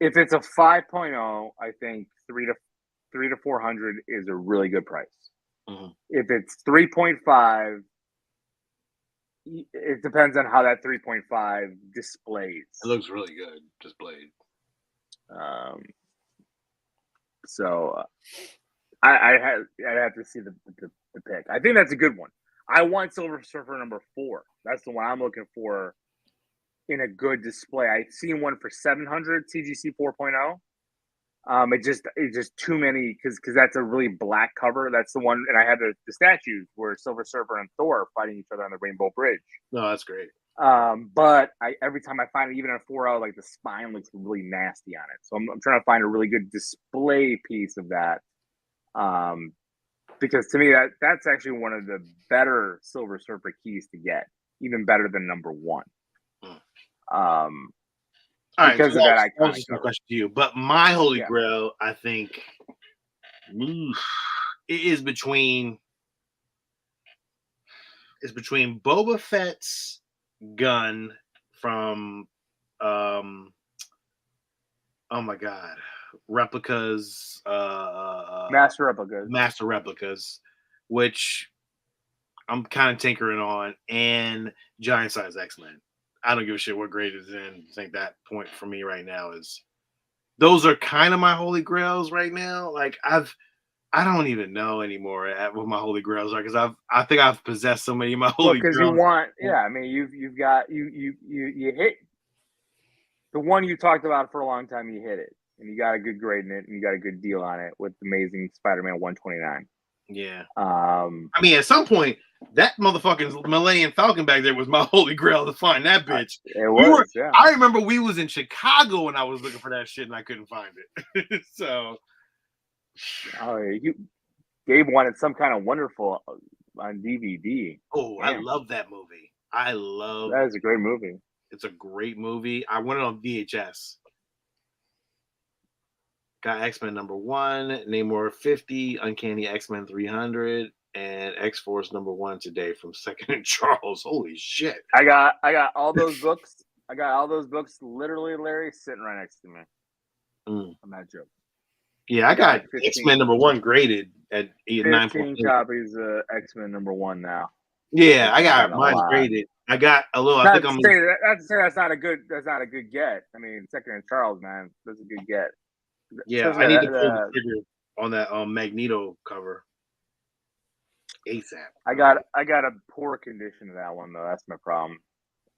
If it's a 5.0, I think 3 to 400 is a really good price. Mm-hmm. If it's 3.5, it depends on how that 3.5 displays. It looks really good displayed. So I'd have to see the pick. I think that's a good one. I want Silver Surfer #4. That's the one I'm looking for in a good display. I've seen one for 700 CGC 4.0. It's just too many because that's a really black cover. That's the one, and I had the statues where Silver Surfer and Thor are fighting each other on the Rainbow Bridge. No, that's great. But every time I find it, even in a 4.0, like the spine looks really nasty on it. So I'm trying to find a really good display piece of that. Because to me that's actually one of the better Silver Surfer keys to get, even better than #1. All right, because so of that that iconic was just a cover. question to you. But my holy Yeah. grail, I think, it is between Boba Fett's gun from oh my god, replicas, Master replicas, which I'm kind of tinkering on, and giant size X-Men. I don't give a shit what grade it's in. I think that point for me right now is those are kind of my holy grails right now. Like I don't even know anymore what my holy grails are because I think I've possessed so many of my holy because grails. you want, I mean, you've got you hit the one you talked about for a long time. You hit it, and you got a good grade in it, and you got a good deal on it with Amazing Spider-Man 129. Yeah. I mean, at some point, that motherfucking Millennium Falcon back there was my holy grail to find that bitch. It was, yeah. I remember we was in Chicago and I was looking for that shit and I couldn't find it. So, Gabe wanted Some Kind of Wonderful on DVD. Oh, damn. I love that movie. That is a great movie. It's a great movie. I went it on VHS. Got X-Men #1, Namor 50, Uncanny X-Men 300, and X-Force #1 today from Second and Charles. Holy shit! I got all those books. I got all those books, literally, Larry, sitting right next to me. I'm not joking. Yeah, I got X-Men #1 graded at 15 copies of X-Men #1 now. Yeah, I got mine graded. I got a little. Not to say that's not a good get. I mean, Second and Charles, man, that's a good get. Yeah, I need to pull the trigger on that Magneto cover ASAP. I got a poor condition of that one though. That's my problem.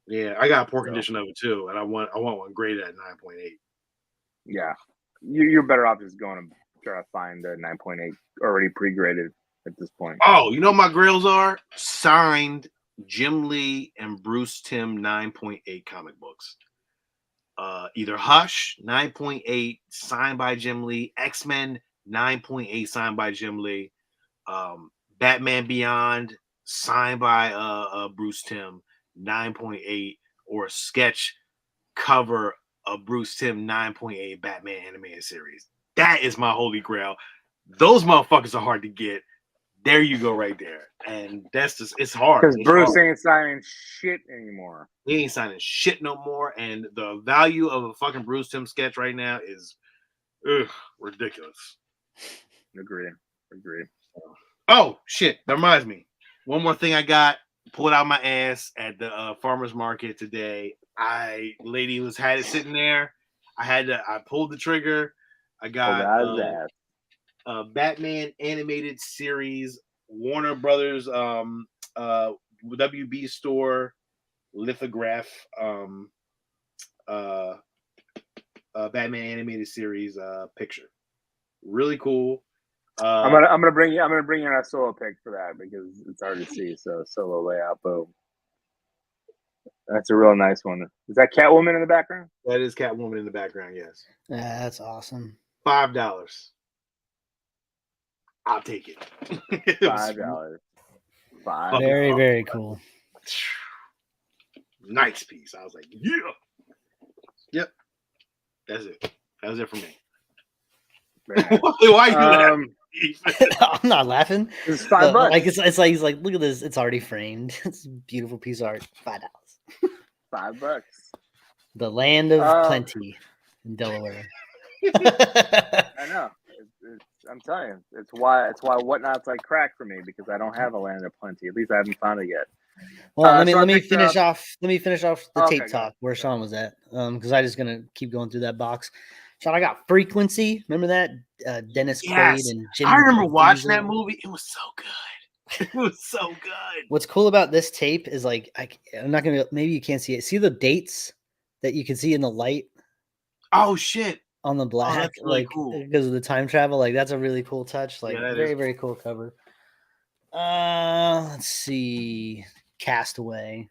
Yeah, I got a poor condition of it too, and I want one graded at 9.8. Yeah, you're better off just going to try to find the 9.8 already pre-graded at this point. Oh, you know what my grails are? Signed Jim Lee and Bruce Timm 9.8 comic books. Either Hush 9.8 signed by Jim Lee, X-Men 9.8 signed by Jim Lee, Batman Beyond signed by Bruce Timm 9.8, or a sketch cover of Bruce Timm 9.8 Batman animated series. That is my holy grail. Those motherfuckers are hard to get. There you go, right there. And that's just, it's hard. Because Bruce ain't signing shit anymore. He ain't signing shit no more. And the value of a fucking Bruce Timm sketch right now is ridiculous. Agree. Oh, shit. That reminds me. One more thing I got pulled out my ass at the farmer's market today. Lady had it sitting there. I pulled the trigger. I got Batman animated series Warner Brothers WB store lithograph Batman animated series picture. Really cool. I'm gonna bring you in a solo pick for that because it's hard to see. So solo layout, boom. That's a real nice one. Is that Catwoman in the background? That is Catwoman in the background. Yes. Yeah, that's awesome. $5. I'll take it. $5. Very, very cool. Nice piece. I was like, yeah. Yep. That's it. That was it for me. Why are you laughing? I'm not laughing. It's $5. Like it's like he's like, look at this. It's already framed. It's a beautiful piece of art. $5. $5. The land of plenty in Delaware. I know. I'm telling you, it's why Whatnot's like crack for me because I don't have a land of plenty. At least I haven't found it yet. Well, let me finish off the tape Okay, talk where Sean was at. Because I'm just gonna keep going through that box. Sean, I got Frequency. Remember that? Dennis Quaid and Jimmy. I remember watching that movie. It was so good. It was so good. What's cool about this tape is like I'm not gonna. Maybe you can't see it. See the dates that you can see in the light. Oh shit. On the black, that's really like cool. because of the time travel, like that's a really cool touch. Like very, very cool cover. Let's see, Castaway.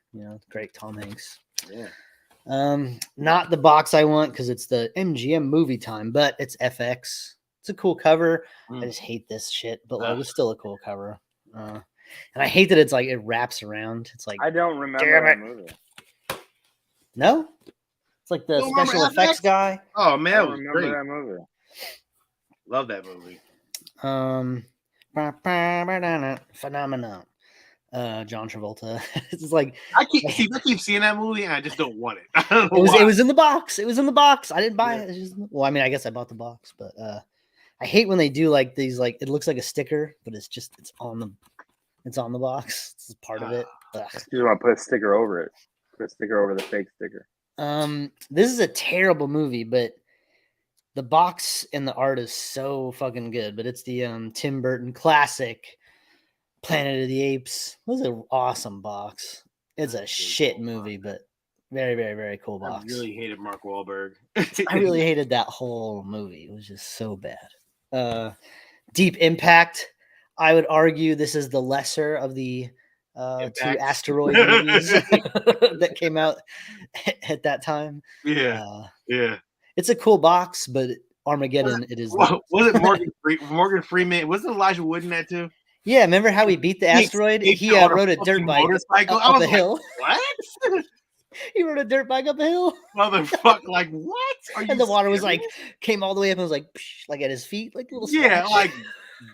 Great Tom Hanks. Yeah. Not the box I want because it's the MGM movie time, but it's FX. It's a cool cover. I just hate this shit, but like it's still a cool cover. And I hate that it's like it wraps around. It's like I don't remember that movie. No. It's like the special effects guy. Oh man, I don't remember that movie. Love that movie. Phenomenon. John Travolta. It's like I keep seeing that movie and I just don't want it. I don't know it was in the box. It was in the box. I didn't buy it. It's just, well, I mean, I guess I bought the box, but I hate when they do like these. Like it looks like a sticker, but it's on the box. It's part of it. You just want to put a sticker over it. Put a sticker over the fake sticker. This is a terrible movie, but the box and the art is so fucking good. But it's the Tim Burton classic Planet of the Apes. It was an awesome box. It's a shit movie, but very, very, very cool box. I really hated Mark Wahlberg. I really hated that whole movie. It was just so bad. Deep Impact. I would argue this is the lesser of the two asteroid movies that came out at that time. Yeah. It's a cool box, but Armageddon, it is. Was it Morgan Freeman? Wasn't Elijah Wood in that too? Yeah, remember how he beat the asteroid? He rode a dirt bike up a hill. What? He rode a dirt bike up a hill. Motherfucker, like what? And the water was like came all the way up and was like at his feet, like a little splash. Yeah, like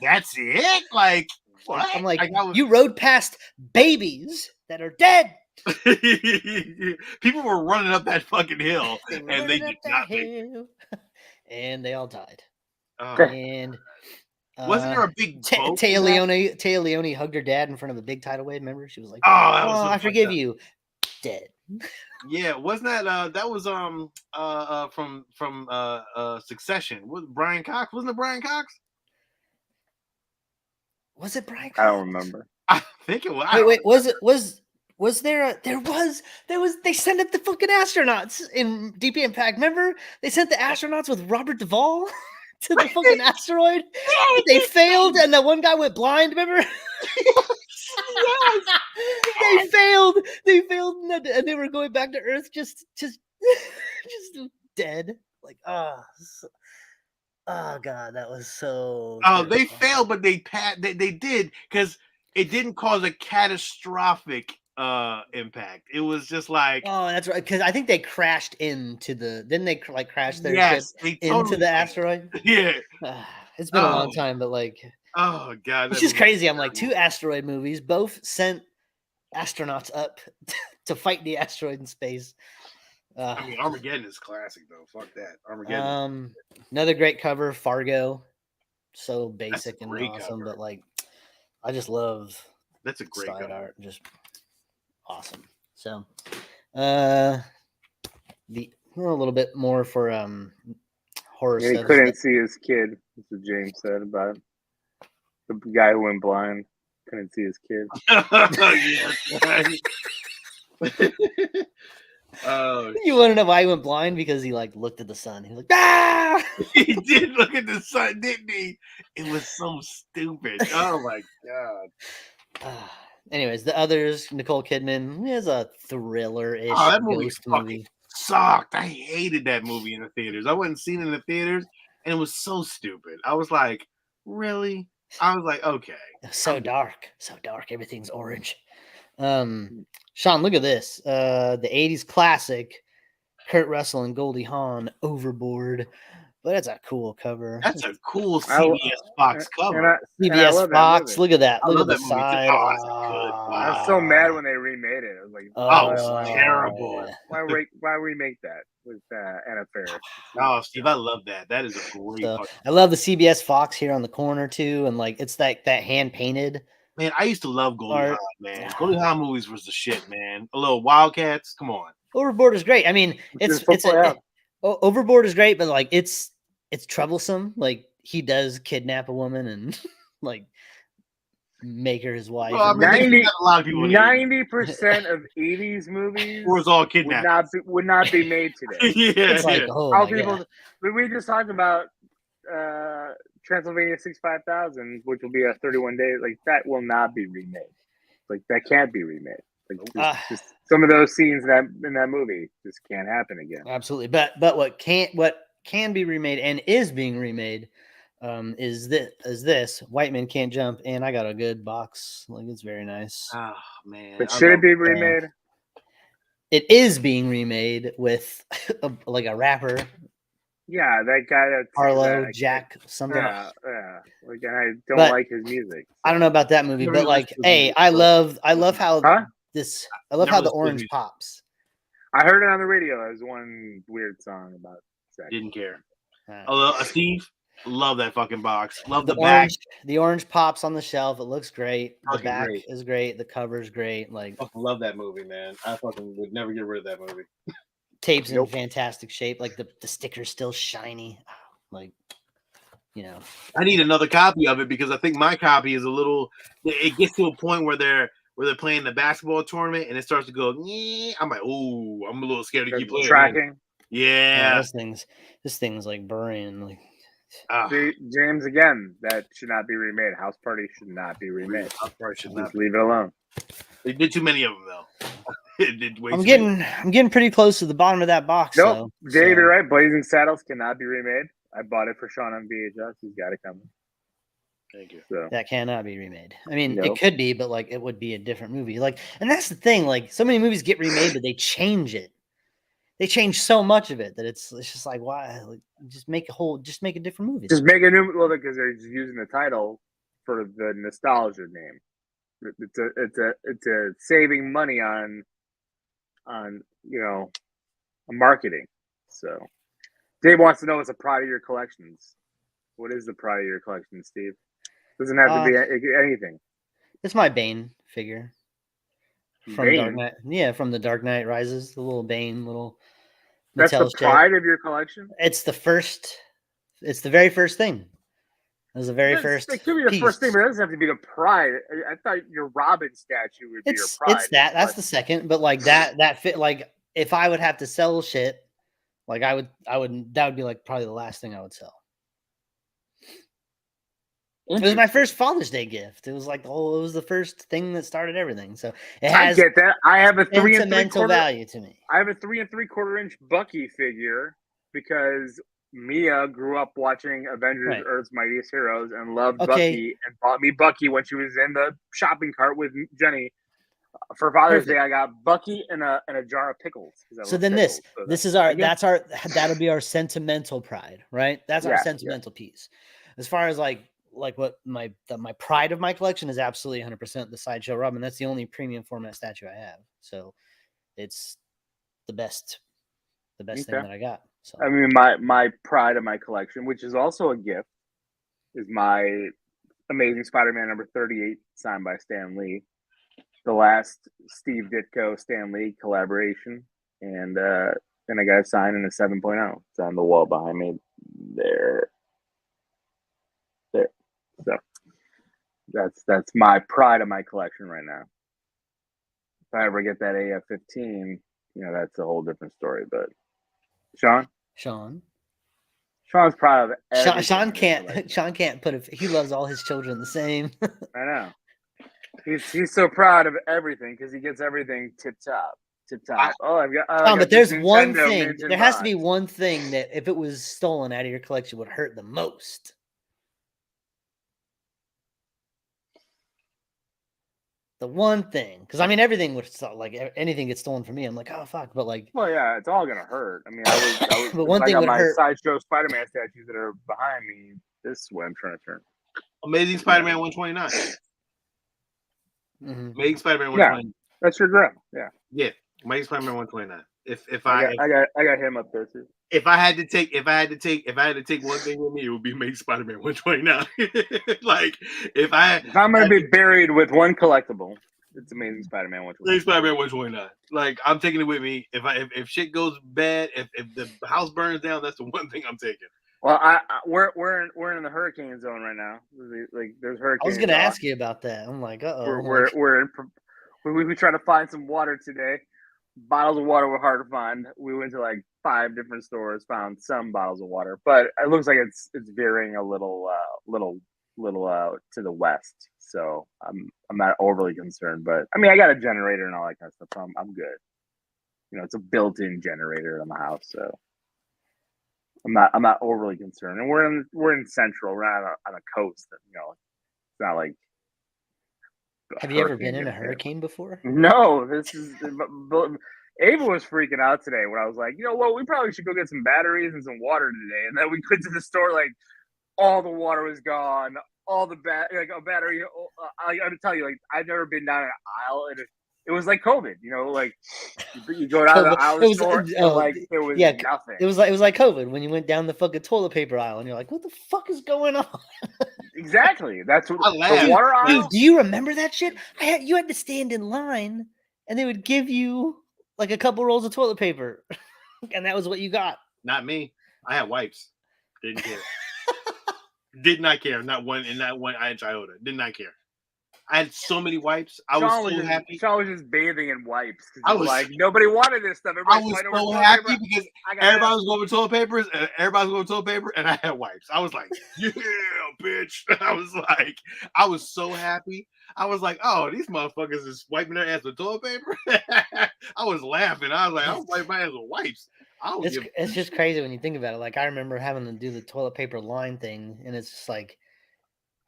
that's it. Like what? I'm like you rode past babies that are dead. People were running up that fucking hill, and they did not make it. And they all died. Oh. And wasn't there a big boat? Taya Leone hugged her dad in front of a big tidal wave. Remember, she was like, "Oh, I forgive you." Dead. Yeah, wasn't that was from Succession? Was Brian Cox? Wasn't it Brian Cox? Was it Brian Cox? I don't remember. I think it was. Wait, was there they sent up the fucking astronauts in Deep Impact. Remember? They sent the astronauts with Robert Duvall to the fucking asteroid. They failed and the one guy went blind, remember? Yes. They failed and they were going back to Earth just dead. Like God, that was so they failed, but they did because it didn't cause a catastrophic impact. It was just like that's right, because I think they crashed into didn't they like crash their ship into the asteroid? Yeah. It's been a long time, but like oh god, it's just crazy. I'm like, two asteroid movies both sent astronauts up to fight the asteroid in space. I mean, Armageddon is classic though. Fuck that. Armageddon. Another great cover, Fargo. So basic and awesome, but like I just love that's a great cover. Art, just awesome. So a little bit more for horror stuff. He couldn't see his kid. That's what James said about it. The guy who went blind. Couldn't see his kid. Oh, You want to know why he went blind? Because he like looked at the sun. He was like, ah! he did look at the sun, didn't he? It was so stupid. Oh my god. Anyways, the others, Nicole Kidman is a thriller-ish Oh, that movie ghost fucking movie. sucked. I hated that movie in the theaters. I wasn't seen it in the theaters, and it was so stupid. I was like, really? I was like, okay. So dark. Everything's orange. Sean, look at this. The 80s classic, Kurt Russell and Goldie Hawn, Overboard. But that's a cool cover. That's a cool CBS Fox cover. And I CBS love that Fox. movie. Look at that. I Look love at the that movie too. side. Oh, that's a good I was so mad when they remade it. I was like, oh, it's terrible. why remake that with Anna Faris? Oh, Steve, I love that. That is a great. So, I love the CBS Fox here on the corner too, and like it's like that hand painted. Man, I used to love Goldie Art. Hawn, man. Goldie Hawn movies was the shit, man. A little Wildcats, come on. Overboard is great. I mean, Overboard is great, but like it's troublesome. Like he does kidnap a woman and like make her his wife. Well, I mean, a lot of people. 90% of 80s movies was all kidnapped. Would not be made today. It's like, oh How my people? God. We just talked about Transylvania 65000, which will be a 31 day. Like that will not be remade. Like that can't be remade. Like just some of those scenes in that movie just can't happen again. Absolutely, but what can be remade and is being remade is this White Men Can't Jump, and I got a good box. Like it's very nice. Oh man! But should it be remade? It is being remade with like a rapper. Yeah, that guy that Harlow Jack something. Yeah. Like I don't like his music. So. I don't know about that movie, but like, hey, I love how how the orange pops. I heard it on the radio as one weird song about sex. Didn't care. Steve, love that fucking box. Love the back. back. The orange pops on the shelf. It looks great. The fucking back great. is great. The cover's great. Like, I love that movie, man. I fucking would never get rid of that movie. Tape's in fantastic shape. Like the sticker's still shiny. Like, you know, I need another copy of it because I think my copy is a little. It gets to a point where they're playing the basketball tournament and it starts to go. I'm like, oh, I'm a little scared to keep playing. Tracking. Yeah, this thing's like burning. Like, see, James, again, that should not be remade. House Party should not be remade. House Party should not. Just leave it alone. They did too many of them though. I'm getting pretty close to the bottom of that box. Nope, Dave, you're right. Blazing Saddles cannot be remade. I bought it for Sean on VHS. He's got it coming. Thank you. So that cannot be remade. I mean, it could be, but like it would be a different movie. Like, and that's the thing. Like, so many movies get remade, but they change it. They change so much of it that it's just like, why? Like, just make a different movie. Just make a new. Well, because they're just using the title for the nostalgia name. It's a saving money on marketing. So Dave wants to know what's a pride of your collections. What is the pride of your collection, Steve? Doesn't have to be anything. It's my Bane figure from Bane? Dark Knight. Yeah, from the Dark Knight Rises, the little Bane little. That's the pride of your collection. It's the first. It's the very first thing. It was the very first. It could be the first thing, but it doesn't have to be the pride. I thought your Robin statue would be your pride. It's that. That's the second. But like that fit. Like if I would have to sell shit, like I would. That would be like probably the last thing I would sell. It was my first Father's Day gift. It was like it was the first thing that started everything. So it has. I get that. I have a 3 3/4 value to me. I have a 3 3/4 inch Bucky figure because Mia grew up watching Avengers: Earth's Mightiest Heroes and loved Bucky and bought me Bucky when she was in the shopping cart with Jenny. For Father's Day, I got Bucky and a jar of pickles. So then that'll be our sentimental pride, right? That's our sentimental piece. As far as like what my pride of my collection is absolutely 100% the Sideshow Robin. That's the only premium format statue I have. So it's the best thing that I got. So I mean, my pride of my collection, which is also a gift, is my Amazing Spider-Man number 38 signed by Stan Lee, the last Steve Ditko Stan Lee collaboration, and I got it signed in a 7.0. It's on the wall behind me there. So That's my pride of my collection right now. If I ever get that AF-15, that's a whole different story. But Sean's proud of everything. Sean can't put he loves all his children the same. I know. He's so proud of everything because he gets everything tip top. But there's one thing. There has to be one thing that if it was stolen out of your collection would hurt the most. The one thing, because I mean everything would like anything gets stolen from me. I'm like, oh fuck, but like, well, yeah, it's all gonna hurt. I mean, I was but one thing would hurt. Sideshow Spider-Man statues that are behind me. This way, I'm trying to turn. Amazing Spider-Man 129. Mm-hmm. Amazing Spider-Man 129. Yeah, that's your grill. Yeah. Yeah. Amazing Spider-Man 129. If I got him up there too. If I had to take one thing with me, it would be Amazing Spider-Man 129. Like if I'm gonna be buried with one collectible, it's Amazing Spider-Man 129. Amazing Spider-Man 129. Like I'm taking it with me. If shit goes bad, if the house burns down, that's the one thing I'm taking. Well, we're in the hurricane zone right now. Like there's hurricanes. I was gonna ask you about that. I'm like, we tried to find some water today. Bottles of water were hard to find. We went to like 5 different stores, found some bottles of water, but it looks like it's veering a little to the west. So I'm not overly concerned, but I mean I got a generator and all that kind of stuff. So I'm good. It's a built-in generator in the house, so I'm not overly concerned. And we're in central, we're on a coast. It's not like. Have you ever been in a hurricane before? No, this is. Ava was freaking out today when I was like, we probably should go get some batteries and some water today. And then we went to the store, like all the water was gone, all the a battery. I'm gonna tell you, like I've never been down an aisle and it was like COVID. Like you go down the aisle store, like there was nothing. It was like COVID when you went down the fucking toilet paper aisle and you're like, what the fuck is going on? Exactly. That's what the water aisle. Do you remember that shit? You had to stand in line and they would give you like a couple rolls of toilet paper, and that was what you got. Not me. I had wipes. Didn't care. Did not care. Not one iota. Did not care. I had so many wipes. I was so happy. Sean was just bathing in wipes. I was like, nobody wanted this stuff. I was so happy because everybody was going with toilet papers, and everybody was going with toilet paper, and I had wipes. I was like, yeah, bitch. I was so happy. I was like, oh, these motherfuckers is wiping their ass with toilet paper. I was laughing. I was like, I'll wipe my ass with wipes. It's just crazy when you think about it. Like I remember having to do the toilet paper line thing, and it's just like,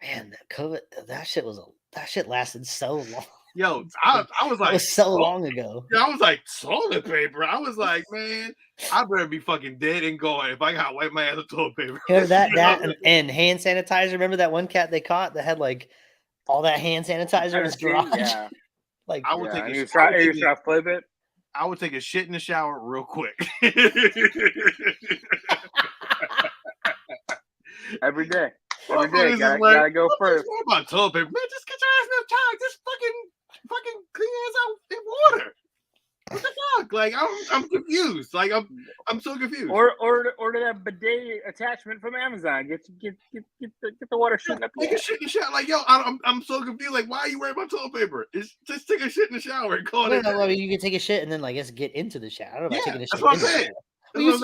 man, that COVID, that shit lasted so long. Yo, I was like, it was so long ago. I was like, toilet paper. I was like, man, I better be fucking dead and gone if I got wipe my ass with toilet paper. Hear that and hand sanitizer. Remember that one cat they caught that had like all that hand sanitizer in his garage? Yeah. Like I would take I would take a shit in the shower real quick. Every day. Gotta go first. What about toilet paper? Man, just get your ass in the towel. Just fucking clean your ass out in water. What the fuck? Like I'm confused. Like I'm so confused. Order that bidet attachment from Amazon. Get the water shit up. Take a shit in the shower. Like I'm so confused. Like why are you worried about toilet paper? Just take a shit in the shower and call it. I mean, you can take a shit and then I guess get into the shower. I don't know about taking a shit. That's what I'm saying. You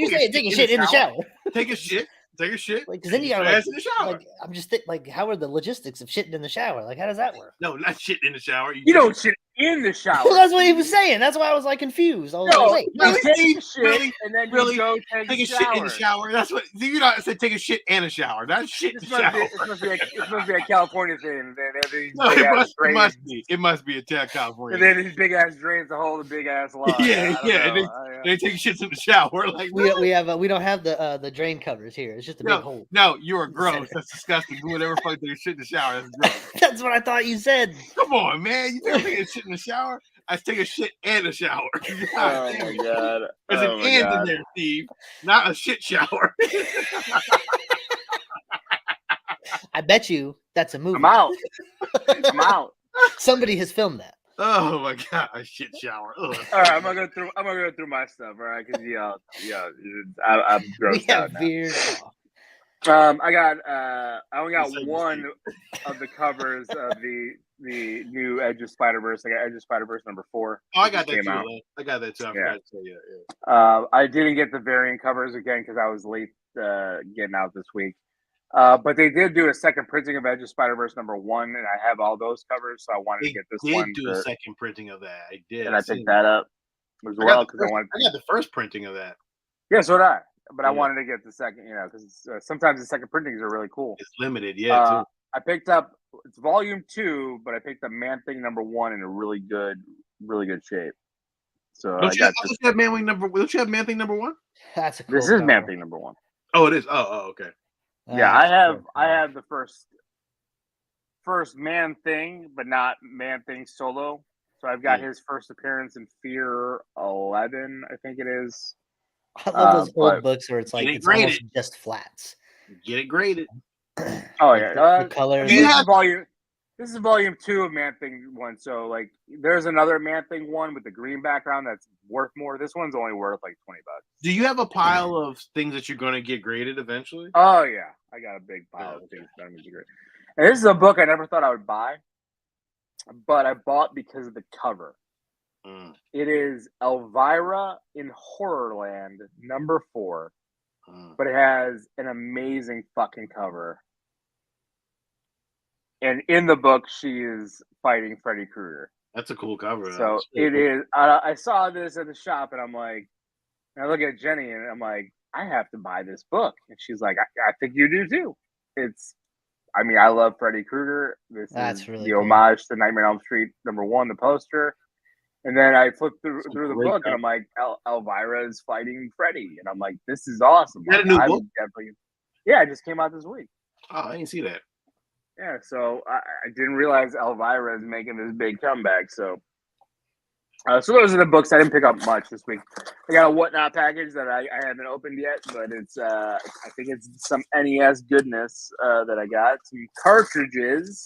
say take a shit in the shower. Take a shit. Take a shit. Like, because then you gotta ass in the shower. Like, I'm just like, how are the logistics of shitting in the shower? Like, how does that work? No, not shit in the shower. You don't shit in the shower. Well, that's what he was saying. That's why I was like confused. I was like, wait, you take shit and then you go take a shit in the shower. That's what you know. I said take a shit and a shower. Not shit in the shower. It must be a California thing. It must be a California. And then these big ass drains to hold a big ass log. Yeah. They take shits in the shower. Like we don't have the drain covers here. It's just a big hole. No, you are gross. That's disgusting. Do whatever fuck take a shit in the shower. That's gross. That's what I thought you said. Come on, man. You think I'm taking a shit in the shower? I take a shit and a shower. Oh my god. There's an and in there, Steve. Not a shit shower. I bet you that's a movie. I'm out. Somebody has filmed that. Oh my god, a shit shower. Ugh. All right, I'm gonna go through my stuff. All right, because I'm grossed out now. Beer. I only got Besides one of the covers of the new Edge of Spider-Verse. I got Edge of Spider-Verse number 4. Oh, I It got just that came too. out. I got that too. I forgot to tell you. I didn't get the variant covers again because I was late getting out this week. But they did do a second printing of Edge of Spider-Verse number 1, and I have all those covers, so I wanted to They get this did one. do a second printing of that. I did. And I picked that up as well because I wanted. I got the first printing of that. Yeah, so did I. But I wanted to get the second, because sometimes the second printings are really cool. It's limited, yeah. Too. I picked up it's volume 2, but I picked up Man Thing number 1 in a really good shape. So Don't you have Man Thing number 1? That's a cool. This is Man Thing number 1. Oh, it is. Oh, okay. Yeah, I have the first Man Thing, but not Man Thing solo. So I've got his first appearance in Fear 11, I think it is. I love those old books where it's like it's almost just flats. Get it graded. Oh yeah, the colors. This is volume 2 of Man Thing 1. So like, there's another Man Thing 1 with the green background that's worth more. This one's only worth like $20. Do you have a pile of things that you're going to get graded eventually? Oh yeah, I got a big pile of things that I'm going to grade. And this is a book I never thought I would buy, but I bought because of the cover. It is Elvira in Horrorland number 4, but it has an amazing fucking cover. And in the book, she is fighting Freddy Krueger. That's a cool cover. So it is. I saw this at the shop, and I'm like, and I look at Jenny, and I'm like, I have to buy this book. And she's like, I think you do too. I love Freddy Krueger. That's is really the homage to Nightmare on Elm Street number 1, the poster. And then I flipped through the book, and I'm like, Elvira is fighting Freddy, and I'm like, this is awesome. You had a new book? Yeah, it just came out this week. Oh, I didn't see that. Yeah, so I didn't realize Elvira is making this big comeback. So those are the books. I didn't pick up much this week. I got a Whatnot package that I haven't opened yet, but it's I think it's some NES goodness that I got. Some cartridges.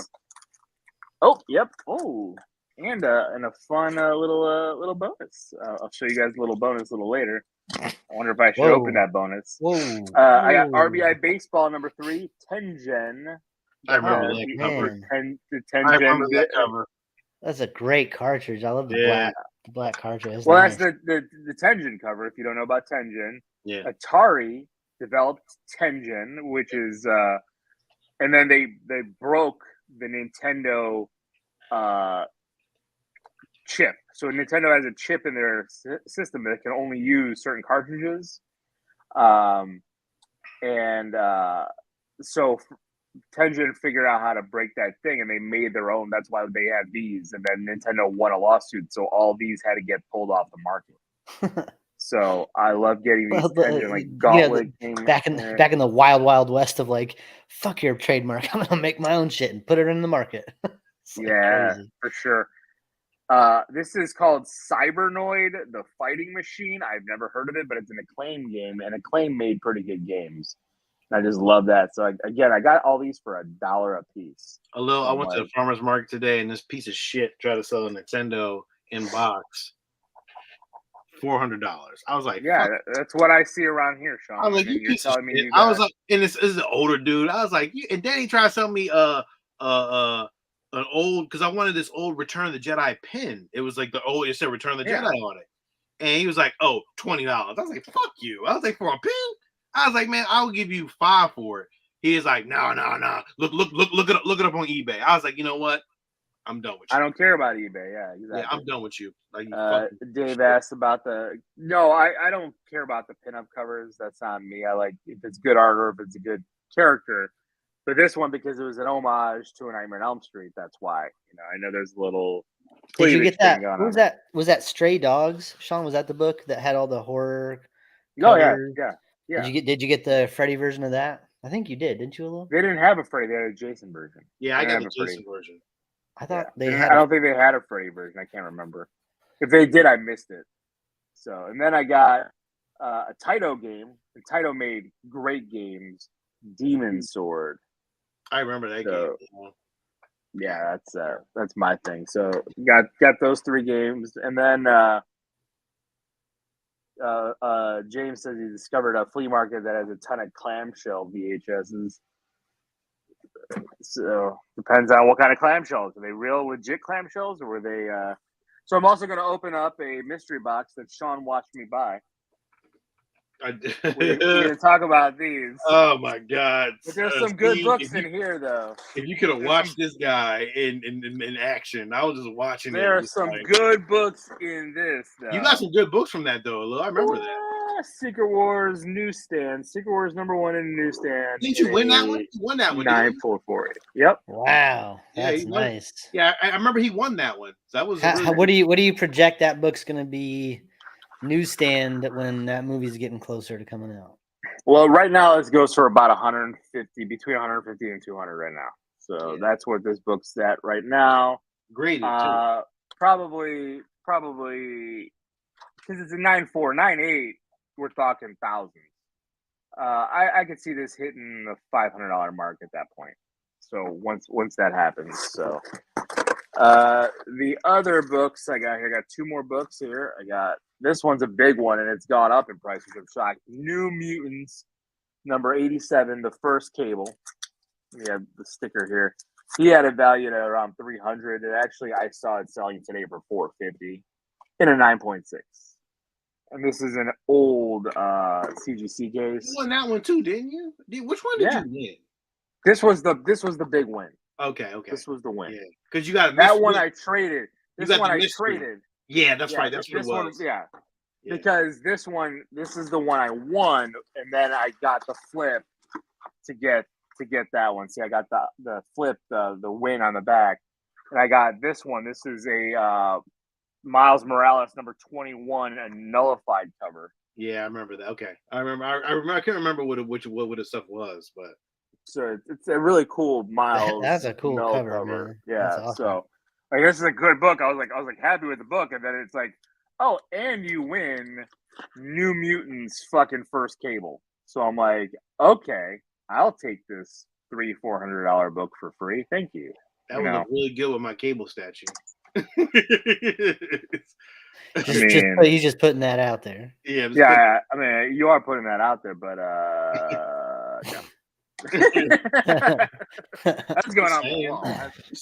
Oh, yep. Oh, and a fun little bonus. I'll show you guys a little bonus a little later. I wonder if I should open that bonus. Whoa. I got RBI Baseball number 3, Tengen. I remember that cover. I remember that cover. That's a great cartridge. I love the black cartridge. Well, nice. That's the Tengen cover. If you don't know about Tengen, Atari developed Tengen, which is, and then they broke the Nintendo chip. So Nintendo has a chip in their system that can only use certain cartridges, so Tengen figured out how to break that thing, and they made their own. That's why they have these. And then Nintendo won a lawsuit, so all these had to get pulled off the market. So I love getting these Tengen, like Gauntlet. Back in the wild west of like, fuck your trademark. I'm gonna make my own shit and put it in the market. Crazy. For sure. This is called Cybernoid, the fighting machine. I've never heard of it, but it's an Acclaim game, and Acclaim made pretty good games. I just love that. So I got all these for $1 a piece. I went to the farmer's market today, and this piece of shit tried to sell a Nintendo in box, $400. I was like, yeah, that's what I see around here, Sean. I was like, you're telling me. I was like, and this is an older dude. I was like, and then he tried to sell me an old, because I wanted this old Return of the Jedi pin. It was like the old, it said Return of the Jedi on it, and he was like, oh, $20. I was like, fuck you. I was like, for a pin. I was like, man, I'll give you $5 for it. He is like, no. Look it up on eBay. I was like, you know what? I'm done with you. I don't care about eBay. Yeah, exactly. Yeah, I'm done with you. Like, Dave asked about I don't care about the pinup covers. That's not me. I like if it's good art or if it's a good character. But this one, because it was an homage to a Nightmare on Elm Street, that's why. I know there's a little. Did you get that? Was that Stray Dogs, Sean? Was that the book that had all the horror? Covers? Yeah. Yeah. Did you get the Freddy version of that? I think you did, didn't you, Lil? They didn't have a Freddy. They had a Jason version. Yeah, I got the Jason version. I thought they had. I don't think they had a Freddy version. I can't remember. If they did, I missed it. So, and then I got a Taito game. And Taito made great games. Demon Sword. I remember that game. Yeah, that's my thing. So got those 3 games, and then James says he discovered a flea market that has a ton of clamshell VHSs. So depends on what kind of clamshells. Are they real legit clamshells, or were they? So I'm also going to open up a mystery box that Sean watched me buy. We're going to talk about these. Oh my God! But there's some good books in here, though. If you could have watched this guy in action, I was just watching. There are some good books in this, though. You got some good books from that, though. I remember that. Secret Wars newsstand. Secret Wars #1 in the newsstand. Didn't you win that one? You won that one. 944. Yep. Wow, that's nice. Yeah, I remember he won that one. That was. What do you project that book's going to be newsstand when that movie's getting closer to coming out? Well, right now it goes for about 150, between 150 and 200 right now. So that's what this book's at right now. Graded too. Probably because it's a 9.4, 9.8. We're talking thousands. I could see this hitting the $500 mark at that point. So once that happens, so the other books I got here, I got two more books here. I got this one's a big one and it's gone up in price, which I'm shocked. New Mutants #87, the first cable. We have the sticker here. He had it valued at around 300, and actually I saw it selling today for 450 in a 9.6. And this is an old CGC case. You won that one too, didn't you? Which one did you win? This was the big win. Okay. This was the win. Yeah, because you got that one I traded. This one I traded. Yeah, that's right. That's what it was. Yeah. Because this is the one I won, and then I got the flip to get that one. See, I got the flip, the win on the back, and I got this one. This is a Miles Morales #21, a nullified cover. Yeah, I remember that. Okay, I remember. I can't remember what the stuff was, but so it's a really cool Miles. That's a cool cover. Man. Yeah. Awesome. So like this is a good book. I was like happy with the book, and then it's like, oh, and you win New Mutants fucking first cable. So I'm like, okay, I'll take this $300-400 book for free. Thank you. That would look really good with my cable statue. He's just putting that out there. Yeah. I mean, you are putting that out there, but yeah. That's going on the wall. That's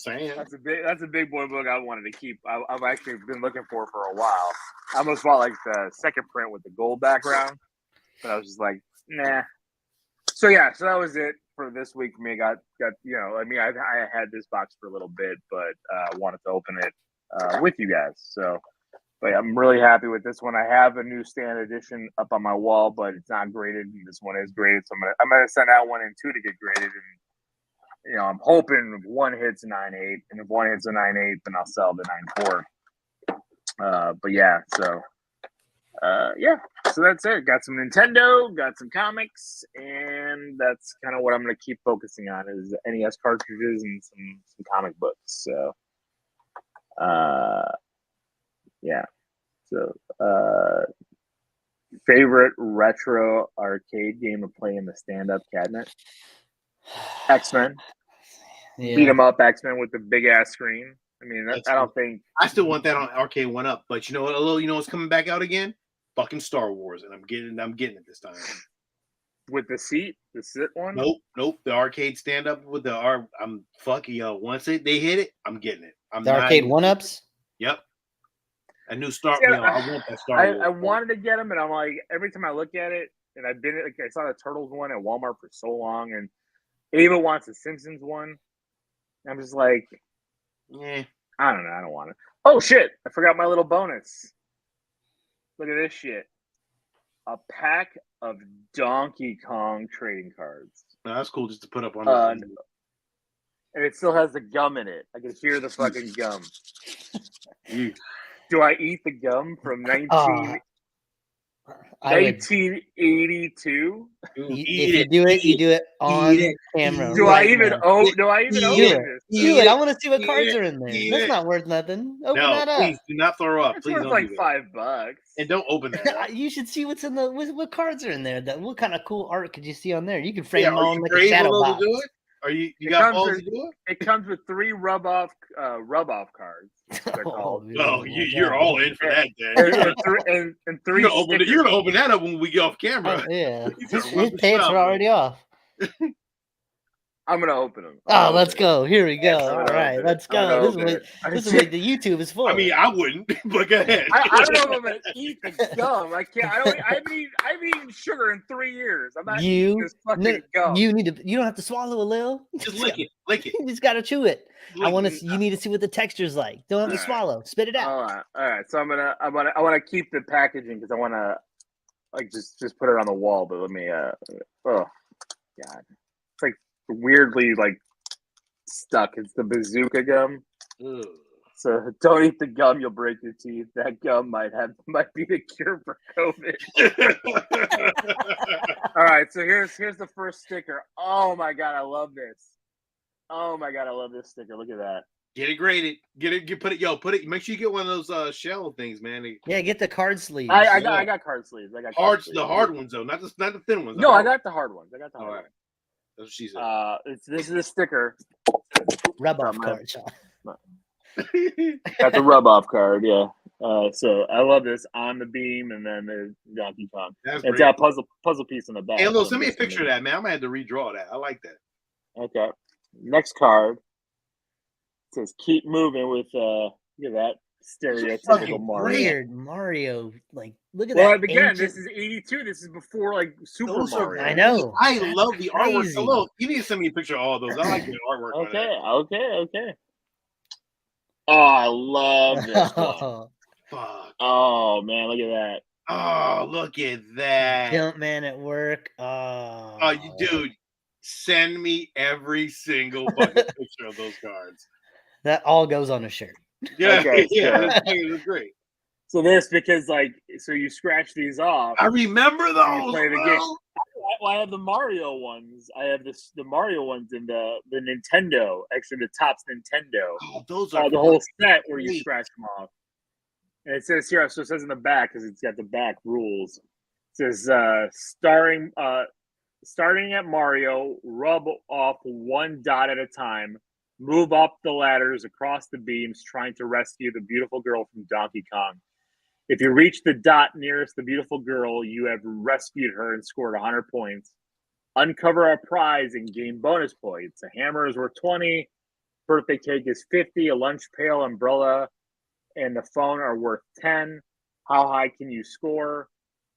a big boy book I wanted to keep. I've actually been looking for a while. I almost bought like the second print with the gold background, but I was just like, nah. So that was it for this week for me. Got I had this box for a little bit, but wanted to open it with you guys. So, but I'm really happy with this one. I have a newsstand edition up on my wall, but it's not graded. This one is graded, so I'm gonna send out one and two to get graded. And I'm hoping if one hits a 9.8, and if one hits a 9.8, then I'll sell the 9.4. But yeah, so. So that's it. Got some Nintendo, got some comics, and that's kind of what I'm going to keep focusing on is NES cartridges and some comic books. So, favorite retro arcade game to play in the stand-up cabinet? X-Men. Yeah. Beat 'em up X-Men with the big ass screen. I mean, I don't think I still want that on Arcade 1-Up, but you know what? You know what's coming back out again? Fucking Star Wars, and I'm getting it this time. With the sit one? Nope. The arcade stand up with I'm fucking once they hit it, I'm getting it. The arcade 1-Ups? Yep. A new Star. I want that Star Wars. I wanted to get them, and I'm like, every time I look at it, and I saw the Turtles one at Walmart for so long, and Ava wants the Simpsons one. I'm just like, I don't know. I don't want it. Oh shit! I forgot my little bonus. Look at this shit. A pack of Donkey Kong trading cards. No, that's cool just to put up on and it still has the gum in it. I can hear the fucking gum. Do I eat the gum from 1982? If you do it on camera. Do I even open this? Do it. I want to see what cards are in there. That's not worth nothing. Open that up. Please do not throw up. It's Please worth don't like do $5. And don't open that. You should see what's in what cards are in there. What kind of cool art could you see on there? You can frame them all in like a shadow box. Are you It got comes balls with- to do It comes with 3 rub-off cards. They're called. it? Oh, you're God. all in for that, And, then. and 3 You're gonna stickers. open that up when we get off camera. Yeah, He's his, gonna run his the pants shop, are already off. I'm gonna open them. Oh, let's go. Here we go. I'm All gonna right, open it. let's I'm gonna go. This is open what it. this is what the YouTube is for. I mean, I wouldn't, but go ahead. I don't know if I'm gonna eat the gum. I can't. I haven't eaten sugar in 3 years. I'm not eating this fucking gum. you need to. You don't have to swallow a little. Just lick it. Lick it. You just gotta chew it. I want Lick to. You need to see what the texture's like. Don't have to All right. swallow. Spit it out. All right. So I want to keep the packaging because I want to like just put it on the wall. But let me. Oh God, it's like weirdly like stuck. It's the bazooka gum. Ugh. So don't eat the gum; you'll break your teeth. That gum might be the cure for COVID. All right, so here's the first sticker. Oh my God, I love this. Oh my God, I love this sticker. Look at that. Get it graded. Put it. Make sure you get one of those shell things, man. Yeah, get the card sleeves. I got card sleeves. I got Hard, sleeves. the hard ones though, not the thin ones. No, I got the hard ones. I got the hard All right. ones. That's what she said. This is a sticker. Rub off my- card, Sean. Got the rub off card, yeah. So I love this on the beam, and then there's Donkey Kong. That's It's great. got a puzzle piece in the back. Hey, look, so send me a I'm just picture of that, man. I'm gonna have to redraw that. I like that. Okay. Next card. It says keep moving with look at that stereotypical fucking Mario. Weird Mario. Like, look at Well, that. again, ancient- this is 82. This is before like Super Those are Mario. I know. I love the artwork. Crazy. Look, you need to send me a picture of all those. I like the artwork. On that. Okay. Oh, I love this one. Fuck. Oh man, look at that. Oh, look at that. Jump man at work. Oh, Oh, you dude, send me every single fucking picture of those cards. that all goes on a shirt. Yeah, Okay, yeah, so- it was great. So this because like so you scratch these off. I remember those. play the bro. game. Well, I have the Mario ones. I have the Mario ones in the Nintendo. Actually, the Topps Nintendo. Oh, those are The whole set where you great. scratch them off. And it says here, so it says in the back because it's got the back rules. It says starting at Mario, rub off one dot at a time. Move up the ladders across the beams, trying to rescue the beautiful girl from Donkey Kong. If you reach the dot nearest the beautiful girl, you have rescued her and scored 100 points. Uncover a prize and gain bonus points. A hammer is worth 20. Birthday cake is 50. A lunch pail, umbrella, and the phone are worth 10. How high can you score?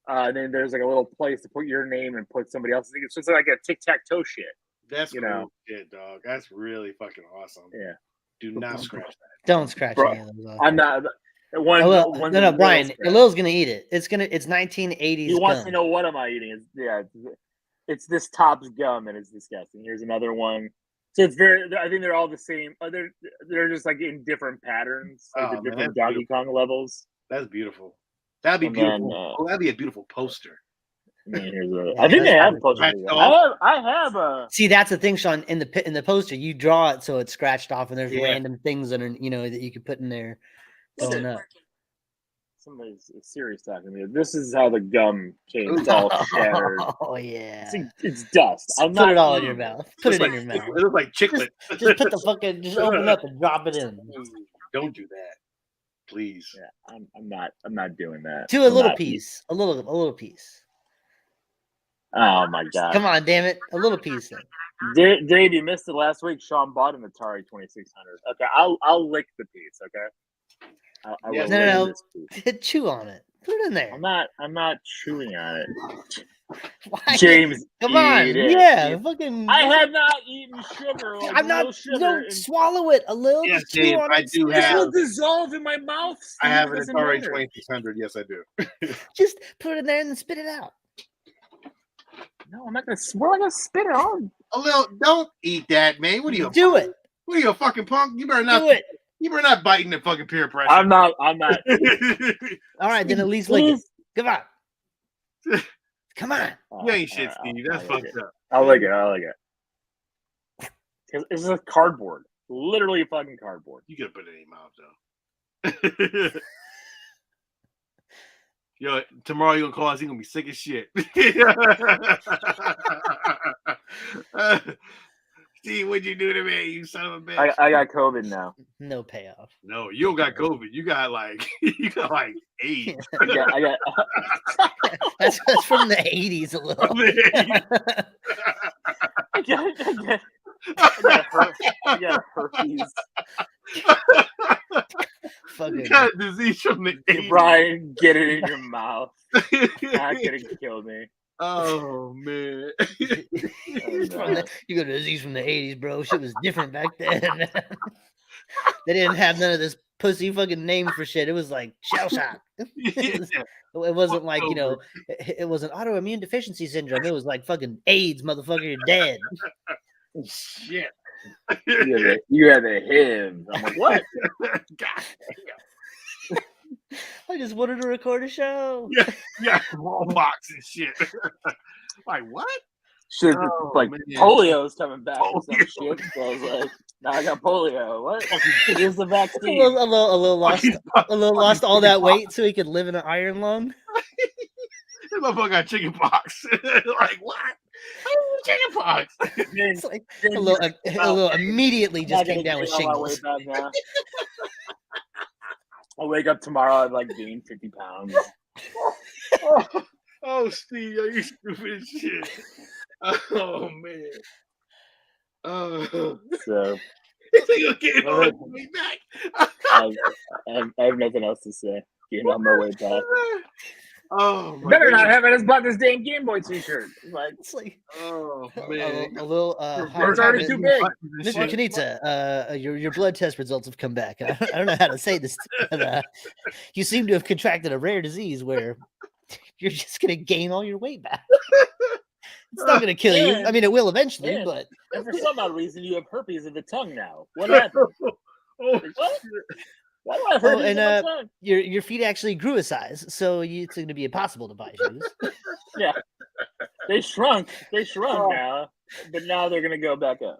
And then there's like a little place to put your name and put somebody else's. So it's like a tic-tac-toe shit. That's you cool know. shit, dog. That's really fucking awesome. Yeah. Do not scratch that. Don't scratch Bro, any of those off. I'm not. One, one's no, a Brian. little Lil's gonna eat it. It's 1980s. He wants to gum. know what am I eating? It's this Topps gum and it's disgusting. Here's another one. So it's very. I think they're all the same. They're just like in different patterns, like Oh, the man, different that's Donkey Kong levels. That's beautiful. That'd be And beautiful. then, Oh, that'd be a beautiful poster. And then here's I think they have posters. Scratched I have a. See, that's the thing, Sean. In the poster, you draw it so it's scratched off, and there's Yeah. random things that are that you could put in there. Going up. Somebody's serious talking to me. This is how the gum came. It's all shattered. Oh yeah. It's dust. I'm Put not it all in your eating it. mouth. Put it Looks in your like- mouth. It looks like chiclet. Just put the fucking. Just open it up and drop it in. Don't do that, please. Yeah, I'm not doing that. Do a I'm little not- piece. A little piece. Oh my god. Come on, damn it! A little piece. Then. Dave, you missed it last week. Sean bought an Atari 2600. Okay, I'll lick the piece. Okay. I Yeah, will no. lick this piece. Chew on it. Put it in there. I'm not chewing on it. Why? James, Come on. eat it. Yeah. Fucking. I have not eaten sugar. Like I'm real not. sugar. You don't and swallow it a little. Yes, just chew Dave, on I it. do This have. will dissolve in my mouth. I Steve. have It an doesn't Atari matter. 2600. Yes, I do. Just put it in there and then spit it out. No, I'm not gonna. We're not gonna spit it on. A little. Don't eat that, man. What are you? Do it. What are you, a fucking punk? You better not. Do it. You better not biting the fucking peer pressure. I'm not. I'm not. All right, then at least lick it. Please. Come on. Come on. You ain't shit, All Steve. I'll That's lick fucked it. up. I'll lick it. This is a cardboard. Literally fucking cardboard. You could put it in your mouth though. Yo, tomorrow you're gonna call us. He's gonna be sick as shit. Steve, What'd you do to me, you son of a bitch? I got COVID now. No payoff. No, you don't got COVID. You got like AIDS. I got That's from the 80s a little. I got herpes. Fucking You got a disease from the Hey, 80s. Brian, get it in your mouth. Not gonna kill me. Oh man. You got a disease from the 80s, bro. Shit was different back then. They didn't have none of this pussy fucking name for shit. It was like shell shock. It wasn't like, you know, it was an autoimmune deficiency syndrome. It was like fucking AIDS, motherfucker, you're dead. Shit. You had the HIV. I'm like, what? God I just wanted to record a show. yeah, smallpox and shit. Like what? Shit, Oh, like man. polio's coming back or some Polio. shit. So I was like, now I got polio. What? Here's the vaccine. A little lost all that weight so he could live in an iron lung. This motherfucker got chicken pox. Like what? Chicken pox. It's like a little immediately just came down with shingles. I'll wake up tomorrow and like gain 50 pounds. Oh, Steve, you stupid shit. Oh man. Oh, So this nigga getting on his way back. I have nothing else to say. Getting on my way back. Oh, my Better not goodness. have. I just bought this damn Game Boy T-shirt. Like, It's like Oh man. a little. it's already too big. Mr. Kanitsa, your blood test results have come back. I don't know how to say this, but you seem to have contracted a rare disease where you're just going to gain all your weight back. It's not going to kill you. I mean, it will eventually, Yeah. but And for some odd reason, you have herpes of the tongue now. What happened? Oh, Like, what? Why do I have herpes and, of my tongue? your feet actually grew a size, so it's going to be impossible to buy shoes. Yeah, they shrunk. They shrunk now, but now they're gonna go back up.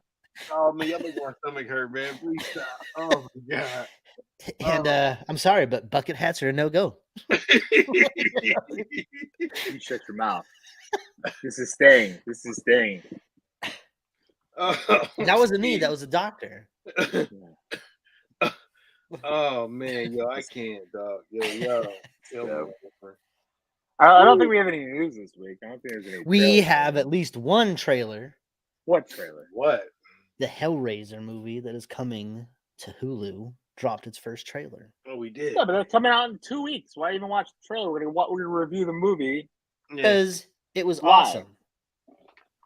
oh man, y'all make my stomach hurt, man. Please stop. Oh my god. And I'm sorry, but bucket hats are a no-go. You shut your mouth. This is staying. This is staying. Oh, That wasn't me. That was a doctor. oh man, yo, I can't, dog. Yo. I don't think we have any news this week. I don't think there's any. We trailers. have at least one trailer. What trailer? What? The Hellraiser movie that is coming to Hulu dropped its first trailer. Oh, we did. Yeah, but they're coming out in 2 weeks. Why even watch the trailer? We're gonna review the movie. Yeah. Because it was Why? awesome.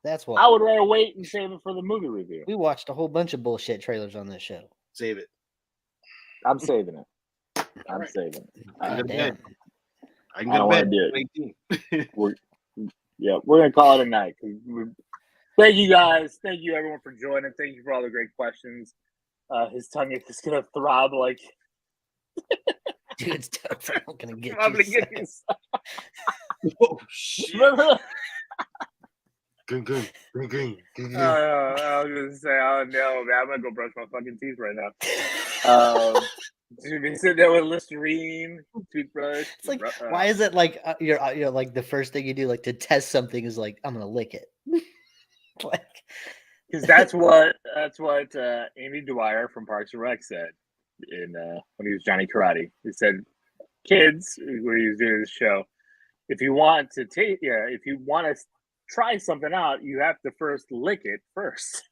That's why. I would rather wait and save it for the movie review. We watched a whole bunch of bullshit trailers on this show. Save it. I'm saving it. I'm Alright. saving it. I can Damn. I can I don't go to wanna bed. do it. We're gonna call it a night. Thank you guys. Thank you everyone for joining. Thank you for all the great questions. His tongue is just gonna throb like Dude, it's tough. I'm not gonna get I'm you. gonna get you. Oh shit. Remember? Gung. I was gonna say, oh no, man, I'm gonna go brush my fucking teeth right now. Should be sitting there with Listerine, toothbrush. It's like, why is it like you're like the first thing you do, like to test something, is like I'm gonna lick it. Like, because that's what Andy Dwyer from Parks and Rec said in when he was Johnny Karate. He said, "Kids, when he was doing this show, if you want to try something out, you have to first lick it first."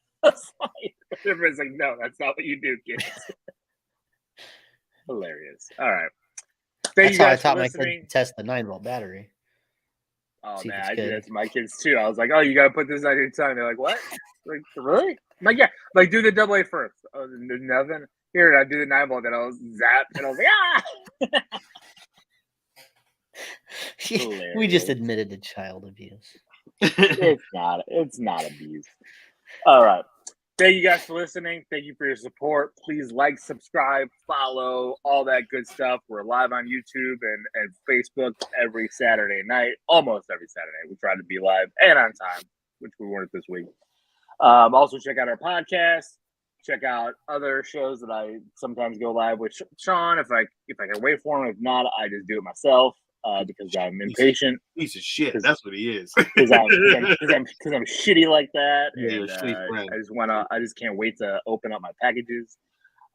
Everyone's like, "No, that's not what you do, kids." Hilarious. All right. Thank that's you how I guys for taught my listening. kid to test the 9-volt battery. Oh See if man, it's I do good. that to my kids too. I was like, "Oh, you gotta put this on your tongue." They're like, "What?" Like, really? I'm like, yeah. Like, do the double A first. Oh, nothing. Here, I do the 9-volt. Then I'll zap, and I was like, ah. We just Hilarious. admitted to child abuse. It's not abuse. All right. Thank you guys for listening. Thank you for your support. Please like, subscribe, follow, all that good stuff. We're live on YouTube and Facebook every Saturday night, almost every Saturday. We try to be live and on time, which we weren't this week. Also, check out our podcast. Check out other shows that I sometimes go live with Sean if I can wait for him. If not, I just do it myself. because I'm impatient. Piece of shit. That's what he is. Because I'm shitty like that, Yeah, and shitty friend. I just can't wait to open up my packages.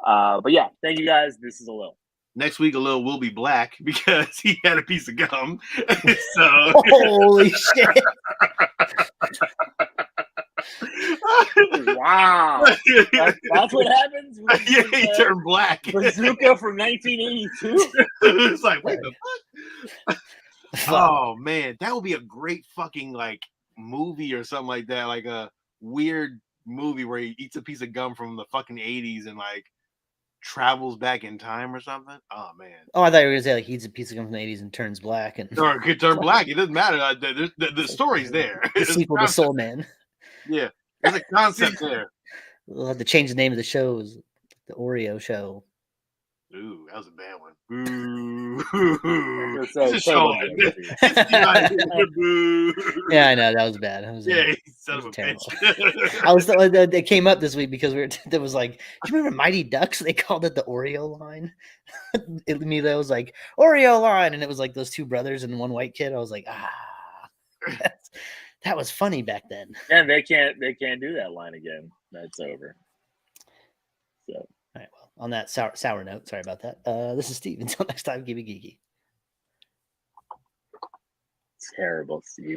But yeah, thank you guys. This is a little. Next week, a little will be black because he had a piece of gum. So Holy shit! Wow, that's what happens. Yeah, he turned black. Bazooka from 1982. It's like, wait the fuck. Oh man, that would be a great fucking like movie or something like that, like a weird movie where he eats a piece of gum from the fucking 80s and like travels back in time or something. Oh man. Oh, I thought you were gonna say like he eats a piece of gum from the 80s and turns black, and Or it could turn black. It doesn't matter. The story's there. the sequel to Soul Man. Yeah, there's a concept there. We'll have to change the name of the show. The Oreo Show. Ooh, that was a bad one. Boo. So Sean. Boo. Yeah, I know that was bad. Yeah, son of a terrible. bitch. I was they came up this week because there was like, do you remember Mighty Ducks? They called it the Oreo line. Immediately I was like, Oreo line, and it was like those two brothers and one white kid. I was like, that was funny back then. And they can't do that line again. That's over. So all right, well, on that sour note, sorry about that. This is Steve. Until next time, keep it geeky. Terrible, Steve.